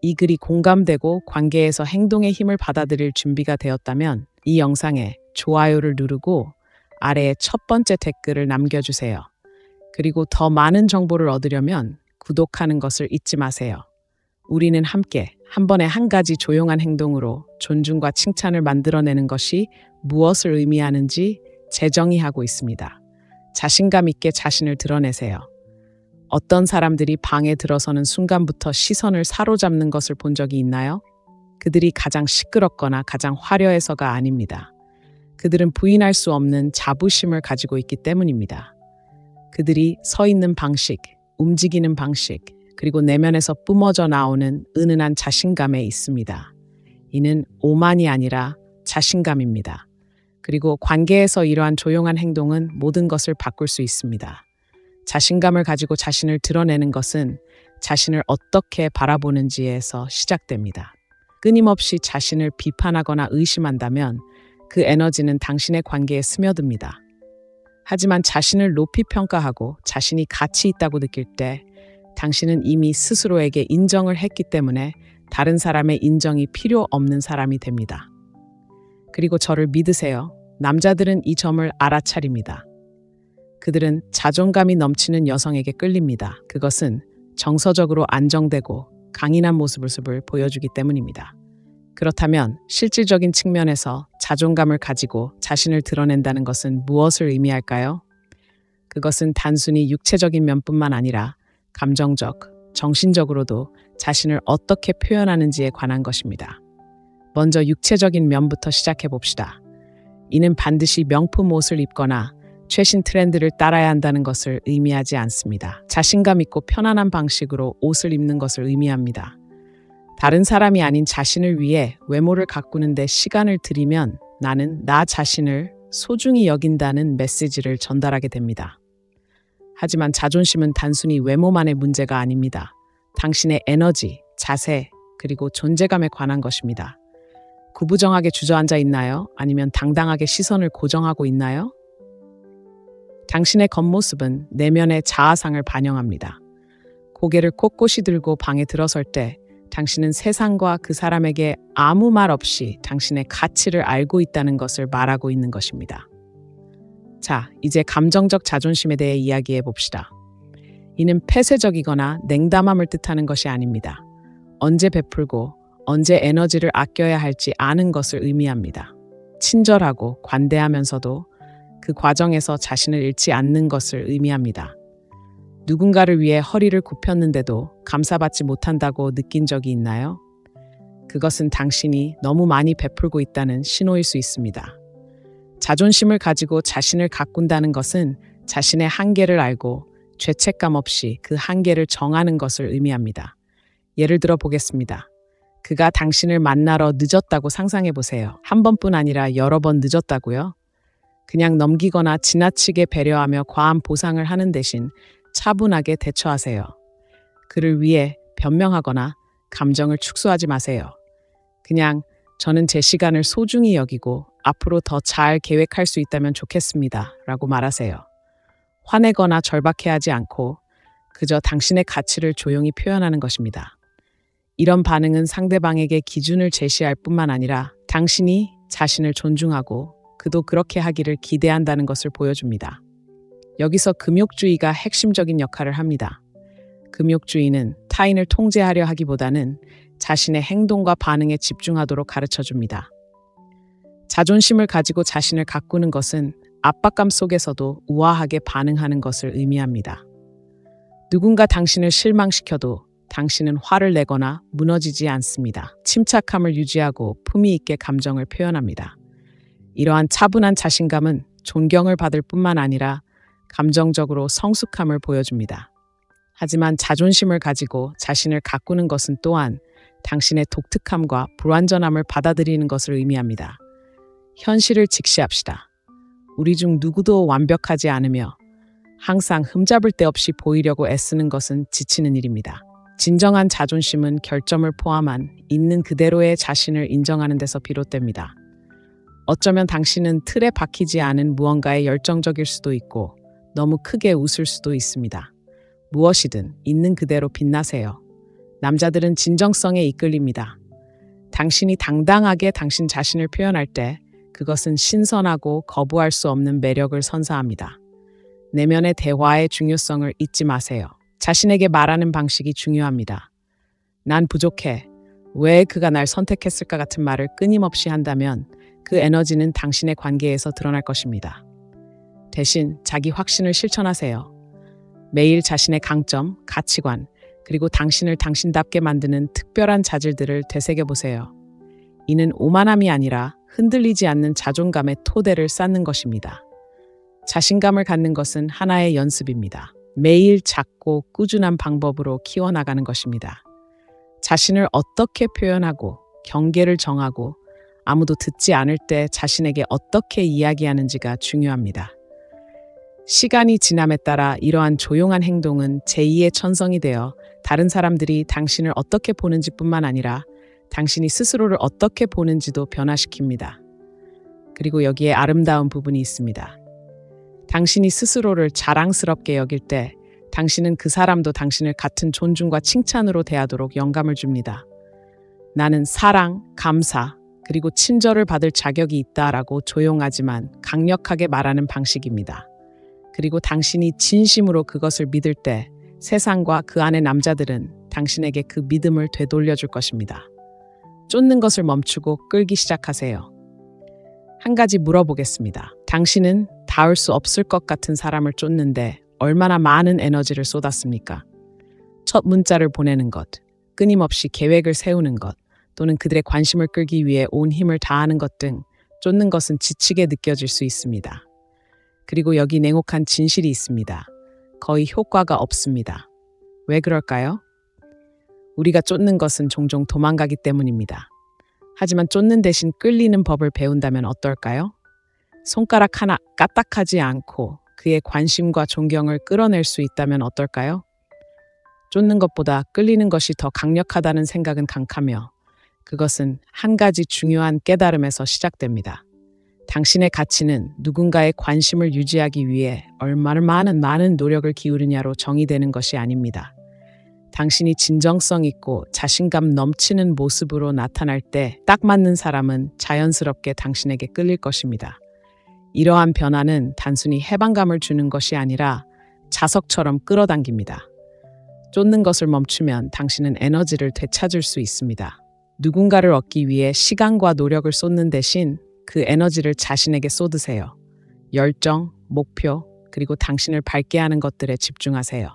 이 글이 공감되고 관계에서 행동의 힘을 받아들일 준비가 되었다면 이 영상에 좋아요를 누르고 아래에 첫 번째 댓글을 남겨주세요. 그리고 더 많은 정보를 얻으려면 구독하는 것을 잊지 마세요. 우리는 함께 한 번에 한 가지 조용한 행동으로 존중과 칭찬을 만들어내는 것이 무엇을 의미하는지 재정의하고 있습니다. 자신감 있게 자신을 드러내세요. 어떤 사람들이 방에 들어서는 순간부터 시선을 사로잡는 것을 본 적이 있나요? 그들이 가장 시끄럽거나 가장 화려해서가 아닙니다. 그들은 부인할 수 없는 자부심을 가지고 있기 때문입니다. 그들이 서 있는 방식, 움직이는 방식, 그리고 내면에서 뿜어져 나오는 은은한 자신감에 있습니다. 이는 오만이 아니라 자신감입니다. 그리고 관계에서 이러한 조용한 행동은 모든 것을 바꿀 수 있습니다. 자신감을 가지고 자신을 드러내는 것은 자신을 어떻게 바라보는지에서 시작됩니다. 끊임없이 자신을 비판하거나 의심한다면 그 에너지는 당신의 관계에 스며듭니다. 하지만 자신을 높이 평가하고 자신이 가치 있다고 느낄 때 당신은 이미 스스로에게 인정을 했기 때문에 다른 사람의 인정이 필요 없는 사람이 됩니다. 그리고 저를 믿으세요. 남자들은 이 점을 알아차립니다. 그들은 자존감이 넘치는 여성에게 끌립니다. 그것은 정서적으로 안정되고 강인한 모습을 보여주기 때문입니다. 그렇다면 실질적인 측면에서 자존감을 가지고 자신을 드러낸다는 것은 무엇을 의미할까요? 그것은 단순히 육체적인 면뿐만 아니라 감정적, 정신적으로도 자신을 어떻게 표현하는지에 관한 것입니다. 먼저 육체적인 면부터 시작해 봅시다. 이는 반드시 명품 옷을 입거나 최신 트렌드를 따라야 한다는 것을 의미하지 않습니다. 자신감 있고 편안한 방식으로 옷을 입는 것을 의미합니다. 다른 사람이 아닌 자신을 위해 외모를 가꾸는 데 시간을 들이면 나는 나 자신을 소중히 여긴다는 메시지를 전달하게 됩니다. 하지만 자존심은 단순히 외모만의 문제가 아닙니다. 당신의 에너지, 자세, 그리고 존재감에 관한 것입니다. 구부정하게 주저앉아 있나요? 아니면 당당하게 시선을 고정하고 있나요? 당신의 겉모습은 내면의 자아상을 반영합니다. 고개를 꼿꼿이 들고 방에 들어설 때 당신은 세상과 그 사람에게 아무 말 없이 당신의 가치를 알고 있다는 것을 말하고 있는 것입니다. 자, 이제 감정적 자존심에 대해 이야기해 봅시다. 이는 폐쇄적이거나 냉담함을 뜻하는 것이 아닙니다. 언제 베풀고 언제 에너지를 아껴야 할지 아는 것을 의미합니다. 친절하고 관대하면서도 그 과정에서 자신을 잃지 않는 것을 의미합니다. 누군가를 위해 허리를 굽혔는데도 감사받지 못한다고 느낀 적이 있나요? 그것은 당신이 너무 많이 베풀고 있다는 신호일 수 있습니다. 자존심을 가지고 자신을 가꾼다는 것은 자신의 한계를 알고 죄책감 없이 그 한계를 정하는 것을 의미합니다. 예를 들어 보겠습니다. 그가 당신을 만나러 늦었다고 상상해 보세요. 한 번뿐 아니라 여러 번 늦었다고요? 그냥 넘기거나 지나치게 배려하며 과한 보상을 하는 대신 차분하게 대처하세요. 그를 위해 변명하거나 감정을 축소하지 마세요. 그냥 저는 제 시간을 소중히 여기고 앞으로 더 잘 계획할 수 있다면 좋겠습니다. 라고 말하세요. 화내거나 절박해하지 않고 그저 당신의 가치를 조용히 표현하는 것입니다. 이런 반응은 상대방에게 기준을 제시할 뿐만 아니라 당신이 자신을 존중하고 그도 그렇게 하기를 기대한다는 것을 보여줍니다. 여기서 금욕주의가 핵심적인 역할을 합니다. 금욕주의는 타인을 통제하려 하기보다는 자신의 행동과 반응에 집중하도록 가르쳐줍니다. 자존심을 가지고 자신을 가꾸는 것은 압박감 속에서도 우아하게 반응하는 것을 의미합니다. 누군가 당신을 실망시켜도 당신은 화를 내거나 무너지지 않습니다. 침착함을 유지하고 품위 있게 감정을 표현합니다. 이러한 차분한 자신감은 존경을 받을 뿐만 아니라 감정적으로 성숙함을 보여줍니다. 하지만 자존심을 가지고 자신을 가꾸는 것은 또한 당신의 독특함과 불완전함을 받아들이는 것을 의미합니다. 현실을 직시합시다. 우리 중 누구도 완벽하지 않으며 항상 흠잡을 데 없이 보이려고 애쓰는 것은 지치는 일입니다. 진정한 자존심은 결점을 포함한 있는 그대로의 자신을 인정하는 데서 비롯됩니다. 어쩌면 당신은 틀에 박히지 않은 무언가에 열정적일 수도 있고 너무 크게 웃을 수도 있습니다. 무엇이든 있는 그대로 빛나세요. 남자들은 진정성에 이끌립니다. 당신이 당당하게 당신 자신을 표현할 때 그것은 신선하고 거부할 수 없는 매력을 선사합니다. 내면의 대화의 중요성을 잊지 마세요. 자신에게 말하는 방식이 중요합니다. 난 부족해. 왜 그가 날 선택했을까 같은 말을 끊임없이 한다면 그 에너지는 당신의 관계에서 드러날 것입니다. 대신 자기 확신을 실천하세요. 매일 자신의 강점, 가치관, 그리고 당신을 당신답게 만드는 특별한 자질들을 되새겨보세요. 이는 오만함이 아니라 흔들리지 않는 자존감의 토대를 쌓는 것입니다. 자신감을 갖는 것은 하나의 연습입니다. 매일 작고 꾸준한 방법으로 키워나가는 것입니다. 자신을 어떻게 표현하고 경계를 정하고 아무도 듣지 않을 때 자신에게 어떻게 이야기하는지가 중요합니다. 시간이 지남에 따라 이러한 조용한 행동은 제2의 천성이 되어 다른 사람들이 당신을 어떻게 보는지 뿐만 아니라 당신이 스스로를 어떻게 보는지도 변화시킵니다. 그리고 여기에 아름다운 부분이 있습니다. 당신이 스스로를 자랑스럽게 여길 때 당신은 그 사람도 당신을 같은 존중과 칭찬으로 대하도록 영감을 줍니다. 나는 사랑, 감사, 그리고 친절을 받을 자격이 있다라고 조용하지만 강력하게 말하는 방식입니다. 그리고 당신이 진심으로 그것을 믿을 때 세상과 그 안의 남자들은 당신에게 그 믿음을 되돌려줄 것입니다. 쫓는 것을 멈추고 끌기 시작하세요. 한 가지 물어보겠습니다. 당신은 닿을 수 없을 것 같은 사람을 쫓는데 얼마나 많은 에너지를 쏟았습니까? 첫 문자를 보내는 것, 끊임없이 계획을 세우는 것, 또는 그들의 관심을 끌기 위해 온 힘을 다하는 것 등 쫓는 것은 지치게 느껴질 수 있습니다. 그리고 여기 냉혹한 진실이 있습니다. 거의 효과가 없습니다. 왜 그럴까요? 우리가 쫓는 것은 종종 도망가기 때문입니다. 하지만 쫓는 대신 끌리는 법을 배운다면 어떨까요? 손가락 하나 까딱하지 않고 그의 관심과 존경을 끌어낼 수 있다면 어떨까요? 쫓는 것보다 끌리는 것이 더 강력하다는 생각은 강하며 그것은 한 가지 중요한 깨달음에서 시작됩니다. 당신의 가치는 누군가의 관심을 유지하기 위해 얼마나 많은 노력을 기울이냐로 정의되는 것이 아닙니다. 당신이 진정성 있고 자신감 넘치는 모습으로 나타날 때 딱 맞는 사람은 자연스럽게 당신에게 끌릴 것입니다. 이러한 변화는 단순히 해방감을 주는 것이 아니라 자석처럼 끌어당깁니다. 쫓는 것을 멈추면 당신은 에너지를 되찾을 수 있습니다. 누군가를 얻기 위해 시간과 노력을 쏟는 대신 그 에너지를 자신에게 쏟으세요. 열정, 목표, 그리고 당신을 밝게 하는 것들에 집중하세요.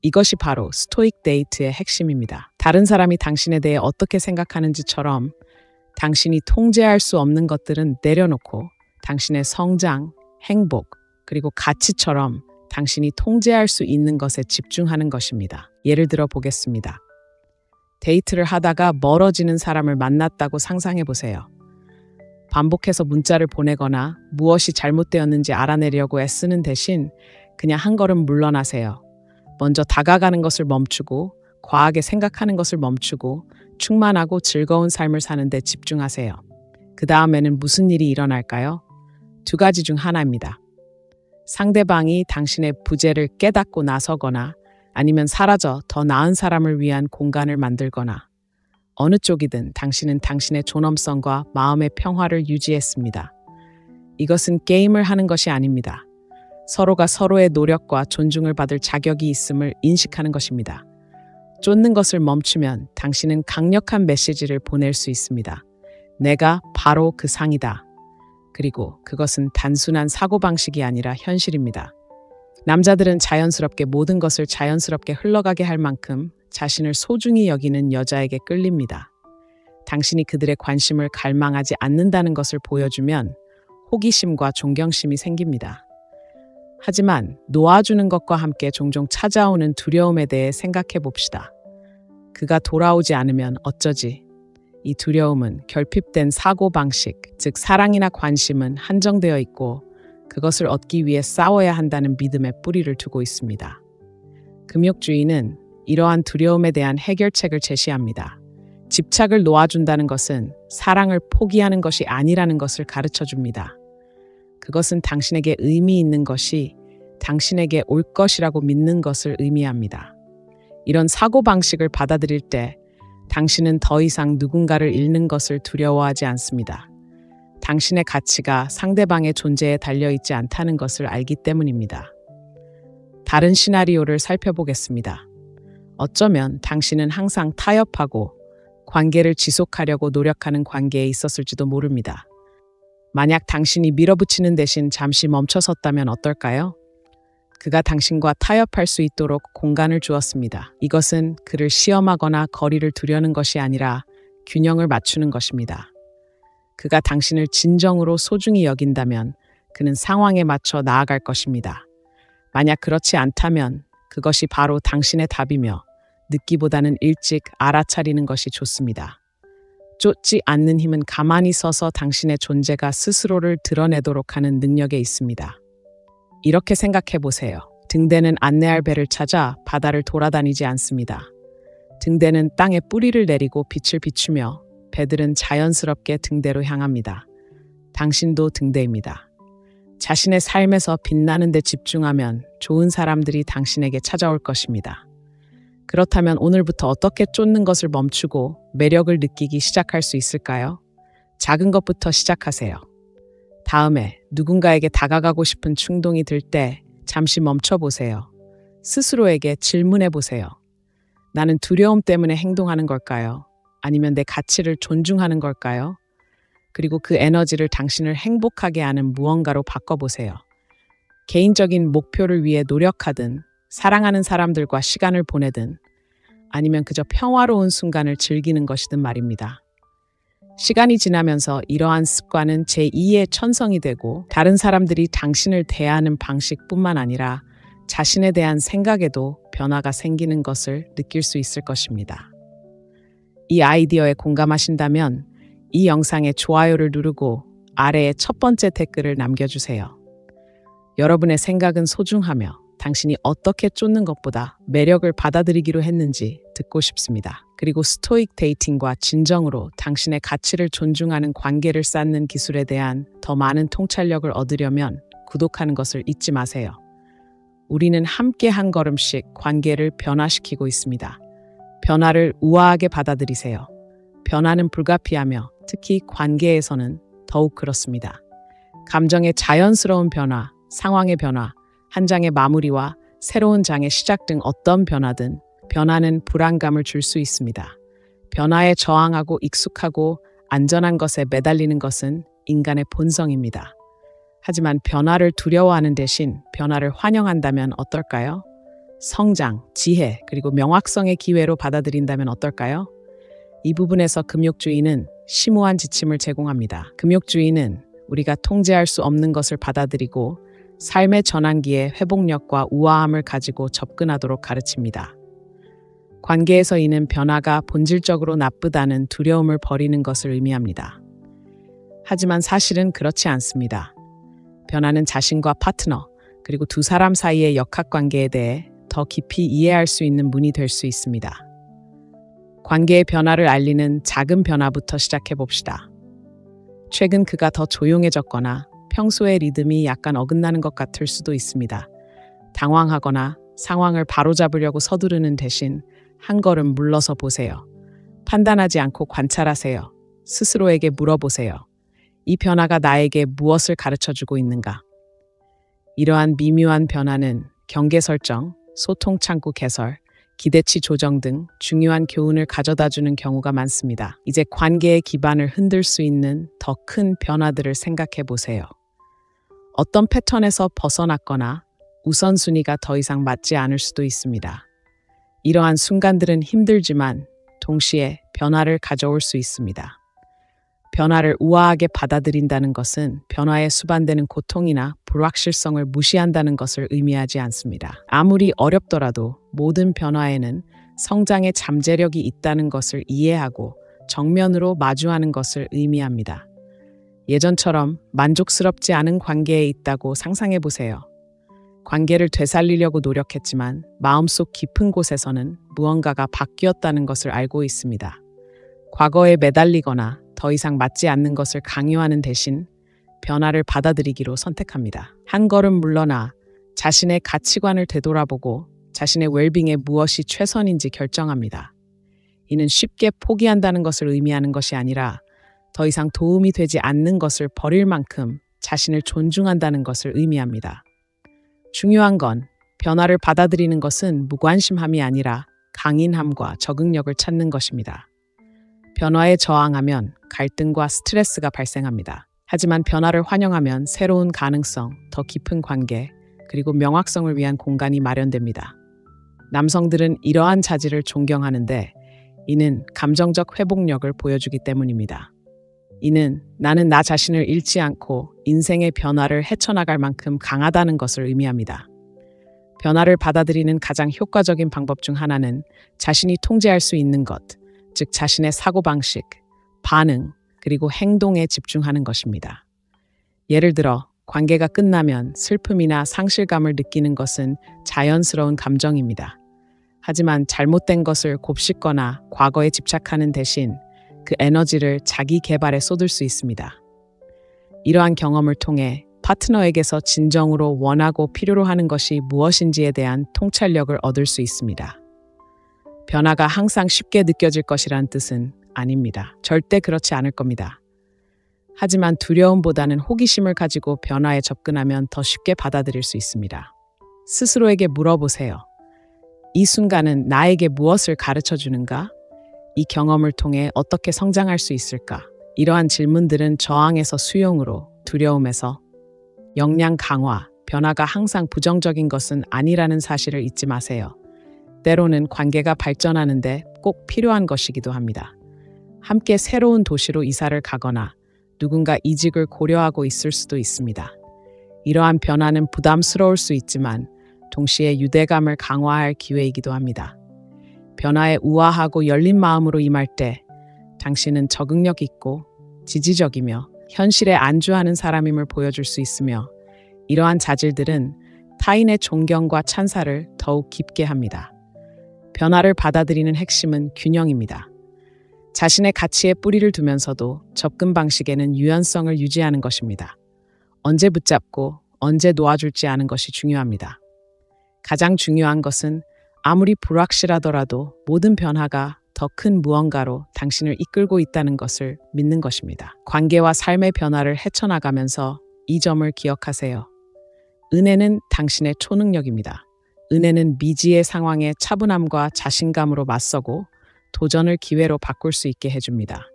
이것이 바로 스토익 데이트의 핵심입니다. 다른 사람이 당신에 대해 어떻게 생각하는지처럼 당신이 통제할 수 없는 것들은 내려놓고 당신의 성장, 행복, 그리고 가치처럼 당신이 통제할 수 있는 것에 집중하는 것입니다. 예를 들어 보겠습니다. 데이트를 하다가 멀어지는 사람을 만났다고 상상해 보세요. 반복해서 문자를 보내거나 무엇이 잘못되었는지 알아내려고 애쓰는 대신 그냥 한 걸음 물러나세요. 먼저 다가가는 것을 멈추고 과하게 생각하는 것을 멈추고 충만하고 즐거운 삶을 사는 데 집중하세요. 그 다음에는 무슨 일이 일어날까요? 두 가지 중 하나입니다. 상대방이 당신의 부재를 깨닫고 나서거나 아니면 사라져 더 나은 사람을 위한 공간을 만들거나 어느 쪽이든 당신은 당신의 존엄성과 마음의 평화를 유지했습니다. 이것은 게임을 하는 것이 아닙니다. 서로가 서로의 노력과 존중을 받을 자격이 있음을 인식하는 것입니다. 쫓는 것을 멈추면 당신은 강력한 메시지를 보낼 수 있습니다. 내가 바로 그 상이다. 그리고 그것은 단순한 사고방식이 아니라 현실입니다. 남자들은 자연스럽게 모든 것을 자연스럽게 흘러가게 할 만큼 자신을 소중히 여기는 여자에게 끌립니다. 당신이 그들의 관심을 갈망하지 않는다는 것을 보여주면 호기심과 존경심이 생깁니다. 하지만 놓아주는 것과 함께 종종 찾아오는 두려움에 대해 생각해 봅시다. 그가 돌아오지 않으면 어쩌지? 이 두려움은 결핍된 사고방식, 즉 사랑이나 관심은 한정되어 있고 그것을 얻기 위해 싸워야 한다는 믿음의 뿌리를 두고 있습니다. 금욕주의는 이러한 두려움에 대한 해결책을 제시합니다. 집착을 놓아준다는 것은 사랑을 포기하는 것이 아니라는 것을 가르쳐 줍니다. 그것은 당신에게 의미 있는 것이 당신에게 올 것이라고 믿는 것을 의미합니다. 이런 사고방식을 받아들일 때 당신은 더 이상 누군가를 잃는 것을 두려워하지 않습니다. 당신의 가치가 상대방의 존재에 달려있지 않다는 것을 알기 때문입니다. 다른 시나리오를 살펴보겠습니다. 어쩌면 당신은 항상 타협하고 관계를 지속하려고 노력하는 관계에 있었을지도 모릅니다. 만약 당신이 밀어붙이는 대신 잠시 멈춰섰다면 어떨까요? 그가 당신과 타협할 수 있도록 공간을 주었습니다. 이것은 그를 시험하거나 거리를 두려는 것이 아니라 균형을 맞추는 것입니다. 그가 당신을 진정으로 소중히 여긴다면 그는 상황에 맞춰 나아갈 것입니다. 만약 그렇지 않다면 그것이 바로 당신의 답이며 늦기보다는 일찍 알아차리는 것이 좋습니다. 비쫓지 않는 힘은 가만히 서서 당신의 존재가 스스로를 드러내도록 하는 능력에 있습니다. 이렇게 생각해 보세요. 등대는 안내할 배를 찾아 바다를 돌아다니지 않습니다. 등대는 땅에 뿌리를 내리고 빛을 비추며 배들은 자연스럽게 등대로 향합니다. 당신도 등대입니다. 자신의 삶에서 빛나는 데 집중하면 좋은 사람들이 당신에게 찾아올 것입니다. 그렇다면 오늘부터 어떻게 쫓는 것을 멈추고 매력을 느끼기 시작할 수 있을까요? 작은 것부터 시작하세요. 다음에 누군가에게 다가가고 싶은 충동이 들 때 잠시 멈춰보세요. 스스로에게 질문해보세요. 나는 두려움 때문에 행동하는 걸까요? 아니면 내 가치를 존중하는 걸까요? 그리고 그 에너지를 당신을 행복하게 하는 무언가로 바꿔보세요. 개인적인 목표를 위해 노력하든, 사랑하는 사람들과 시간을 보내든, 아니면 그저 평화로운 순간을 즐기는 것이든 말입니다. 시간이 지나면서 이러한 습관은 제2의 천성이 되고 다른 사람들이 당신을 대하는 방식뿐만 아니라 자신에 대한 생각에도 변화가 생기는 것을 느낄 수 있을 것입니다. 이 아이디어에 공감하신다면 이 영상에 좋아요를 누르고 아래에 첫 번째 댓글을 남겨주세요. 여러분의 생각은 소중하며 당신이 어떻게 쫓는 것보다 매력을 받아들이기로 했는지 듣고 싶습니다. 그리고 스토익 데이팅과 진정으로 당신의 가치를 존중하는 관계를 쌓는 기술에 대한 더 많은 통찰력을 얻으려면 구독하는 것을 잊지 마세요. 우리는 함께 한 걸음씩 관계를 변화시키고 있습니다. 변화를 우아하게 받아들이세요. 변화는 불가피하며 특히 관계에서는 더욱 그렇습니다. 감정의 자연스러운 변화, 상황의 변화, 한 장의 마무리와 새로운 장의 시작 등 어떤 변화든 변화는 불안감을 줄 수 있습니다. 변화에 저항하고 익숙하고 안전한 것에 매달리는 것은 인간의 본성입니다. 하지만 변화를 두려워하는 대신 변화를 환영한다면 어떨까요? 성장, 지혜, 그리고 명확성의 기회로 받아들인다면 어떨까요? 이 부분에서 금욕주의는 심오한 지침을 제공합니다. 금욕주의는 우리가 통제할 수 없는 것을 받아들이고 삶의 전환기에 회복력과 우아함을 가지고 접근하도록 가르칩니다. 관계에서 이는 변화가 본질적으로 나쁘다는 두려움을 버리는 것을 의미합니다. 하지만 사실은 그렇지 않습니다. 변화는 자신과 파트너, 그리고 두 사람 사이의 역학관계에 대해 더 깊이 이해할 수 있는 문이 될 수 있습니다. 관계의 변화를 알리는 작은 변화부터 시작해 봅시다. 최근 그가 더 조용해졌거나 평소의 리듬이 약간 어긋나는 것 같을 수도 있습니다. 당황하거나 상황을 바로잡으려고 서두르는 대신 한 걸음 물러서 보세요. 판단하지 않고 관찰하세요. 스스로에게 물어보세요. 이 변화가 나에게 무엇을 가르쳐주고 있는가? 이러한 미묘한 변화는 경계 설정, 소통 창구 개설, 기대치 조정 등 중요한 교훈을 가져다주는 경우가 많습니다. 이제 관계의 기반을 흔들 수 있는 더 큰 변화들을 생각해 보세요. 어떤 패턴에서 벗어났거나 우선순위가 더 이상 맞지 않을 수도 있습니다. 이러한 순간들은 힘들지만 동시에 변화를 가져올 수 있습니다. 변화를 우아하게 받아들인다는 것은 변화에 수반되는 고통이나 불확실성을 무시한다는 것을 의미하지 않습니다. 아무리 어렵더라도 모든 변화에는 성장의 잠재력이 있다는 것을 이해하고 정면으로 마주하는 것을 의미합니다. 예전처럼 만족스럽지 않은 관계에 있다고 상상해 보세요. 관계를 되살리려고 노력했지만 마음속 깊은 곳에서는 무언가가 바뀌었다는 것을 알고 있습니다. 과거에 매달리거나 더 이상 맞지 않는 것을 강요하는 대신 변화를 받아들이기로 선택합니다. 한 걸음 물러나 자신의 가치관을 되돌아보고 자신의 웰빙에 무엇이 최선인지 결정합니다. 이는 쉽게 포기한다는 것을 의미하는 것이 아니라 더 이상 도움이 되지 않는 것을 버릴 만큼 자신을 존중한다는 것을 의미합니다. 중요한 건 변화를 받아들이는 것은 무관심함이 아니라 강인함과 적응력을 찾는 것입니다. 변화에 저항하면 갈등과 스트레스가 발생합니다. 하지만 변화를 환영하면 새로운 가능성, 더 깊은 관계, 그리고 명확성을 위한 공간이 마련됩니다. 남성들은 이러한 자질을 존경하는데 이는 감정적 회복력을 보여주기 때문입니다. 이는 나는 나 자신을 잃지 않고 인생의 변화를 헤쳐나갈 만큼 강하다는 것을 의미합니다. 변화를 받아들이는 가장 효과적인 방법 중 하나는 자신이 통제할 수 있는 것, 즉 자신의 사고방식, 반응, 그리고 행동에 집중하는 것입니다. 예를 들어, 관계가 끝나면 슬픔이나 상실감을 느끼는 것은 자연스러운 감정입니다. 하지만 잘못된 것을 곱씹거나 과거에 집착하는 대신 그 에너지를 자기 개발에 쏟을 수 있습니다. 이러한 경험을 통해 파트너에게서 진정으로 원하고 필요로 하는 것이 무엇인지에 대한 통찰력을 얻을 수 있습니다. 변화가 항상 쉽게 느껴질 것이란 뜻은 아닙니다. 절대 그렇지 않을 겁니다. 하지만 두려움보다는 호기심을 가지고 변화에 접근하면 더 쉽게 받아들일 수 있습니다. 스스로에게 물어보세요. 이 순간은 나에게 무엇을 가르쳐 주는가? 이 경험을 통해 어떻게 성장할 수 있을까? 이러한 질문들은 저항에서 수용으로, 두려움에서 역량 강화, 변화가 항상 부정적인 것은 아니라는 사실을 잊지 마세요. 때로는 관계가 발전하는데 꼭 필요한 것이기도 합니다. 함께 새로운 도시로 이사를 가거나 누군가 이직을 고려하고 있을 수도 있습니다. 이러한 변화는 부담스러울 수 있지만 동시에 유대감을 강화할 기회이기도 합니다. 변화에 우아하고 열린 마음으로 임할 때 당신은 적응력 있고 지지적이며 현실에 안주하는 사람임을 보여줄 수 있으며 이러한 자질들은 타인의 존경과 찬사를 더욱 깊게 합니다. 변화를 받아들이는 핵심은 균형입니다. 자신의 가치에 뿌리를 두면서도 접근 방식에는 유연성을 유지하는 것입니다. 언제 붙잡고 언제 놓아줄지 아는 것이 중요합니다. 가장 중요한 것은 아무리 불확실하더라도 모든 변화가 더 큰 무언가로 당신을 이끌고 있다는 것을 믿는 것입니다. 관계와 삶의 변화를 헤쳐나가면서 이 점을 기억하세요. 은혜는 당신의 초능력입니다. 은혜는 미지의 상황에 차분함과 자신감으로 맞서고 도전을 기회로 바꿀 수 있게 해줍니다.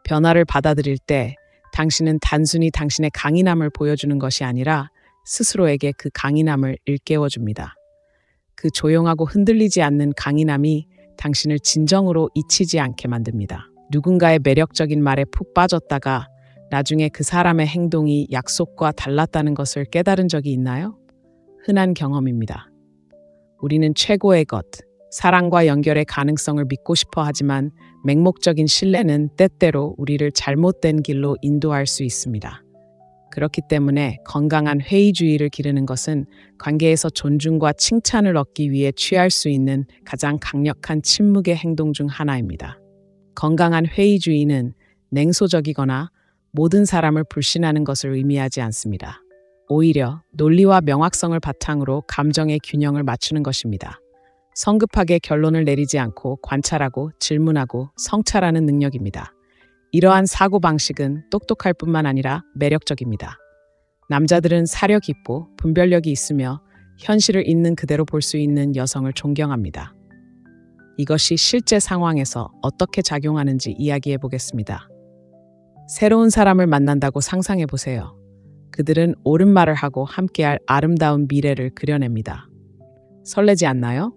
변화를 받아들일 때 당신은 단순히 당신의 강인함을 보여주는 것이 아니라 스스로에게 그 강인함을 일깨워줍니다. 그 조용하고 흔들리지 않는 강인함이 당신을 진정으로 잊히지 않게 만듭니다. 누군가의 매력적인 말에 푹 빠졌다가 나중에 그 사람의 행동이 약속과 달랐다는 것을 깨달은 적이 있나요? 흔한 경험입니다. 우리는 최고의 것, 사랑과 연결의 가능성을 믿고 싶어 하지만 맹목적인 신뢰는 때때로 우리를 잘못된 길로 인도할 수 있습니다. 그렇기 때문에 건강한 회의주의를 기르는 것은 관계에서 존중과 칭찬을 얻기 위해 취할 수 있는 가장 강력한 침묵의 행동 중 하나입니다. 건강한 회의주의는 냉소적이거나 모든 사람을 불신하는 것을 의미하지 않습니다. 오히려 논리와 명확성을 바탕으로 감정의 균형을 맞추는 것입니다. 성급하게 결론을 내리지 않고 관찰하고 질문하고 성찰하는 능력입니다. 이러한 사고방식은 똑똑할 뿐만 아니라 매력적입니다. 남자들은 사려 깊고 분별력이 있으며 현실을 있는 그대로 볼 수 있는 여성을 존경합니다. 이것이 실제 상황에서 어떻게 작용하는지 이야기해 보겠습니다. 새로운 사람을 만난다고 상상해 보세요. 그들은 옳은 말을 하고 함께할 아름다운 미래를 그려냅니다. 설레지 않나요?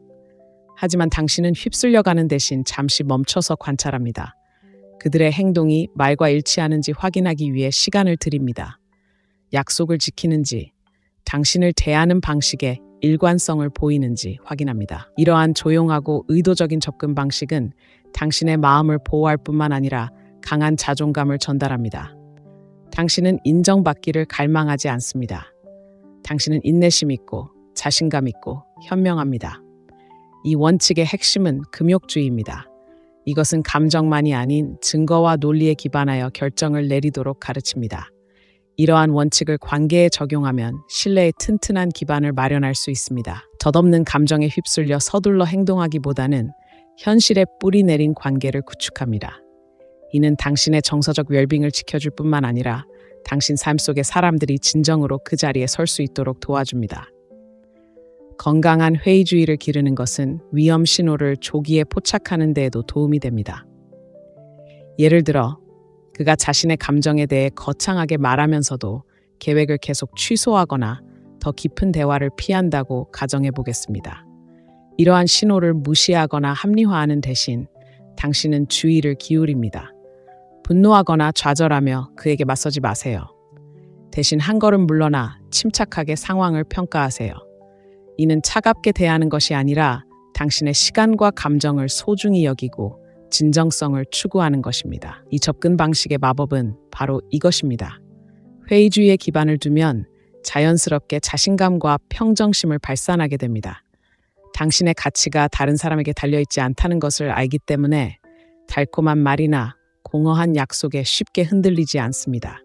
하지만 당신은 휩쓸려가는 대신 잠시 멈춰서 관찰합니다. 그들의 행동이 말과 일치하는지 확인하기 위해 시간을 드립니다. 약속을 지키는지, 당신을 대하는 방식에 일관성을 보이는지 확인합니다. 이러한 조용하고 의도적인 접근 방식은 당신의 마음을 보호할 뿐만 아니라 강한 자존감을 전달합니다. 당신은 인정받기를 갈망하지 않습니다. 당신은 인내심 있고 자신감 있고 현명합니다. 이 원칙의 핵심은 금욕주의입니다. 이것은 감정만이 아닌 증거와 논리에 기반하여 결정을 내리도록 가르칩니다. 이러한 원칙을 관계에 적용하면 신뢰의 튼튼한 기반을 마련할 수 있습니다. 덧없는 감정에 휩쓸려 서둘러 행동하기보다는 현실에 뿌리 내린 관계를 구축합니다. 이는 당신의 정서적 웰빙을 지켜줄 뿐만 아니라 당신 삶 속의 사람들이 진정으로 그 자리에 설 수 있도록 도와줍니다. 건강한 회의주의를 기르는 것은 위험 신호를 조기에 포착하는 데에도 도움이 됩니다. 예를 들어, 그가 자신의 감정에 대해 거창하게 말하면서도 계획을 계속 취소하거나 더 깊은 대화를 피한다고 가정해 보겠습니다. 이러한 신호를 무시하거나 합리화하는 대신 당신은 주의를 기울입니다. 분노하거나 좌절하며 그에게 맞서지 마세요. 대신 한 걸음 물러나 침착하게 상황을 평가하세요. 이는 차갑게 대하는 것이 아니라 당신의 시간과 감정을 소중히 여기고 진정성을 추구하는 것입니다. 이 접근 방식의 마법은 바로 이것입니다. 회의주의에 기반을 두면 자연스럽게 자신감과 평정심을 발산하게 됩니다. 당신의 가치가 다른 사람에게 달려있지 않다는 것을 알기 때문에 달콤한 말이나 공허한 약속에 쉽게 흔들리지 않습니다.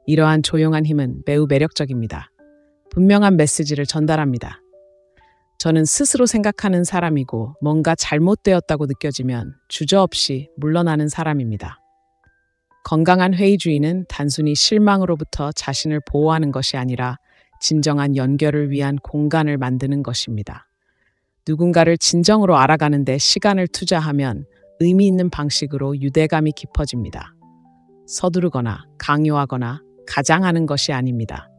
이러한 조용한 힘은 매우 매력적입니다. 분명한 메시지를 전달합니다. 저는 스스로 생각하는 사람이고 뭔가 잘못되었다고 느껴지면 주저없이 물러나는 사람입니다. 건강한 회의주의는 단순히 실망으로부터 자신을 보호하는 것이 아니라 진정한 연결을 위한 공간을 만드는 것입니다. 누군가를 진정으로 알아가는 데 시간을 투자하면 의미 있는 방식으로 유대감이 깊어집니다. 서두르거나 강요하거나 가장하는 것이 아닙니다.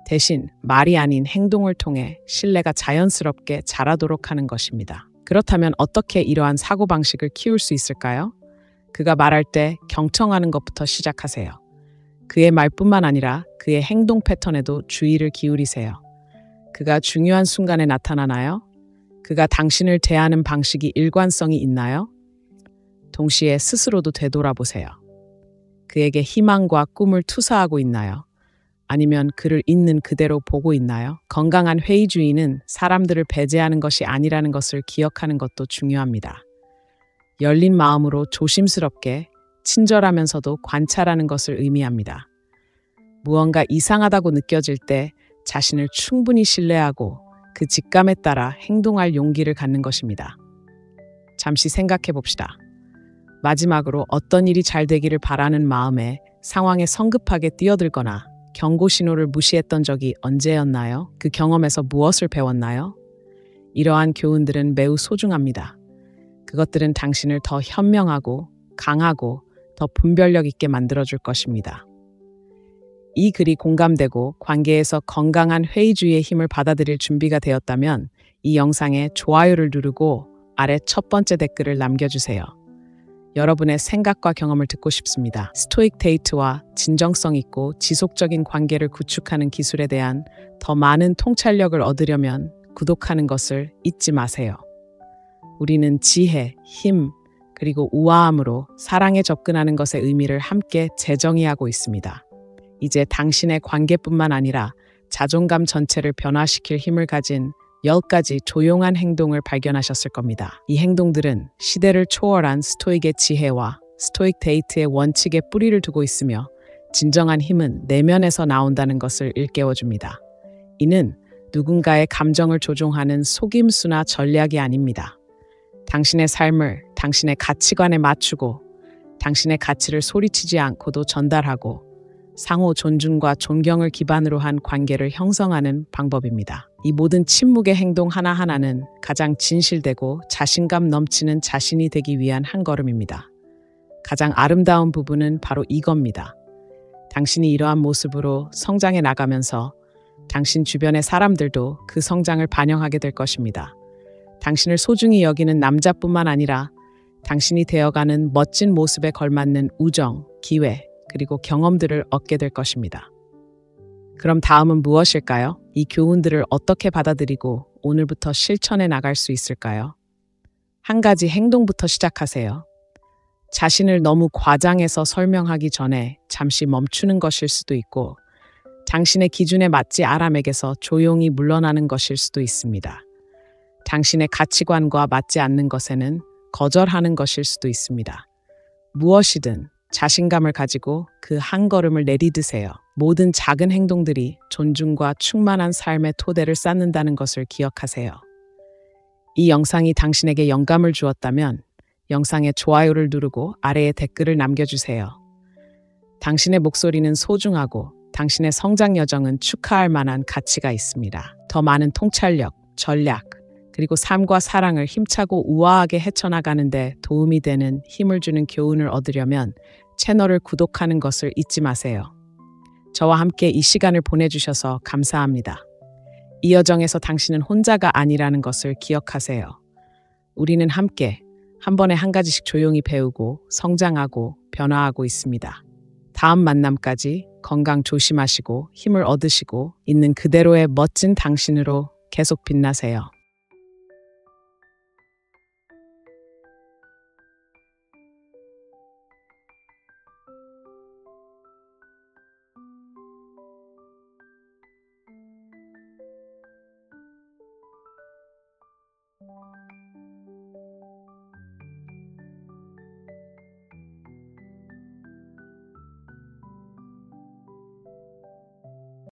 대신 말이 아닌 행동을 통해 신뢰가 자연스럽게 자라도록 하는 것입니다. 그렇다면 어떻게 이러한 사고방식을 키울 수 있을까요? 그가 말할 때 경청하는 것부터 시작하세요. 그의 말뿐만 아니라 그의 행동 패턴에도 주의를 기울이세요. 그가 중요한 순간에 나타나나요? 그가 당신을 대하는 방식이 일관성이 있나요? 동시에 스스로도 되돌아보세요. 그에게 희망과 꿈을 투사하고 있나요? 아니면 그를 있는 그대로 보고 있나요? 건강한 회의주의는 사람들을 배제하는 것이 아니라는 것을 기억하는 것도 중요합니다. 열린 마음으로 조심스럽게 친절하면서도 관찰하는 것을 의미합니다. 무언가 이상하다고 느껴질 때 자신을 충분히 신뢰하고 그 직감에 따라 행동할 용기를 갖는 것입니다. 잠시 생각해 봅시다. 마지막으로 어떤 일이 잘 되기를 바라는 마음에 상황에 성급하게 뛰어들거나 경고 신호를 무시했던 적이 언제였나요? 그 경험에서 무엇을 배웠나요? 이러한 교훈들은 매우 소중합니다. 그것들은 당신을 더 현명하고 강하고 더 분별력 있게 만들어줄 것입니다. 이 글이 공감되고 관계에서 건강한 회의주의의 힘을 받아들일 준비가 되었다면 이 영상에 좋아요를 누르고 아래 첫 번째 댓글을 남겨주세요. 여러분의 생각과 경험을 듣고 싶습니다. 스토익 데이트와 진정성 있고 지속적인 관계를 구축하는 기술에 대한 더 많은 통찰력을 얻으려면 구독하는 것을 잊지 마세요. 우리는 지혜, 힘, 그리고 우아함으로 사랑에 접근하는 것의 의미를 함께 재정의하고 있습니다. 이제 당신의 관계뿐만 아니라 자존감 전체를 변화시킬 힘을 가진 10가지 조용한 행동을 발견하셨을 겁니다. 이 행동들은 시대를 초월한 스토익의 지혜와 스토익 데이트의 원칙에 뿌리를 두고 있으며 진정한 힘은 내면에서 나온다는 것을 일깨워줍니다. 이는 누군가의 감정을 조종하는 속임수나 전략이 아닙니다. 당신의 삶을 당신의 가치관에 맞추고 당신의 가치를 소리치지 않고도 전달하고 상호 존중과 존경을 기반으로 한 관계를 형성하는 방법입니다. 이 모든 침묵의 행동 하나하나는 가장 진실되고 자신감 넘치는 자신이 되기 위한 한 걸음입니다. 가장 아름다운 부분은 바로 이겁니다. 당신이 이러한 모습으로 성장해 나가면서 당신 주변의 사람들도 그 성장을 반영하게 될 것입니다. 당신을 소중히 여기는 남자뿐만 아니라 당신이 되어가는 멋진 모습에 걸맞는 우정, 기회, 그리고 경험들을 얻게 될 것입니다. 그럼 다음은 무엇일까요? 이 교훈들을 어떻게 받아들이고 오늘부터 실천해 나갈 수 있을까요? 한 가지 행동부터 시작하세요. 자신을 너무 과장해서 설명하기 전에 잠시 멈추는 것일 수도 있고 당신의 기준에 맞지 아람에게서 조용히 물러나는 것일 수도 있습니다. 당신의 가치관과 맞지 않는 것에는 거절하는 것일 수도 있습니다. 무엇이든 자신감을 가지고 그 한 걸음을 내디드세요. 모든 작은 행동들이 존중과 충만한 삶의 토대를 쌓는다는 것을 기억하세요. 이 영상이 당신에게 영감을 주었다면 영상에 좋아요를 누르고 아래에 댓글을 남겨주세요. 당신의 목소리는 소중하고 당신의 성장 여정은 축하할 만한 가치가 있습니다. 더 많은 통찰력, 전략, 그리고 삶과 사랑을 힘차고 우아하게 헤쳐나가는 데 도움이 되는 힘을 주는 교훈을 얻으려면 채널을 구독하는 것을 잊지 마세요. 저와 함께 이 시간을 보내주셔서 감사합니다. 이 여정에서 당신은 혼자가 아니라는 것을 기억하세요. 우리는 함께 한 번에 한 가지씩 조용히 배우고 성장하고 변화하고 있습니다. 다음 만남까지 건강 조심하시고 힘을 얻으시고 있는 그대로의 멋진 당신으로 계속 빛나세요.